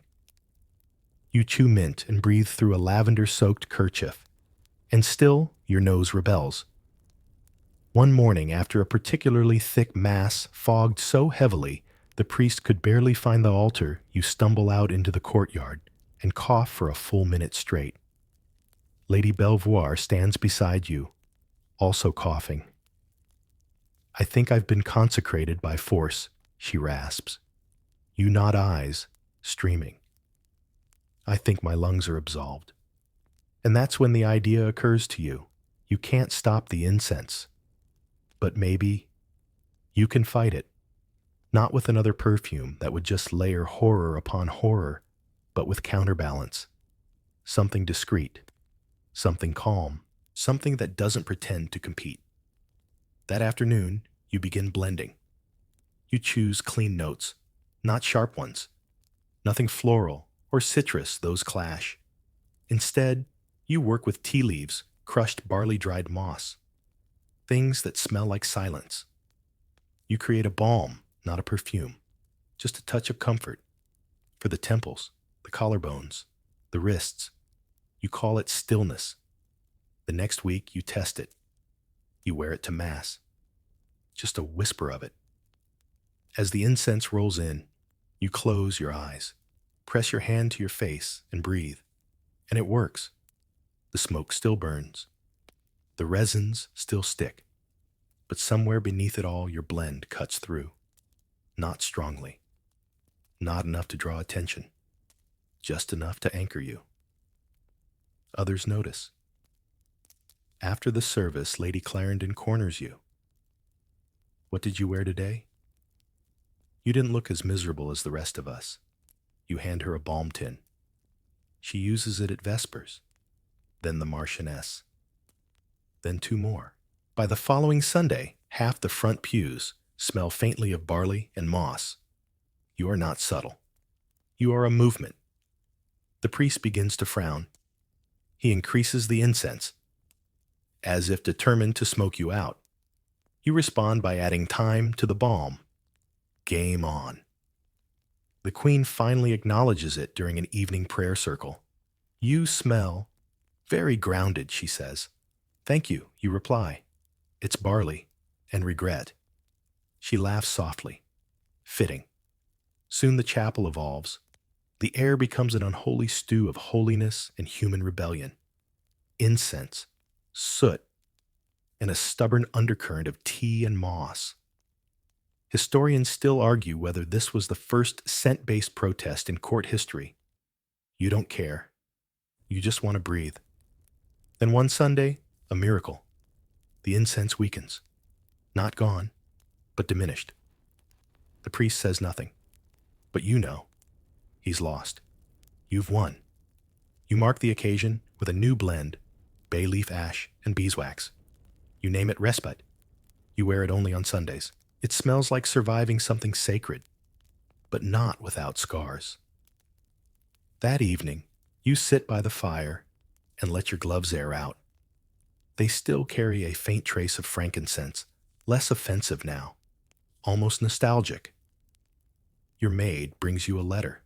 [SPEAKER 1] You chew mint and breathe through a lavender-soaked kerchief. And still, your nose rebels. One morning, after a particularly thick mass fogged so heavily the priest could barely find the altar, you stumble out into the courtyard and cough for a full minute straight. Lady Belvoir stands beside you, also coughing. I think I've been consecrated by force, she rasps. You nod eyes, streaming. I think my lungs are absolved. And that's when the idea occurs to you. You can't stop the incense. But maybe you can fight it. Not with another perfume that would just layer horror upon horror, but with counterbalance. Something discreet. Something calm. Something that doesn't pretend to compete. That afternoon, you begin blending. You choose clean notes, not sharp ones. Nothing floral or citrus, those clash. Instead, you work with tea leaves, crushed barley-dried moss. Things that smell like silence. You create a balm, not a perfume. Just a touch of comfort. For the temples, the collarbones, the wrists. You call it stillness. The next week, you test it. You wear it to mass. Just a whisper of it. As the incense rolls in, you close your eyes, press your hand to your face, and breathe. And it works. The smoke still burns. The resins still stick. But somewhere beneath it all, your blend cuts through. Not strongly. Not enough to draw attention. Just enough to anchor you. Others notice. After the service, Lady Clarendon corners you. What did you wear today? You didn't look as miserable as the rest of us. You hand her a balm tin. She uses it at Vespers. Then the Marchioness. Then 2 more. By the following Sunday, half the front pews smell faintly of barley and moss. You are not subtle. You are a movement. The priest begins to frown. He increases the incense, as if determined to smoke you out. You respond by adding thyme to the balm. Game on. The queen finally acknowledges it during an evening prayer circle. You smell very grounded, she says. Thank you, you reply. It's barley and regret. She laughs softly. Fitting. Soon the chapel evolves. The air becomes an unholy stew of holiness and human rebellion. Incense, soot, and a stubborn undercurrent of tea and moss. Historians still argue whether this was the first scent-based protest in court history. You don't care. You just want to breathe. Then one Sunday, a miracle. The incense weakens. Not gone, but diminished. The priest says nothing. But you know, he's lost. You've won. You mark the occasion with a new blend, bay leaf ash and beeswax. You name it respite. You wear it only on Sundays. It smells like surviving something sacred, but not without scars. That evening, you sit by the fire and let your gloves air out. They still carry a faint trace of frankincense, less offensive now, almost nostalgic. Your maid brings you a letter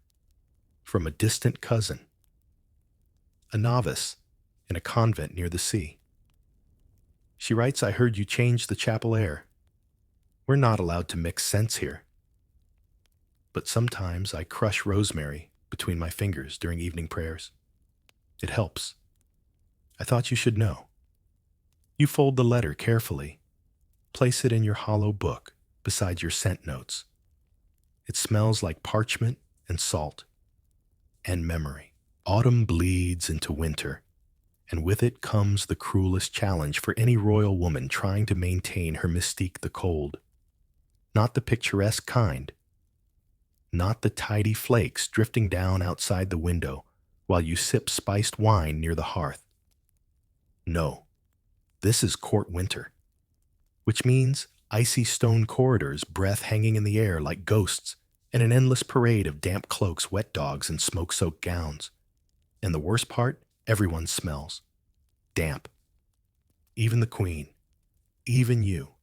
[SPEAKER 1] from a distant cousin, a novice in a convent near the sea. She writes, "I heard you change the chapel air. We're not allowed to mix scents here. But sometimes I crush rosemary between my fingers during evening prayers. It helps. I thought you should know." You fold the letter carefully, place it in your hollow book beside your scent notes. It smells like parchment and salt and memory. Autumn bleeds into winter, and with it comes the cruelest challenge for any royal woman trying to maintain her mystique the cold. Not the picturesque kind. Not the tidy flakes drifting down outside the window while you sip spiced wine near the hearth. No, this is court winter, which means icy stone corridors, breath hanging in the air like ghosts, and an endless parade of damp cloaks, wet dogs, and smoke-soaked gowns. And the worst part, everyone smells. Damp. Even the queen. Even you.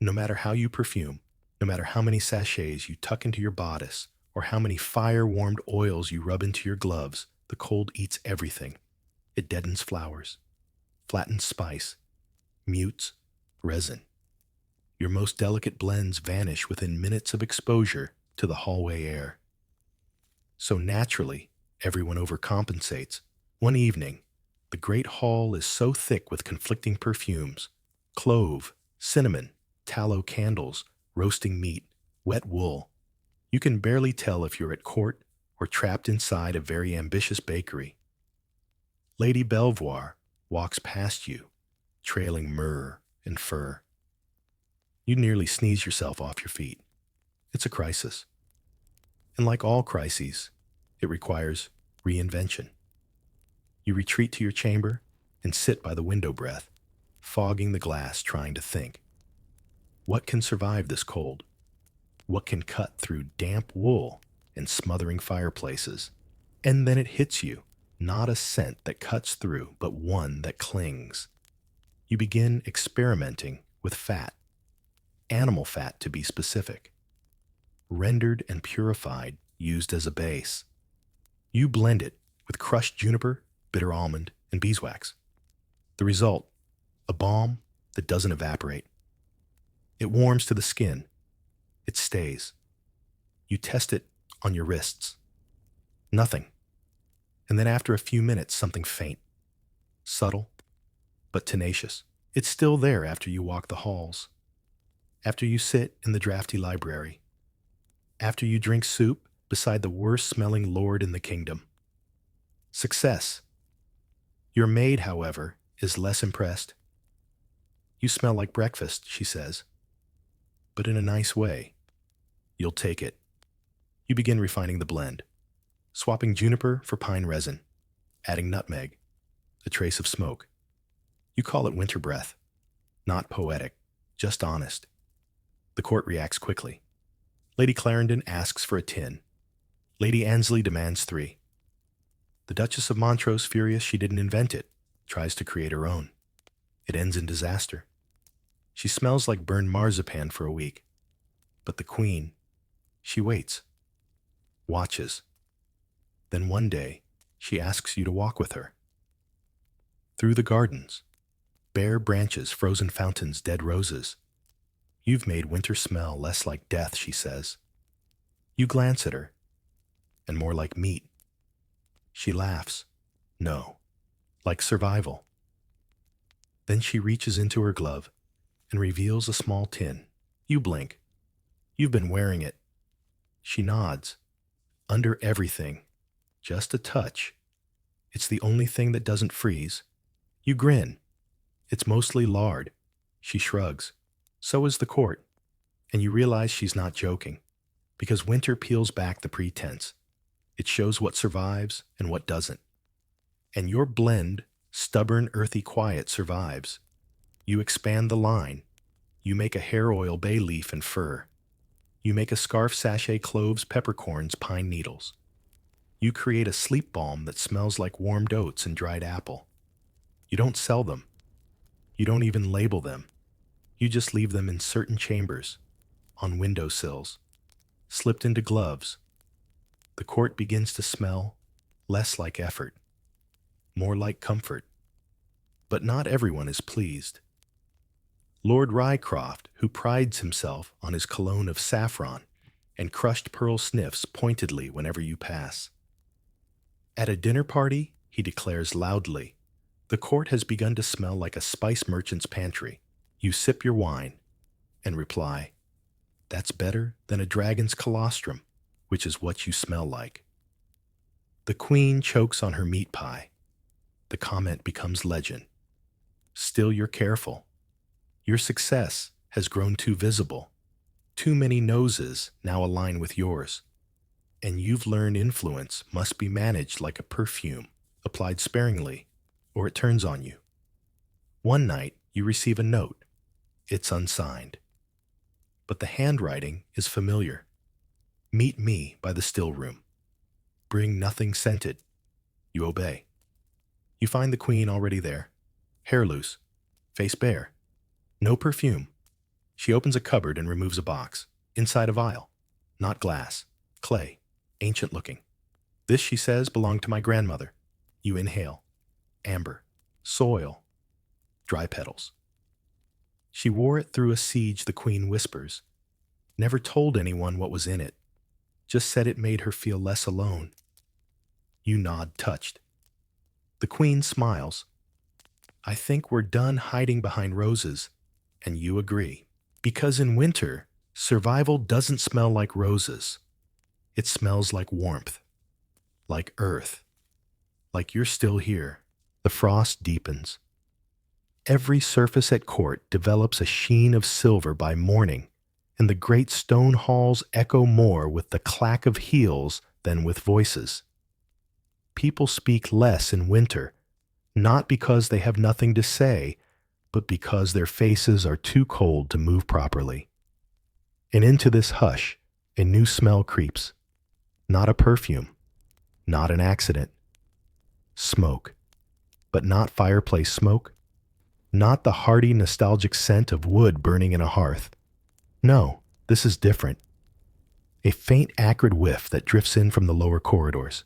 [SPEAKER 1] No matter how you perfume, no matter how many sachets you tuck into your bodice, or how many fire-warmed oils you rub into your gloves, the cold eats everything. It deadens flowers, flattens spice, mutes resin. Your most delicate blends vanish within minutes of exposure to the hallway air. So naturally, everyone overcompensates. One evening, the great hall is so thick with conflicting perfumes: clove, cinnamon, tallow candles, roasting meat, wet wool. You can barely tell if you're at court or trapped inside a very ambitious bakery. Lady Belvoir walks past you, trailing myrrh and fur. You nearly sneeze yourself off your feet. It's a crisis. And like all crises, it requires reinvention. You retreat to your chamber and sit by the window breath, fogging the glass, trying to think. What can survive this cold? What can cut through damp wool and smothering fireplaces? And then it hits you, not a scent that cuts through, but one that clings. You begin experimenting with fat, animal fat to be specific, rendered and purified, used as a base. You blend it with crushed juniper, bitter almond, and beeswax. The result, a balm that doesn't evaporate. It warms to the skin. It stays. You test it on your wrists. Nothing. And then after a few minutes, something faint, subtle, but tenacious. It's still there after you walk the halls, after you sit in the drafty library, after you drink soup beside the worst-smelling lord in the kingdom. Success. Your maid, however, is less impressed. "You smell like breakfast," she says, but in a nice way. You'll take it. You begin refining the blend, swapping juniper for pine resin, adding nutmeg, a trace of smoke. You call it winter breath. Not poetic, just honest. The court reacts quickly. Lady Clarendon asks for a tin. Lady Annesley demands 3. The Duchess of Montrose, furious she didn't invent it, tries to create her own. It ends in disaster. She smells like burned marzipan for a week. But the Queen, she waits, watches. Then one day, she asks you to walk with her. Through the gardens, bare branches, frozen fountains, dead roses. You've made winter smell less like death, she says. You glance at her, and more like meat. She laughs. No, like survival. Then she reaches into her glove and reveals a small tin. You blink. You've been wearing it. She nods. Under everything, just a touch, It's the only thing that doesn't freeze. You grin. It's mostly lard. She shrugs. So is the court. And you realize she's not joking. Because winter peels back the pretense. It shows what survives and what doesn't. And your blend, stubborn, earthy quiet survives. You expand the line. You make a hair oil bay leaf and fir. You make a scarf sachet cloves, peppercorns, pine needles. You create a sleep balm that smells like warmed oats and dried apple. You don't sell them. You don't even label them. You just leave them in certain chambers, on windowsills, slipped into gloves. The court begins to smell less like effort, more like comfort. But not everyone is pleased. Lord Rycroft, who prides himself on his cologne of saffron and crushed pearl sniffs pointedly whenever you pass. At a dinner party, he declares loudly, the court has begun to smell like a spice merchant's pantry. You sip your wine and reply, that's better than a dragon's colostrum, which is what you smell like. The queen chokes on her meat pie. The comment becomes legend. Still, you're careful. Your success has grown too visible. Too many noses now align with yours. And you've learned influence must be managed like a perfume, applied sparingly, or it turns on you. One night, you receive a note. It's unsigned. But the handwriting is familiar. Meet me by the still room. Bring nothing scented. You obey. You find the queen already there, hair loose, face bare. No perfume. She opens a cupboard and removes a box. Inside a vial. Not glass. Clay. Ancient looking. This, she says, belonged to my grandmother. You inhale. Amber. Soil. Dry petals. She wore it through a siege, the queen whispers. Never told anyone what was in it. Just said it made her feel less alone. You nod, touched. The queen smiles. I think we're done hiding behind roses. And you agree. Because in winter, survival doesn't smell like roses. It smells like warmth, like earth, like you're still here. The frost deepens. Every surface at court develops a sheen of silver by morning, and the great stone halls echo more with the clack of heels than with voices. People speak less in winter, not because they have nothing to say, but because their faces are too cold to move properly. And into this hush, a new smell creeps. Not a perfume, not an accident. Smoke, but not fireplace smoke, not the hearty, nostalgic scent of wood burning in a hearth. No, this is different. A faint, acrid whiff that drifts in from the lower corridors.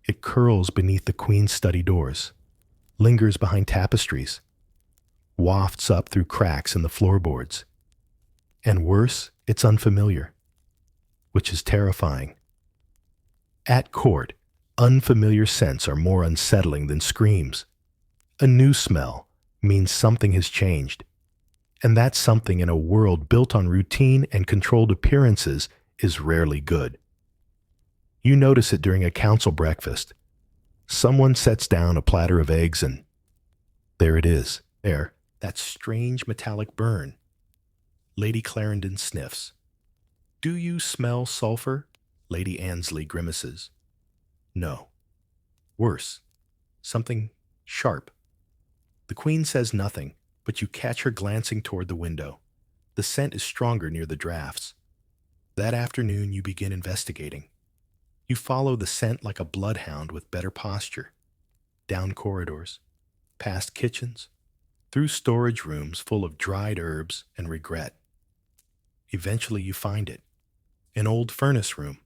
[SPEAKER 1] It curls beneath the queen's study doors, lingers behind tapestries, wafts up through cracks in the floorboards. And worse, it's unfamiliar, which is terrifying. At court, unfamiliar scents are more unsettling than screams. A new smell means something has changed. And that something in a world built on routine and controlled appearances is rarely good. You notice it during a council breakfast. Someone sets down a platter of eggs and there it is, there, that strange metallic burn. Lady Clarendon sniffs. Do you smell sulfur? Lady Annesley grimaces. No. Worse. Something sharp. The queen says nothing, but you catch her glancing toward the window. The scent is stronger near the drafts. That afternoon you begin investigating. You follow the scent like a bloodhound with better posture. Down corridors, past kitchens, through storage rooms full of dried herbs and regret. Eventually you find it. An old furnace room.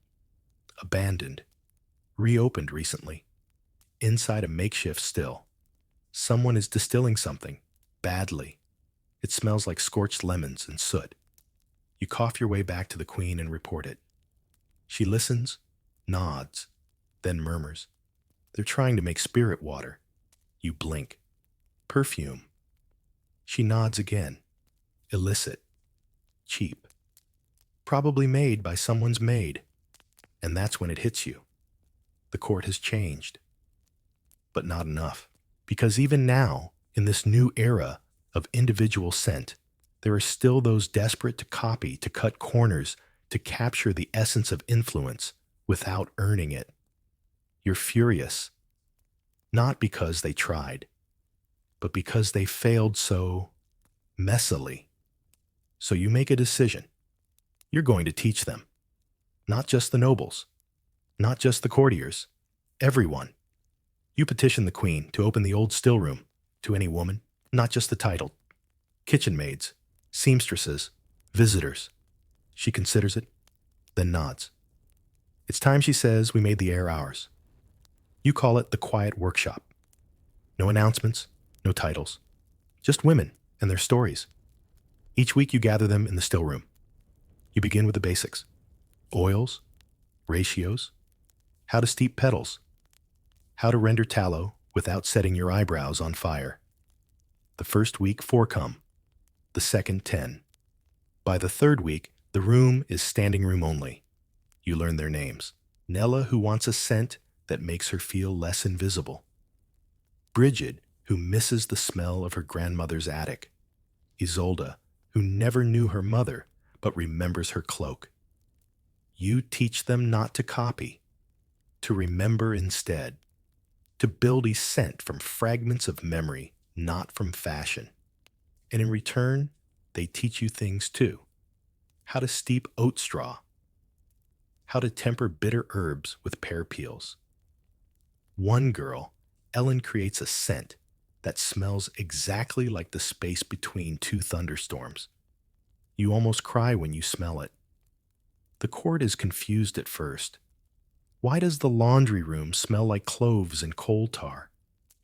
[SPEAKER 1] Abandoned. Reopened recently. Inside a makeshift still. Someone is distilling something. Badly. It smells like scorched lemons and soot. You cough your way back to the queen and report it. She listens, nods, then murmurs. They're trying to make spirit water. You blink. Perfume. She nods again. Illicit. Cheap. Probably made by someone's maid. And that's when it hits you. The court has changed. but not enough. Because even now, in this new era of individual scent, there are still those desperate to copy, to cut corners, to capture the essence of influence without earning it. You're furious, not because they tried, but because they failed so messily. So you make a decision. You're going to teach them. Not just the nobles, not just the courtiers, everyone. You petition the queen to open the old still room to any woman, not just the titled. Kitchen maids, seamstresses, visitors. She considers it, then nods. It's time, she says, we made the air ours. You call it the quiet workshop. No announcements, no titles. Just women and their stories. Each week you gather them in the still room. You begin with the basics. Oils, ratios, how to steep petals, how to render tallow without setting your eyebrows on fire. The first week, 4 come. The second, 10. By the third week, the room is standing room only. You learn their names. Nella, who wants a scent that makes her feel less invisible. Bridget, who misses the smell of her grandmother's attic. Isolde, who never knew her mother but remembers her cloak. You teach them not to copy, to remember instead, to build a scent from fragments of memory, not from fashion. And in return, they teach you things too. How to steep oat straw, how to temper bitter herbs with pear peels. One girl, Ellen, creates a scent that smells exactly like the space between 2 thunderstorms. You almost cry when you smell it. The court is confused at first. Why does the laundry room smell like cloves and coal tar?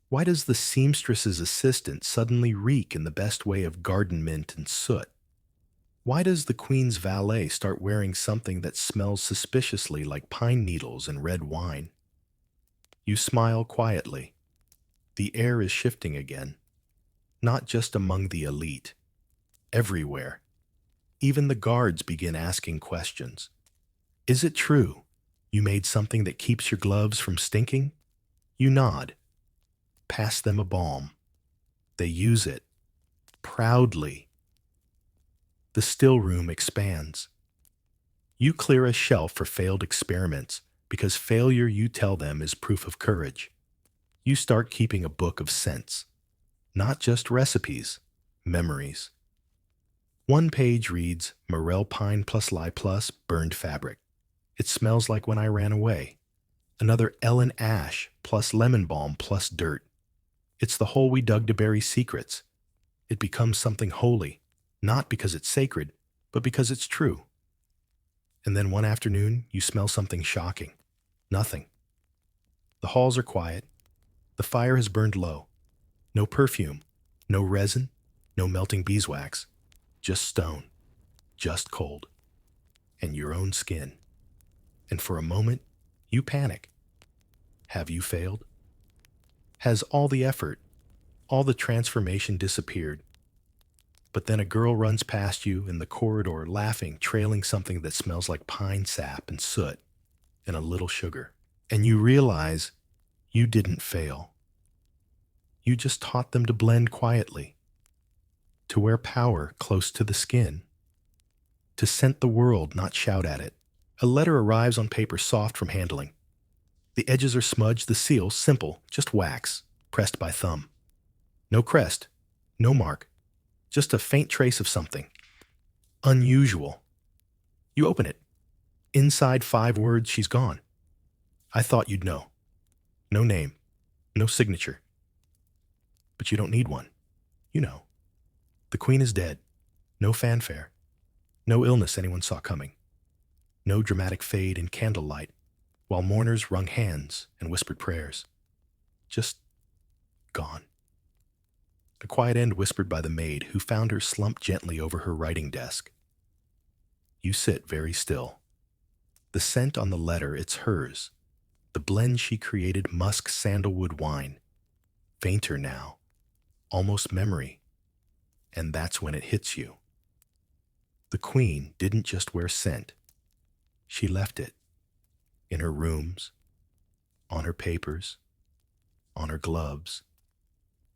[SPEAKER 1] Why does the seamstress's assistant suddenly reek in the best way of garden mint and soot? Why does the queen's valet start wearing something that smells suspiciously like pine needles and red wine? You smile quietly. The air is shifting again, not just among the elite, everywhere. Even the guards begin asking questions. Is it true? You made something that keeps your gloves from stinking? You nod. Pass them a balm. They use it. Proudly. The still room expands. You clear a shelf for failed experiments because failure, you tell them, is proof of courage. You start keeping a book of scents. Not just recipes, memories. One page reads, Morel pine plus lye plus burned fabric. It smells like when I ran away. Another Ellen ash plus lemon balm plus dirt. It's the hole we dug to bury secrets. It becomes something holy, not because it's sacred, but because it's true. And then one afternoon, you smell something shocking. Nothing. The halls are quiet. The fire has burned low. No perfume, no resin, no melting beeswax. Just stone, just cold, and your own skin. And for a moment, you panic. Have you failed? Has all the effort, all the transformation disappeared? But then a girl runs past you in the corridor, laughing, trailing something that smells like pine sap and soot and a little sugar. And you realize you didn't fail. You just taught them to blend quietly, to wear power close to the skin, to scent the world, not shout at it. A letter arrives on paper soft from handling. The edges are smudged, the seal simple, just wax, pressed by thumb. No crest, no mark, just a faint trace of something. Unusual. You open it. Inside 5 words, she's gone. I thought you'd know. No name, no signature. But you don't need one. You know. The queen is dead. No fanfare. No illness anyone saw coming. No dramatic fade in candlelight, while mourners wrung hands and whispered prayers. Just gone. A quiet end whispered by the maid, who found her slumped gently over her writing desk. You sit very still. The scent on the letter, it's hers. The blend she created, musk sandalwood wine. Fainter now. Almost memory. And that's when it hits you. The queen didn't just wear scent. She left it. In her rooms, on her papers, on her gloves,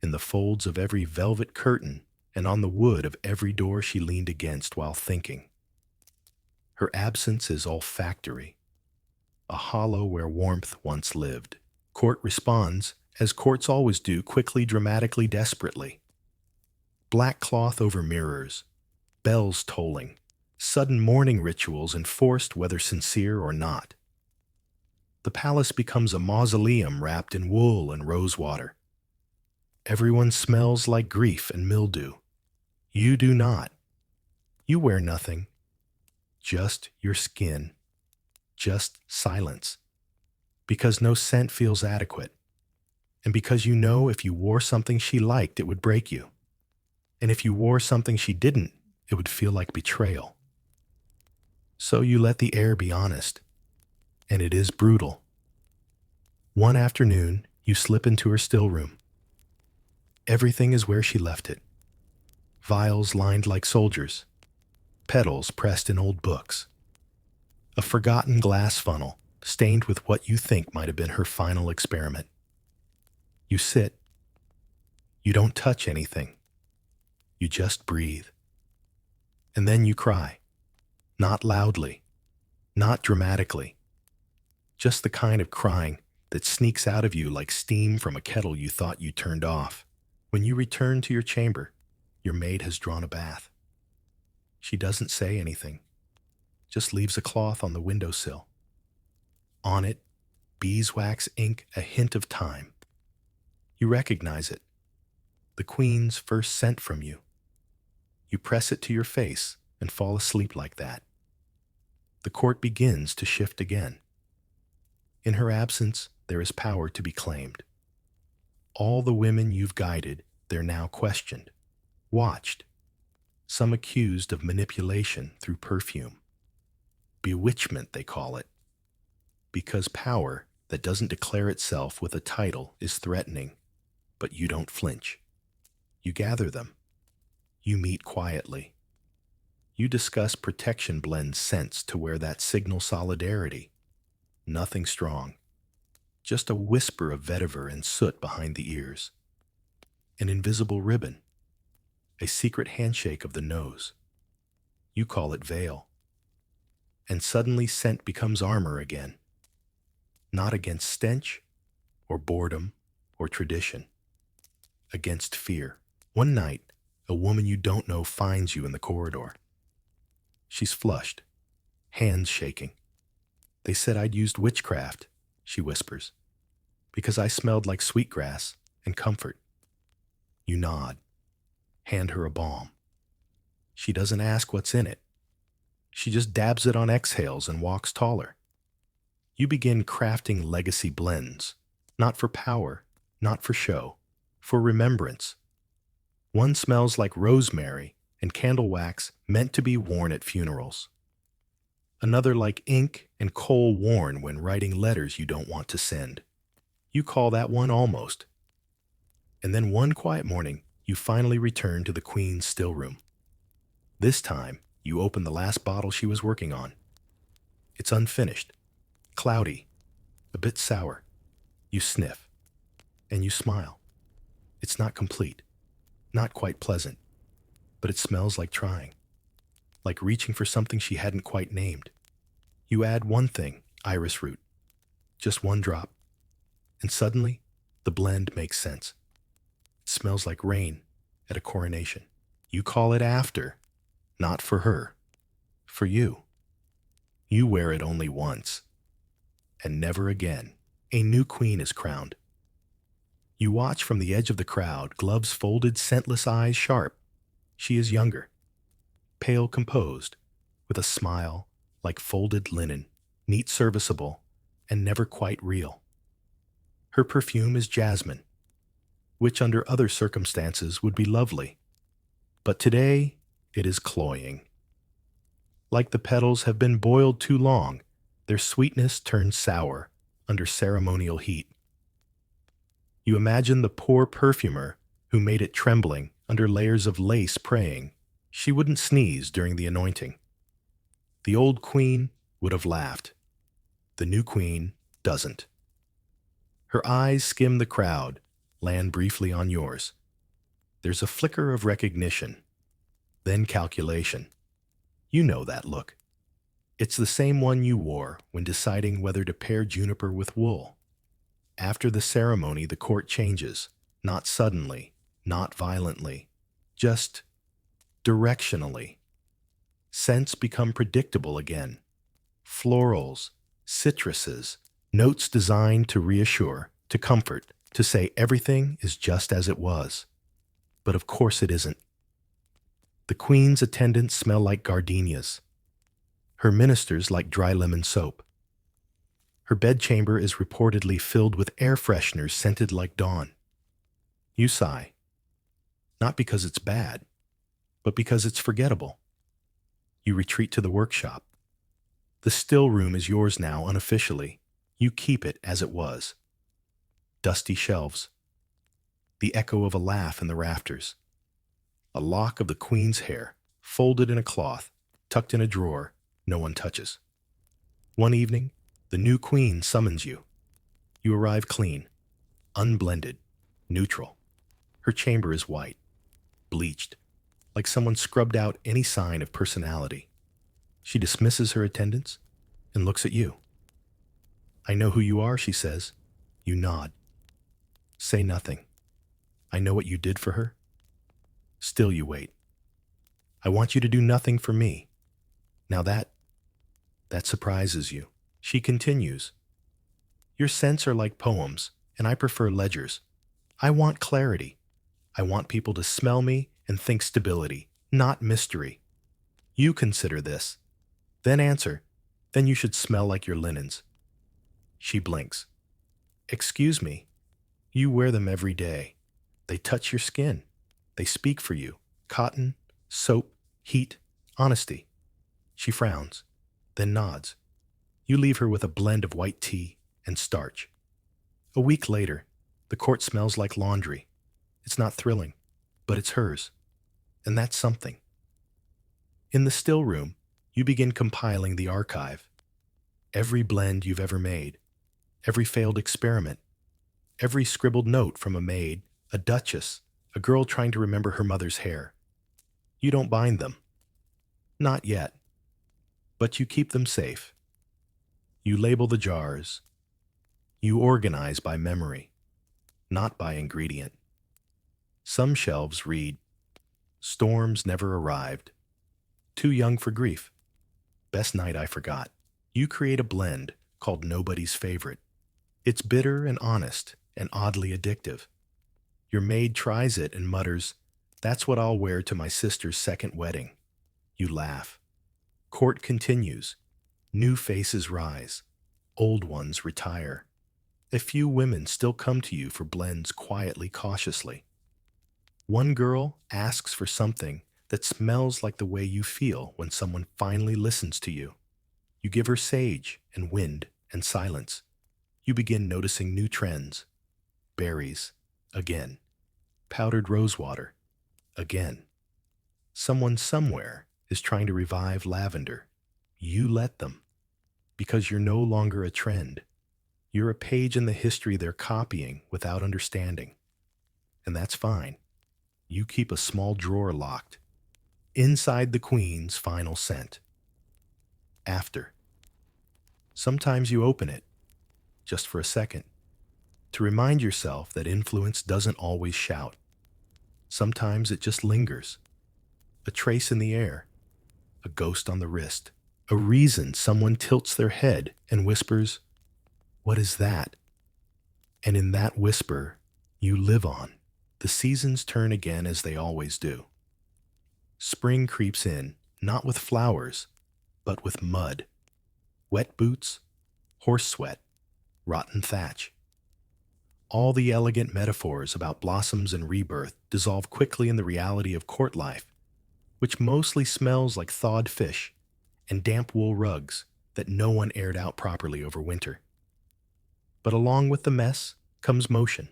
[SPEAKER 1] in the folds of every velvet curtain, and on the wood of every door she leaned against while thinking. Her absence is olfactory, a hollow where warmth once lived. Court responds, as courts always do, quickly, dramatically, desperately. Black cloth over mirrors, bells tolling, sudden mourning rituals enforced whether sincere or not. The palace becomes a mausoleum wrapped in wool and rosewater. Everyone smells like grief and mildew. You do not. You wear nothing. Just your skin. Just silence. Because no scent feels adequate. And because you know if you wore something she liked, it would break you. And if you wore something she didn't, it would feel like betrayal. So you let the air be honest. And it is brutal. One afternoon, you slip into her still room. Everything is where she left it. Vials lined like soldiers. Petals pressed in old books. A forgotten glass funnel, stained with what you think might have been her final experiment. You sit. You don't touch anything. You just breathe. And then you cry. Not loudly. Not dramatically. Just the kind of crying that sneaks out of you like steam from a kettle you thought you turned off. When you return to your chamber, your maid has drawn a bath. She doesn't say anything, just leaves a cloth on the windowsill. On it, beeswax ink a hint of time. You recognize it, the queen's first scent from you. You press it to your face and fall asleep like that. The court begins to shift again. In her absence, there is power to be claimed. All the women you've guided, they're now questioned, watched, some accused of manipulation through perfume. Bewitchment, they call it. Because power that doesn't declare itself with a title is threatening, but you don't flinch. You gather them. You meet quietly. You discuss protection blend scents to wear that signal solidarity. Nothing strong. Just a whisper of vetiver and soot behind the ears. An invisible ribbon. A secret handshake of the nose. You call it veil. And suddenly scent becomes armor again. Not against stench, or boredom, or tradition. Against fear. One night, a woman you don't know finds you in the corridor. She's flushed, hands shaking. They said I'd used witchcraft, she whispers, because I smelled like sweetgrass and comfort. You nod, hand her a balm. She doesn't ask what's in it. She just dabs it on exhales and walks taller. You begin crafting legacy blends, not for power, not for show, for remembrance. One smells like rosemary and candle wax meant to be worn at funerals. Another like ink and coal worn when writing letters you don't want to send. You call that one almost. And then one quiet morning, you finally return to the queen's still room. This time, you open the last bottle she was working on. It's unfinished, cloudy, a bit sour. You sniff, and you smile. It's not complete, not quite pleasant, but it smells like trying, like reaching for something she hadn't quite named. You add one thing, iris root, just one drop, and suddenly, the blend makes sense. It smells like rain at a coronation. You call it after, not for her, for you. You wear it only once, and never again. A new queen is crowned. You watch from the edge of the crowd, gloves folded, scentless eyes sharp. She is younger, pale, composed, with a smile like folded linen, neat, serviceable, and never quite real. Her perfume is jasmine, which under other circumstances would be lovely. But today, it is cloying. Like the petals have been boiled too long, their sweetness turns sour under ceremonial heat. You imagine the poor perfumer who made it trembling under layers of lace praying she wouldn't sneeze during the anointing. The old queen would have laughed. The new queen doesn't. Her eyes skim the crowd, land briefly on yours. There's a flicker of recognition, then calculation. You know that look. It's the same one you wore when deciding whether to pair juniper with wool. After the ceremony, the court changes, not suddenly, not violently, just directionally. Scents become predictable again. Florals, citruses, notes designed to reassure, to comfort, to say everything is just as it was. But of course it isn't. The queen's attendants smell like gardenias. Her ministers like dry lemon soap. Her bedchamber is reportedly filled with air fresheners scented like dawn. You sigh. Not because it's bad, but because it's forgettable. You retreat to the workshop. The still room is yours now unofficially. You keep it as it was. Dusty shelves. The echo of a laugh in the rafters. A lock of the queen's hair, folded in a cloth, tucked in a drawer, no one touches. One evening, the new queen summons you. You arrive clean, unblended, neutral. Her chamber is white, bleached, like someone scrubbed out any sign of personality. She dismisses her attendants and looks at you. I know who you are, she says. You nod. Say nothing. I know what you did for her. Still you wait. I want you to do nothing for me. Now that surprises you. She continues. Your scents are like poems, and I prefer ledgers. I want clarity. I want people to smell me and think stability, not mystery. You consider this. Then answer. Then you should smell like your linens. She blinks. Excuse me. You wear them every day. They touch your skin. They speak for you. Cotton, soap, heat, honesty. She frowns, then nods. You leave her with a blend of white tea and starch. A week later, the court smells like laundry. It's not thrilling, but it's hers. And that's something. In the still room, you begin compiling the archive. Every blend you've ever made, every failed experiment, every scribbled note from a maid, a duchess, a girl trying to remember her mother's hair. You don't bind them. Not yet. But you keep them safe. You label the jars. You organize by memory, not by ingredient. Some shelves read, Storms never arrived. Too young for grief. Best night I forgot. You create a blend called Nobody's Favorite. It's bitter and honest and oddly addictive. Your maid tries it and mutters, That's what I'll wear to my sister's second wedding. You laugh. Court continues. New faces rise. Old ones retire. A few women still come to you for blends quietly, cautiously. One girl asks for something that smells like the way you feel when someone finally listens to you. You give her sage and wind and silence. You begin noticing new trends. Berries, again. Powdered rosewater, again. Someone somewhere is trying to revive lavender. You let them. Because you're no longer a trend. You're a page in the history they're copying without understanding. And that's fine. You keep a small drawer locked. Inside the queen's final scent. After. Sometimes you open it, just for a second, to remind yourself that influence doesn't always shout. Sometimes it just lingers. A trace in the air, a ghost on the wrist, a reason someone tilts their head and whispers, What is that? And in that whisper, you live on. The seasons turn again as they always do. Spring creeps in, not with flowers, but with mud. Wet boots, horse sweat, rotten thatch. All the elegant metaphors about blossoms and rebirth dissolve quickly in the reality of court life, which mostly smells like thawed fish and damp wool rugs that no one aired out properly over winter. But along with the mess comes motion.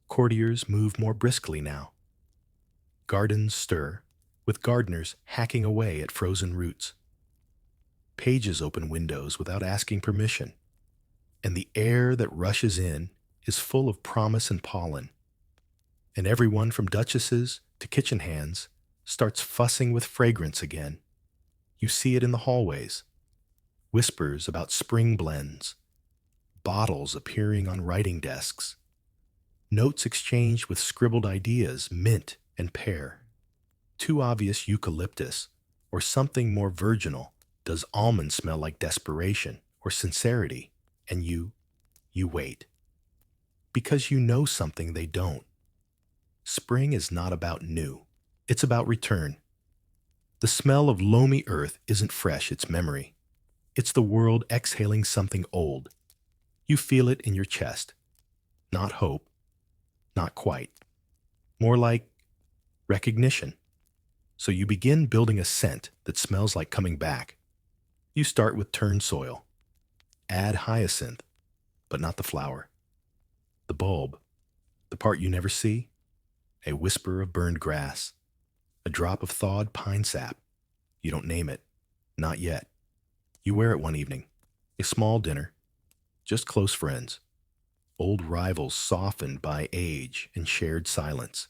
[SPEAKER 1] Courtiers move more briskly now. Gardens stir, with gardeners hacking away at frozen roots. Pages open windows without asking permission. and the air that rushes in is full of promise and pollen, and everyone from duchesses to kitchen hands starts fussing with fragrance again. You see it in the hallways. Whispers about spring blends, bottles appearing on writing desks, notes exchanged with scribbled ideas, mint and pear. Too obvious eucalyptus, or something more virginal. Does almond smell like desperation or sincerity? And you wait. Because you know something they don't. Spring is not about new. It's about return. The smell of loamy earth isn't fresh, it's memory. It's the world exhaling something old. You feel it in your chest. Not hope. Not quite. More like recognition. So you begin building a scent that smells like coming back. You start with turn soil. Add hyacinth, but not the flower. The bulb. The part you never see. A whisper of burned grass. A drop of thawed pine sap. You don't name it. Not yet. You wear it one evening. A small dinner. Just close friends. Old rivals softened by age and shared silence.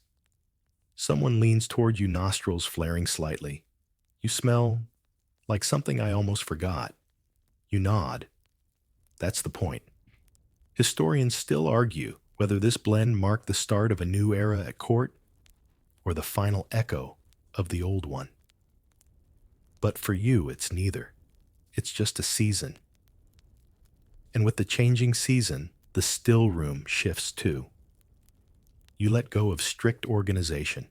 [SPEAKER 1] Someone leans toward you, nostrils flaring slightly. You smell like something I almost forgot. You nod. That's the point. Historians still argue whether this blend marked the start of a new era at court or the final echo of the old one. But for you, it's neither. It's just a season. And with the changing season, the still room shifts too. You let go of strict organization.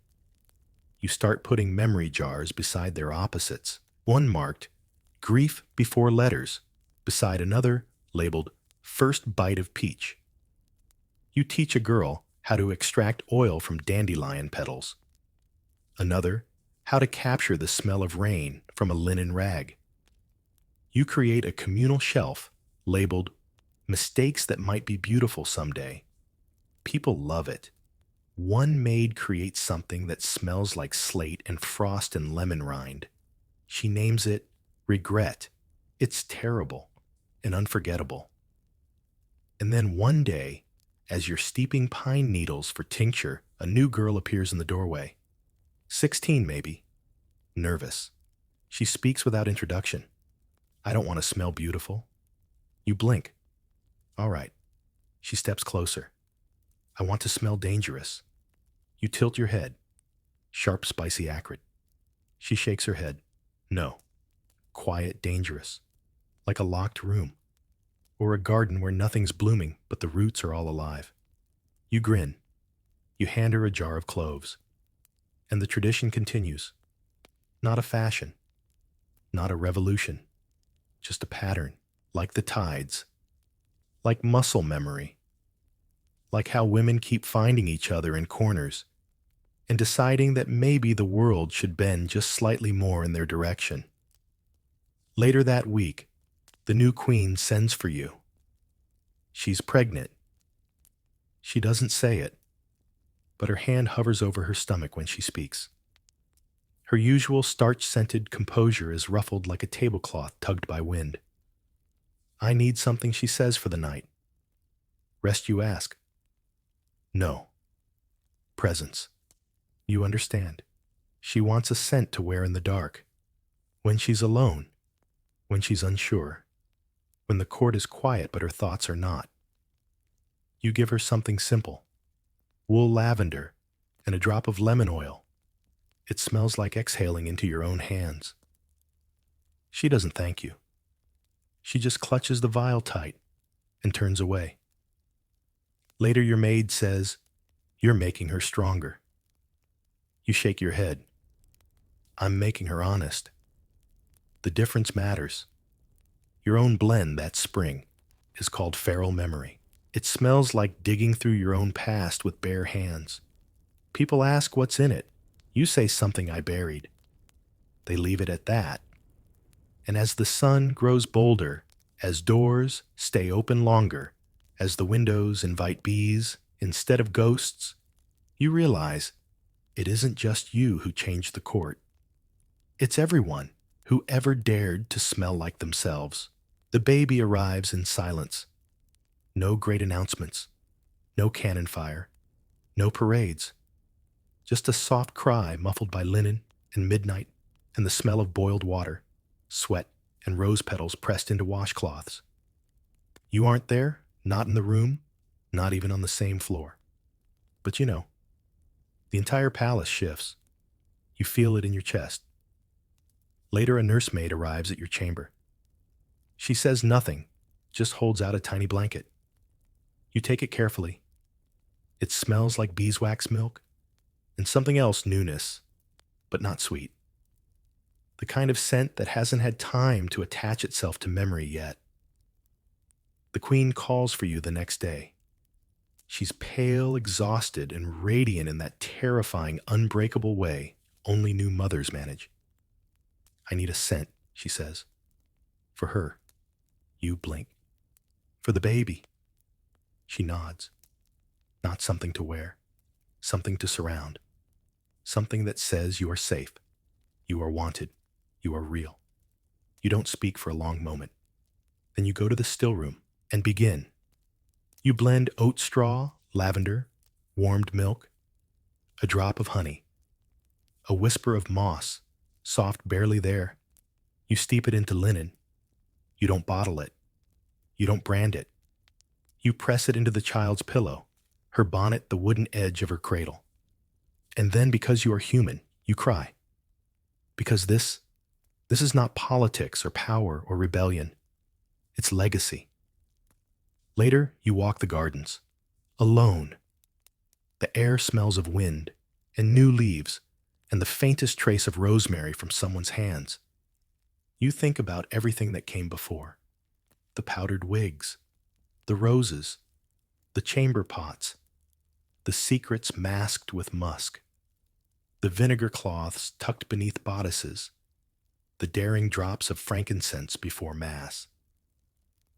[SPEAKER 1] You start putting memory jars beside their opposites. One marked Grief Before Letters, beside another labeled First Bite of Peach. You teach a girl how to extract oil from dandelion petals. Another, how to capture the smell of rain from a linen rag. You create a communal shelf labeled Mistakes That Might Be Beautiful Someday. People love it. One maid creates something that smells like slate and frost and lemon rind. She names it Regret. It's terrible and unforgettable. And then one day, as you're steeping pine needles for tincture, a new girl appears in the doorway. 16 maybe. Nervous. She speaks without introduction. I don't want to smell beautiful. You blink. All right. She steps closer. I want to smell dangerous. You tilt your head. Sharp, spicy, acrid. She shakes her head. No. Quiet, dangerous. Like a locked room. Or a garden where nothing's blooming, but the roots are all alive. You grin. You hand her a jar of cloves. And the tradition continues. Not a fashion. Not a revolution. Just a pattern. Like the tides. Like muscle memory. Like how women keep finding each other in corners and deciding that maybe the world should bend just slightly more in their direction. Later that week, the new queen sends for you. She's pregnant. She doesn't say it, but her hand hovers over her stomach when she speaks. Her usual starch-scented composure is ruffled like a tablecloth tugged by wind. I need something, she says, for the night. Rest, you ask. No. Presence. You understand. She wants a scent to wear in the dark. When she's alone. When she's unsure. When the court is quiet but her thoughts are not. You give her something simple. Wool lavender and a drop of lemon oil. It smells like exhaling into your own hands. She doesn't thank you. She just clutches the vial tight and turns away. Later your maid says, you're making her stronger. You shake your head. I'm making her honest. The difference matters. Your own blend that spring is called feral memory. It smells like digging through your own past with bare hands. People ask what's in it. You say something I buried. They leave it at that. And as the sun grows bolder, as doors stay open longer, as the windows invite bees instead of ghosts, you realize it isn't just you who changed the court. It's everyone who ever dared to smell like themselves. The baby arrives in silence. No great announcements, no cannon fire, no parades. Just a soft cry muffled by linen and midnight and the smell of boiled water, sweat, and rose petals pressed into washcloths. You aren't there, not in the room, not even on the same floor. But you know, the entire palace shifts. You feel it in your chest. Later, a nursemaid arrives at your chamber. She says nothing, just holds out a tiny blanket. You take it carefully. It smells like beeswax milk and something else newness, but not sweet. The kind of scent that hasn't had time to attach itself to memory yet. The queen calls for you the next day. She's pale, exhausted, and radiant in that terrifying, unbreakable way only new mothers manage. I need a scent, she says. For her. You blink. For the baby. She nods. Not something to wear. Something to surround. Something that says you are safe. You are wanted. You are real. You don't speak for a long moment. Then you go to the still room and begin. You blend oat straw, lavender, warmed milk, a drop of honey, a whisper of moss, soft barely there. You steep it into linen. You don't bottle it. You don't brand it. You press it into the child's pillow, her bonnet the wooden edge of her cradle. And then, because you are human, you cry. Because this is not politics or power or rebellion. It's legacy. Later, you walk the gardens, alone. The air smells of wind and new leaves and the faintest trace of rosemary from someone's hands. You think about everything that came before. The powdered wigs, the roses, the chamber pots, the secrets masked with musk, the vinegar cloths tucked beneath bodices, the daring drops of frankincense before Mass.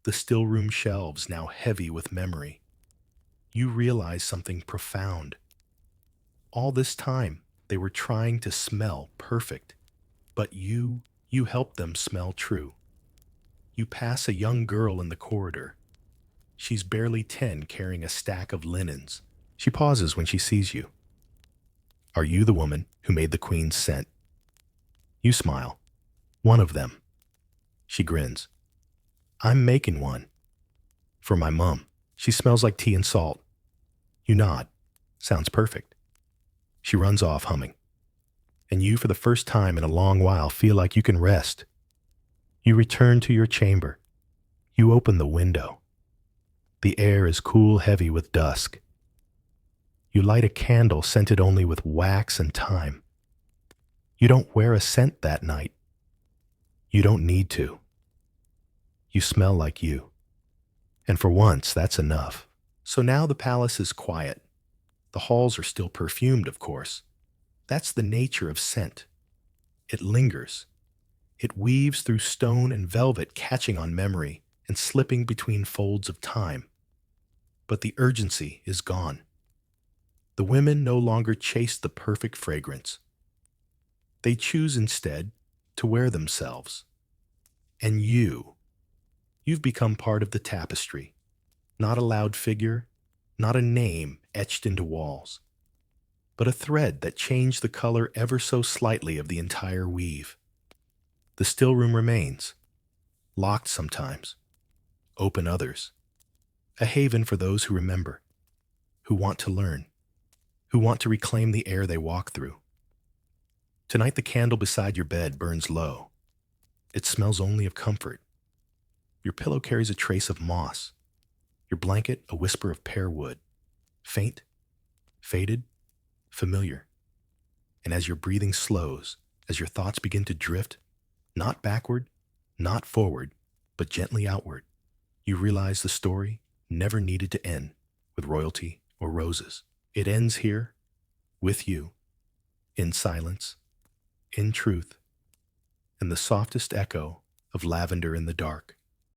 [SPEAKER 1] The still room shelves now heavy with memory. You realize something profound. All this time, they were trying to smell perfect, but you help them smell true. You pass a young girl in the corridor. She's barely 10, carrying a stack of linens. She pauses when she sees you. Are you the woman who made the queen's scent? You smile. One of them. She grins. I'm making one. For my mom. She smells like tea and salt. You nod. Sounds perfect. She runs off humming. And you, for the first time in a long while, feel like you can rest. You return to your chamber. You open the window. The air is cool, heavy with dusk. You light a candle scented only with wax and thyme. You don't wear a scent that night. You don't need to. You smell like you. And for once, that's enough. So now the palace is quiet. The halls are still perfumed, of course. That's the nature of scent. It lingers. It weaves through stone and velvet, catching on memory and slipping between folds of time. But the urgency is gone. The women no longer chase the perfect fragrance. They choose instead to wear themselves. And you've become part of the tapestry, not a loud figure, not a name etched into walls, but a thread that changed the color ever so slightly of the entire weave. The still room remains, locked sometimes, open others, a haven for those who remember, who want to learn, who want to reclaim the air they walk through. Tonight the candle beside your bed burns low. It smells only of comfort. Your pillow carries a trace of moss, your blanket a whisper of pear wood, faint, faded, familiar. And as your breathing slows, as your thoughts begin to drift, not backward, not forward, but gently outward, you realize the story never needed to end with royalty or roses. It ends here, with you, in silence, in truth, and the softest echo of lavender in the dark.